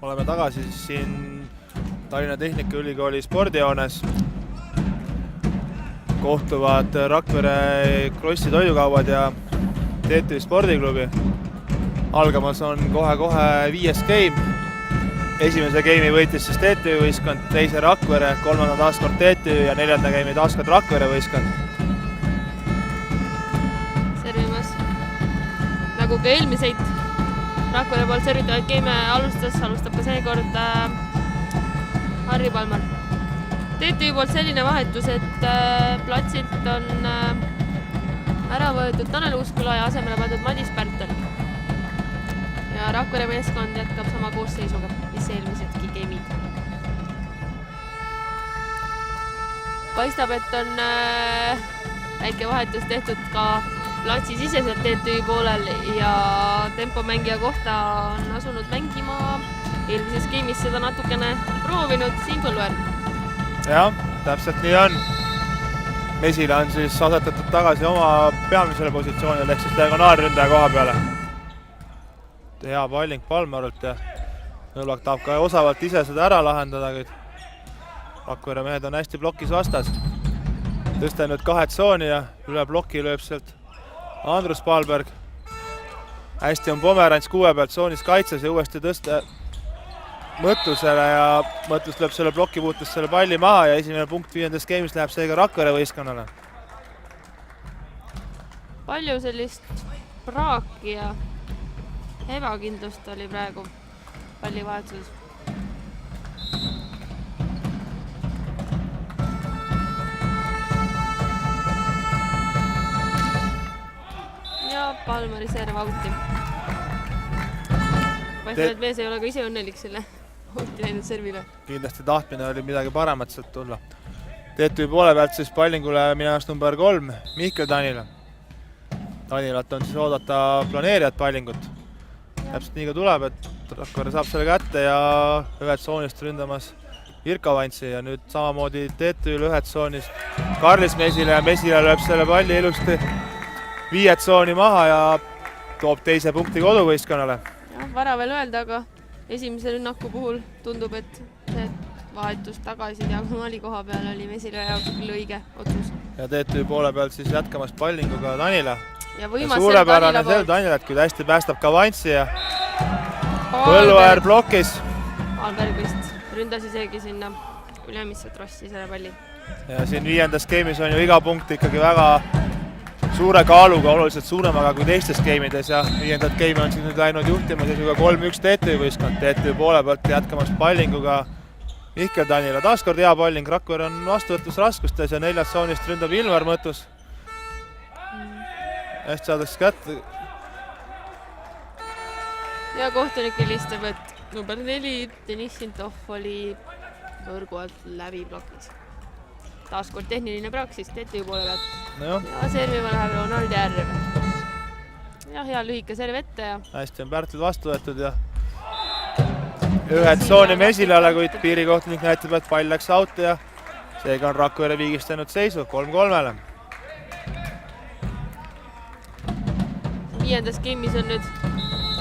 Oleme tagasi siin Tallinna Tehnikaülikooli spordihoones. Kohtuvad Rakvere Krossi toidukauad ja TTÜ spordiklubi. Algamas on kohe 5. game. Esimese game'i võitis siis TTÜ võistkond, teise Rakvere, 3. taaskord TTÜ ja 4. game'i taaskord Rakvere võistkond. Servimas nagu ka eelmiseid Rakvere poolt servitavaid game'e alustab ka seekord Harri Palmar. TTÜ poolt selline vahetus, et platsilt on ära võetud Tanel Uusküla ja asemele pandud Madis Pärtel. Ja Rakvere meeskond jätkab sama koosseisuga, mis eelmisedki game'id. Paistab, et on väike vahetus tehtud ka platsi siseselt TTÜ poolel ja tempomängija kohta on asunud mängima eelmises game'is seda natukene proovinud Siim Põlluäär. Jah, täpselt nii on. Mesile on siis asetatud tagasi oma peamisele positsioonile ehk siis diagonaalründaja koha peale. Hea palling Palmarult ja Nõlvak tahab ka osavalt ise seda ära lahendada, kuid Rakvere mehed on hästi plokis vastas. Tõstenud 2 tsooni ja üle ploki lööb sealt Andrus Palberg. Hästi on Pomerants 6 pealt tsoonis kaitses ja uuesti tõsta Mõtlusele ja Mõtlus lööb selle ploki puutus selle palli maha ja esimene punkt 5. game'is läheb seega Rakvere võistkonnale. Palju sellist praaki ja ebakindlust oli praegu pallivahetuses. Ja Palmari serv auti. Paistab, et mees ei ole ka ise õnnelik selle punkti läinud servile. Kindlasti tahtmine oli midagi paremat sealt tulla. TTÜ poole pealt siis pallingule minemas number 3 Mihkel Tanila. Tanilat on siis oodata planeerijat pallingut. Täpselt nii ka tuleb, et Rakvere saab selle kätte ja ühed tsoonist ründamas Irka Vantsi ja nüüd samamoodi TTÜ-l ühed tsoonist Karlis Mesile ja Mesile lööb selle palli ilusti 5 tsooni maha ja toob teise punkti koduvõistkonnale. Vara veel öelda, aga esimese rünnaku puhul tundub, et see vahetus tagasi diagonaali koha peal oli Mesile jaoks küll õige otsus. Ja TTÜ poole pealt siis jätkamas pallinguga Tanila. Ja suurepärane sel Tanilat, kui hästi päästab ka Vantsi ja Põlluäär plokis. Alberg vist ründas isegi sinna ülemisse trossi selle palli. Ja siin 5. skeemis on ju iga punkt ikkagi väga suure kaaluga, oluliselt suuremaga kui teistes skeemides ja 5. skeemi on siin nüüd läinud juhtima siis juba 3-1 TTÜ võistkond. TTÜ poole pealt jätkamas pallinguga Mihkel Tanila. Taaskord hea palling, Rakvere on vastuvõtlus raskustes ja 4 tsoonist ründab Ilmar Mõttus. Hästi saadaks kätte. Ja kohtunik helistab, et number 4 Deniss Sintov oli võrgu alt läbi plokis. Taaskord tehniline praksis TTÜ poole pealt. No. Ja servima läheb Ronald Järv. Ja hea lühike serv ette ja... Hästi on Pärtel vastu võetud ja ühed tsooni Mesilale, kuid piirikohtunik näitab, et pall läks auto ja seega on Rakvere viigistanud seisu 3-3-le. 5. skeemis on nüüd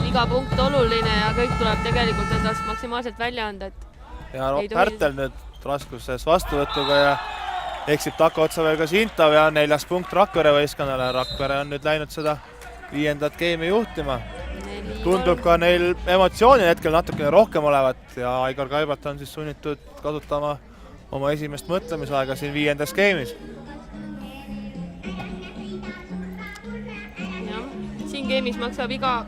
iga punkt oluline ja kõik tuleb tegelikult endast maksimaalselt välja anda, et ja Pärtel nüüd raskuses vastuvõtuga ja eksib taka otsa veel ka Sintov ja 4. punkt Rakvere võistkonnale. Rakvere on nüüd läinud seda 5. skeemi juhtima. Tundub ka neil emotsiooni hetkel natukene rohkem olevat ja Aigar Kaibalt on siis sunnitud kasutama oma esimest mõtlemisaega siin 5. skeemis. Siin skeemis maksab iga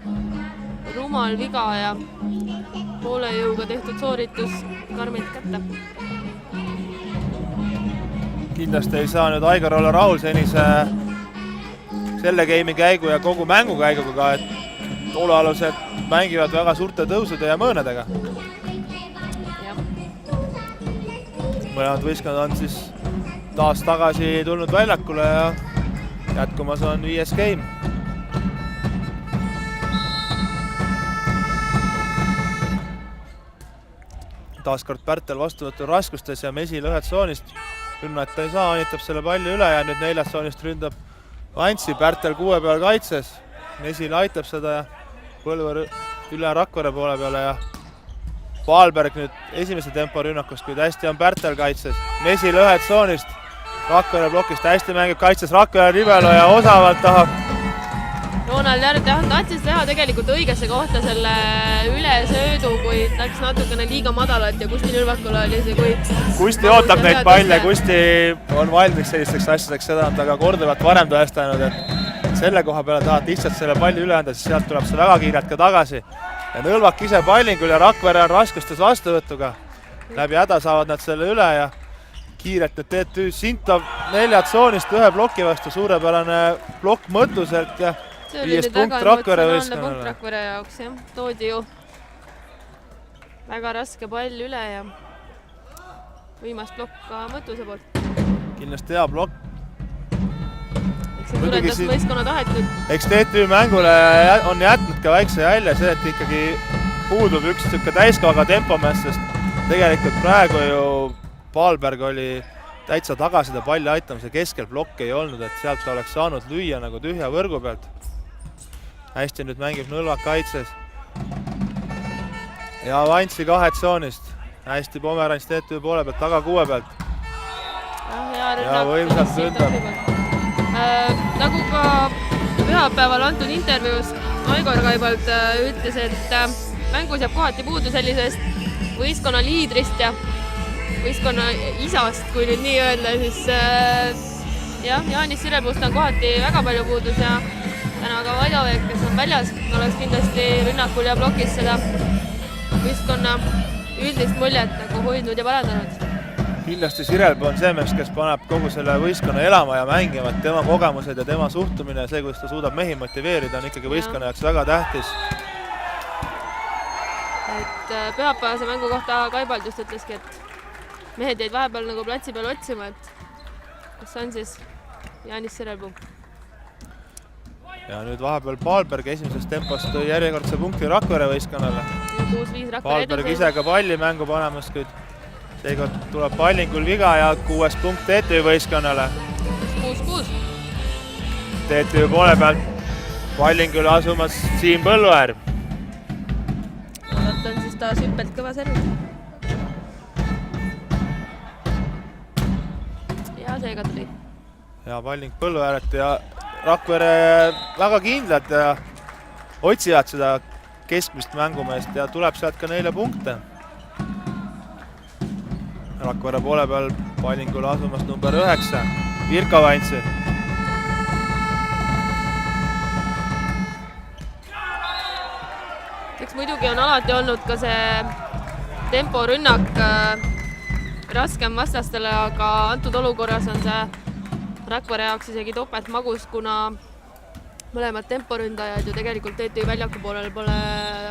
rumal viga ja poole jõuga tehtud sooritus karmilt kätte. Kindlasti ei saa nüüd Aigar olla rahul senise selle geimi käigu ja kogu mängu käiguga, et toolealused mängivad väga suurte tõusude ja mõõnedega. Mõlemad võistkonnad on siis taas tagasi tulnud väljakule ja jätkumas on 5. geim. Taaskord Pärtel vastuvõtu raskustes ja Mesil ühed tsoonist rünnata ei saa, anitab selle palli üle ja nüüd 4. tsoonist ründab Vantsi, Pärtel 6 peal kaitses. Mesil aitab seda ja Põlluäär üle Rakvere poole peale ja Paalberg nüüd esimese tempo rünnakust, kuid hästi on Pärtel kaitses. Mesil ühed tsoonist, Rakvere plokist hästi mängib kaitses Rakvere Ribelo ja osavalt tahab. Ronald Järv tahtis teha tegelikult õigesse kohta selle ülesöödu, kui läks natukene liiga madalalt ja Kusti Nülvakule oli see, kui... Kusti ootab neid palle, Kusti on valmis sellisteks asjadeks, seda on ta ka korduvalt varem tõestanud, et selle koha peale tahad lihtsalt selle palli üle anda, siis sealt tuleb see väga kiirelt ka tagasi. Ja Nõlvak ise pallingul ja Rakvere on raskustes vastuvõtuga. Läbi häda saavad nad selle üle ja kiirelt nüüd TTÜ Sintov 4 tsoonist ühe ploki vastu, suurepärane plokk Mõttuselt ja 5 punkt Rakvere võistkonnale. Punkt Rakvere jaoks, jah. Toodi ju väga raske pall üle ja võimas plokk ka Mõttuse poolt. Kindlasti hea plokk. Eks see tuletas võistkonna tahet nüüd. Eks TTÜ mängule on jätnud ka väikse jälje see, et ikkagi puudub üks täiskohaga tempomees, sest tegelikult praegu ju Paalberg oli täitsa tagasi ta palli aitamise keskel, plokk ei olnud, et sealt oleks saanud lüüa nagu tühja võrgu pealt. Hästi nüüd mängib Nõlvak kaitses. Ja Vantsi 2 tsoonist. Hästi Pomerants TTÜ poole pealt, taga 6 pealt. Ja võimsalt ründab. Nagu ka pühapäeval antud intervjuus Aigar Kaibalt ütles, et mängus jääb kohati puudu sellisest võistkonna liidrist ja võistkonna isast, kui nüüd nii öelda, siis jah, Jaanis Sirelpuust on kohati väga palju puudus ja täna ka Vaidoveek, kes on väljas, oleks kindlasti rünnakul ja plokis seda võistkonna üldist muljet nagu hoidnud ja parandanud. Kindlasti Sirelpuu on see mees, kes paneb kogu selle võistkonna elama ja mängima, et tema kogemused ja tema suhtumine ja see, kuidas ta suudab mehi motiveerida, on ikkagi võistkonna jaoks väga tähtis. et pühapäevase mängu kohta Kaibald just ütleski, et mehed jäid vahepeal nagu platsi peal otsima, et kas on siis Jaanis Sõrelpuu. Ja nüüd vahepeal Palberg esimeses tempost tõi järjekordse punkti Rakvere võistkonnale. 6-5 Rakvere Palberg ise ka palli mängu panemas, kuid seekord tuleb Pallingul viga ja 6 punkt TTÜ võistkonnale. 6-6. TTÜ poole pealt Pallingule asumas Siim Põlluäär. Oodata on siis taas hüppelt kõva serv. Ja seega tuli. Ja Palling Põlluääret ja Rakvere väga kindlad ja otsivad seda keskmist mängumeest ja tuleb sealt ka neile punkte. Rakvere poole peal Pallingule asumas number 9, Virka Vantsi. Eks muidugi on alati olnud ka see temporünnak raskem vastastele, aga antud olukorras on see Rakvere jaoks isegi topelt magus, kuna mõlemad temporündajad ju tegelikult TTÜ väljaku poolel pole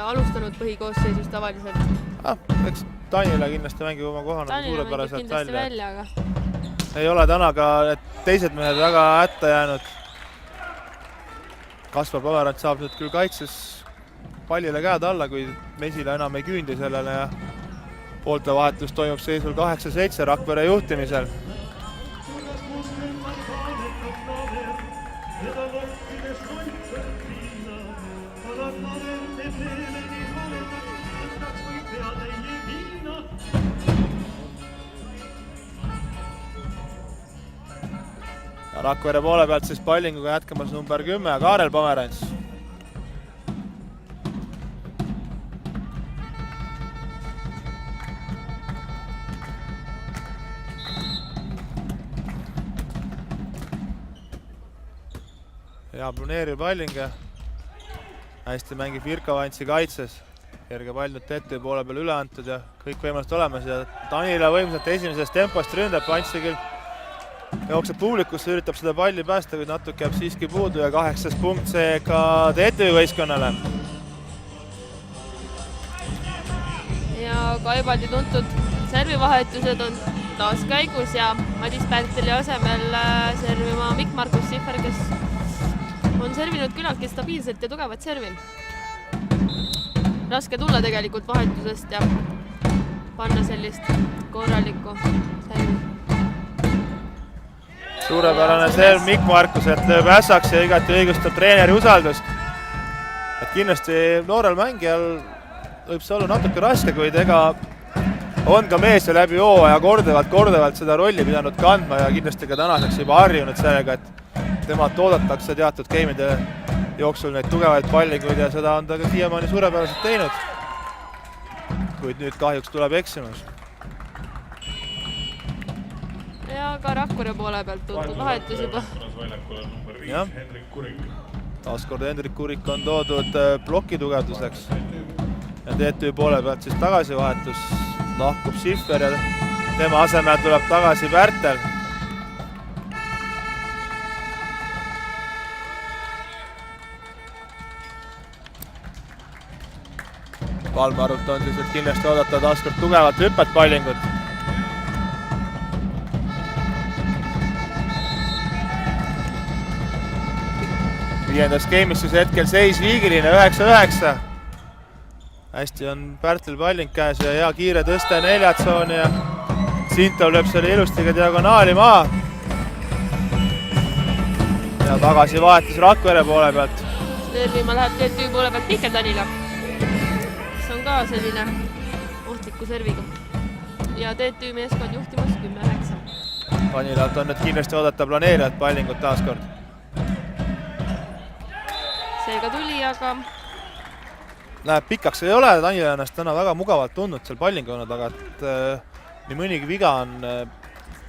alustanud põhikoosseisus tavaliselt. Eks Tanila kindlasti mängib oma kohana suurepäraselt välja. Aga ei ole täna ka teised mehed väga hätta jäänud. Kaspar Pomerant saab nüüd küll kaitses pallile käed alla, kui Mesile enam ei küündi sellele ja poolte vahetus toimub seisul 8-7 Rakvere juhtimisel. Rakvere poole pealt siis Pallinguga jätkamas number 10, Kaarel Pomerants. Hea planeeriv Palling. Hästi mängib Virka Vantsi kaitses. Kerge pall nüüd TTÜ poole peal üle antud ja kõik võimalused olemas ja Tanila võimsalt esimesest tempost ründab Vantsi küll. Jookseb publikusse, üritab seda palli päästa, kuid natuke jääb siiski puudu ja 8 punkt seega TTÜ võistkonnale. Ja Kaibaldi tuntud servivahetused on taas käigus ja Madis Pärteli asemel servima Mikk-Markus Sihver, kes on servinud küllaltki stabiilselt ja tugevat servi. Raske tulla tegelikult vahetusest ja panna sellist korralikku servi. Suurepärane serv Mikk-Markuselt lööb ässaks ja igati õigustab treeneri usaldust. Et kindlasti noorel mängijal võib see olla natuke raske, kuid ega on ka mees ja läbi hooaja korduvalt seda rolli pidanud kandma ja kindlasti ka tänaseks juba harjunud sellega, et temalt oodatakse teatud geimide jooksul neid tugevaid pallikuid ja seda on ta ka siiamaani suurepäraselt teinud. Kuid nüüd kahjuks tuleb eksimus. Ja ka Rakvere poole pealt tuntud vahetus juba. Ja. Taaskord Hendrik Kurik on toodud ploki tugevduseks. Ja TTÜ poole pealt siis tagasi vahetus. Lahkub Sihver ja tema asemel tuleb tagasi Pärtel. Kalmarult on siis, et kindlasti oodata taaskord tugevat hüppet Pallingut. Viiendas skeemis siis hetkel seis viigiline 9-9. Hästi on Pärtel Palling käes ja hea kiire tõste 4 tsooni ja Sintov lööb selle ilusti ka diagonaali maa. Ja tagasi vahetus Rakvere poole pealt. Servima läheb TTÜ poole pealt Mihkel Tanila, kes on ka selline ohtliku serviga. Ja TTÜ meeskond juhtimas 10-9. Tanilalt on nüüd kindlasti oodata planeerijat Pallingut taaskord. Seega tuli, aga läheb pikaks, ei ole Tanila ennast täna väga mugavalt tundnud seal Pallingu olnud, aga et nii mõnigi viga on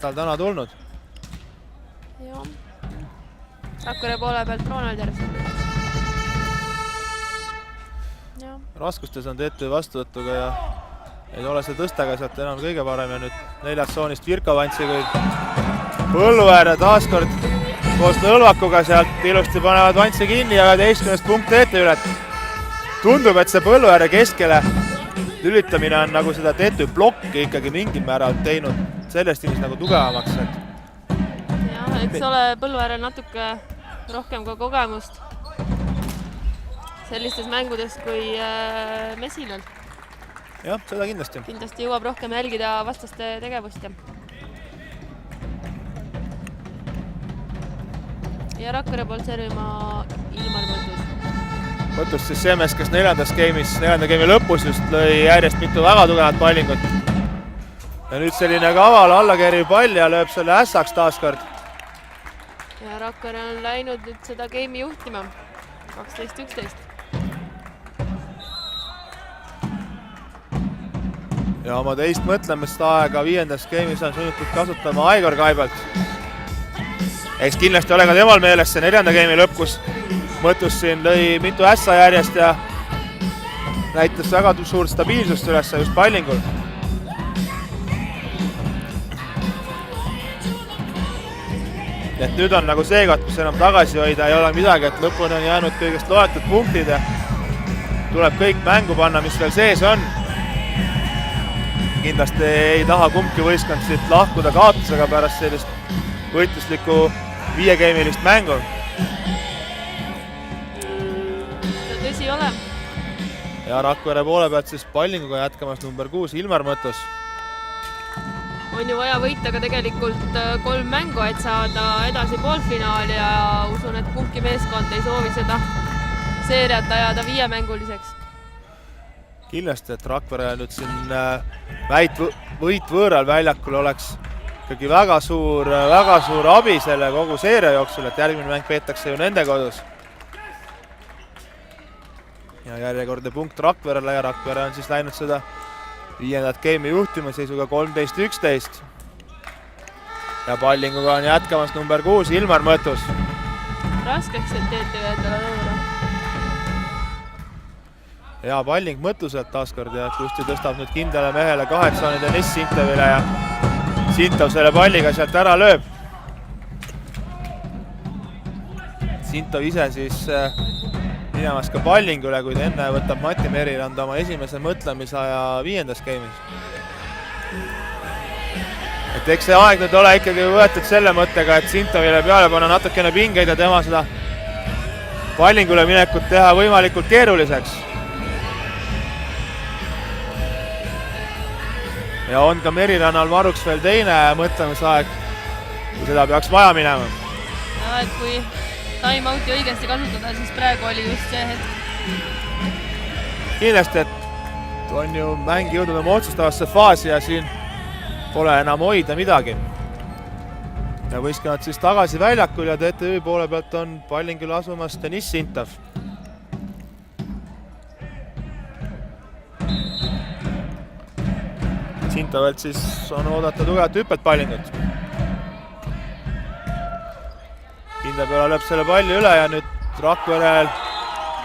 tal täna tulnud. Joo. Rakvere poole pealt Ronald Järvson. Raskustes on TTÜ vastuvõtuga ja ei ole see tõstega sealt enam kõige parem ja nüüd 4 tsoonist Virka Vantsi, kuid Põlluäär taaskord koos Nõlvakuga sealt ilusti panevad Vantsi kinni ja 11 punkt TTÜ üle. Tundub, et see Põlluääre keskele lülitamine on nagu seda TTÜ plokki ikkagi mingil määral teinud sellest inimest nagu tugevamaks, et jah, eks ole Põlluäärel natuke rohkem ka kogemust sellistes mängudes kui Mesilal. jah, seda kindlasti. Kindlasti jõuab rohkem jälgida vastaste tegevust ja Rakvere poolt servima Ilmar Mõttus. Mõttus siis see mees, kes neljanda game'i lõpus just lõi järjest mitu väga tugevat pallingut. Ja nüüd selline kaval allakeeriv pall ja lööb selle ässaks taaskord. Ja Rakvere on läinud nüüd seda game'i juhtima. 12-11. Ja oma teist mõtlemist aega viiendas game'is on sunnitud kasutama Aigor Kaibalt. Eks kindlasti ole ka temal meeles see neljanda game'i lõpp, kus Mõttus siin lõi mitu ässa järjest ja näitas väga suurt stabiilsust üles just pallingul. Et nüüd on nagu see koht, kus enam tagasi hoida ei ole midagi, et lõpuni on jäänud kõigest loetud punktid ja tuleb kõik mängu panna, mis veel sees on. Kindlasti ei taha kumbki võistkond siit lahkuda kaotusega pärast sellist võitluslikku 5-game'ilist mängu. Tõsi ole. Ja Rakvere poole pealt siis pallinguga jätkamas number 6 Ilmar Mõttus. On ju vaja võita ka tegelikult 3 mängu, et saada edasi poolfinaali ja usun, et kumbki meeskond ei soovi seda seeriat ajada 5-mänguliseks. Kindlasti, et Rakvere nüüd siin võit võõral väljakul oleks ikkagi väga suur abi selle kogu seeria jooksul, et järgmine mäng peetakse ju nende kodus. Ja järjekordne punkt Rakverele ja Rakvere on siis läinud seda 5. game'i juhtima seisuga 13-11. Ja pallinguga on jätkamas number 6 Ilmar Mõttus. Raskeks, et TTÜ endale lõura. Hea palling Mõttuselt taaskord ja Kusti tõstab nüüd kindlale mehele 2 tsooni Deniss Sintovile ja Sintov selle palliga sealt ära lööb. Sintov ise siis minemas ka pallingule, kuid enne võtab Mati Merirand oma esimese mõtlemisaja 5. game'is. Et eks see aeg nüüd ole ikkagi võetud selle mõttega, et Sintovile peale panna natukene pingeid ja tema seda pallingule minekut teha võimalikult keeruliseks. Ja on ka Merirannal varuks veel teine mõtlemisaeg, kui seda peaks vaja minema. Ja, et kui time-out'i õigesti kasutada, siis praegu oli just see hetk. Kindlasti, et on ju mäng jõudnud oma otsustavasse faasi ja siin pole enam hoida midagi. Ja võistkonnad siis tagasi väljakul ja TTÜ poole pealt on pallingule asumas Deniss Sintov. Sintovelt siis on oodata tugevat hüppet pallingut. Kindla peale lööb selle palli üle ja nüüd Rakverel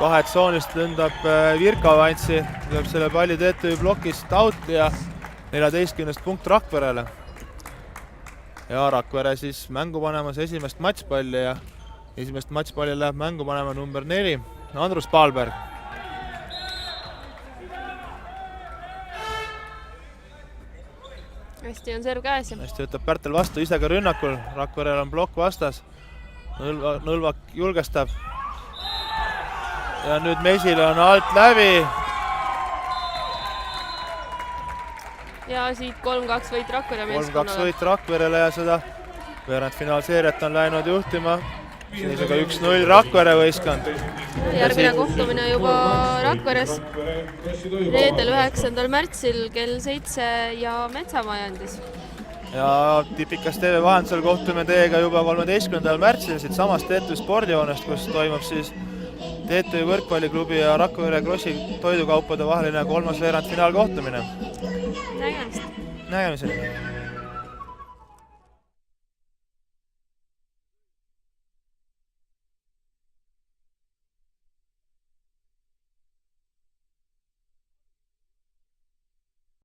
2 tsoonist lündab Virka Vantsi, lööb selle palli TTÜ plokist out ja 14. punkt Rakverele. Ja Rakvere siis mängu panemas esimest matšpalli ja esimest matšpalli läheb mängu panema number 4 Andrus Paalberg. Hästi on serv käes. Hästi võtab Pärtel vastu, ise ka rünnakul. Rakverel on plokk vastas. Nõlvak julgestab. Ja nüüd Mesil on alt läbi. Ja siit 3-2 võit Rakvere meeskonnale. 3-2 võit Rakverele ja seda veerandfinaalseeriat on läinud juhtima. Seisuga 1-0 Rakvere võistkond. Järgmine kohtumine juba Rakveres. Reedel 9. märtsil kell 7 ja Metsamajandis. Ja Tipikas TV vahendusel kohtume teiega juba 13. märtsil siit samast TTÜ spordihoonest, kus toimub siis TTÜ võrkpalliklubi ja Rakvere Krossi toidukaupade vaheline 3. veerandfinaal kohtumine. Nägemist! Nägemiseni!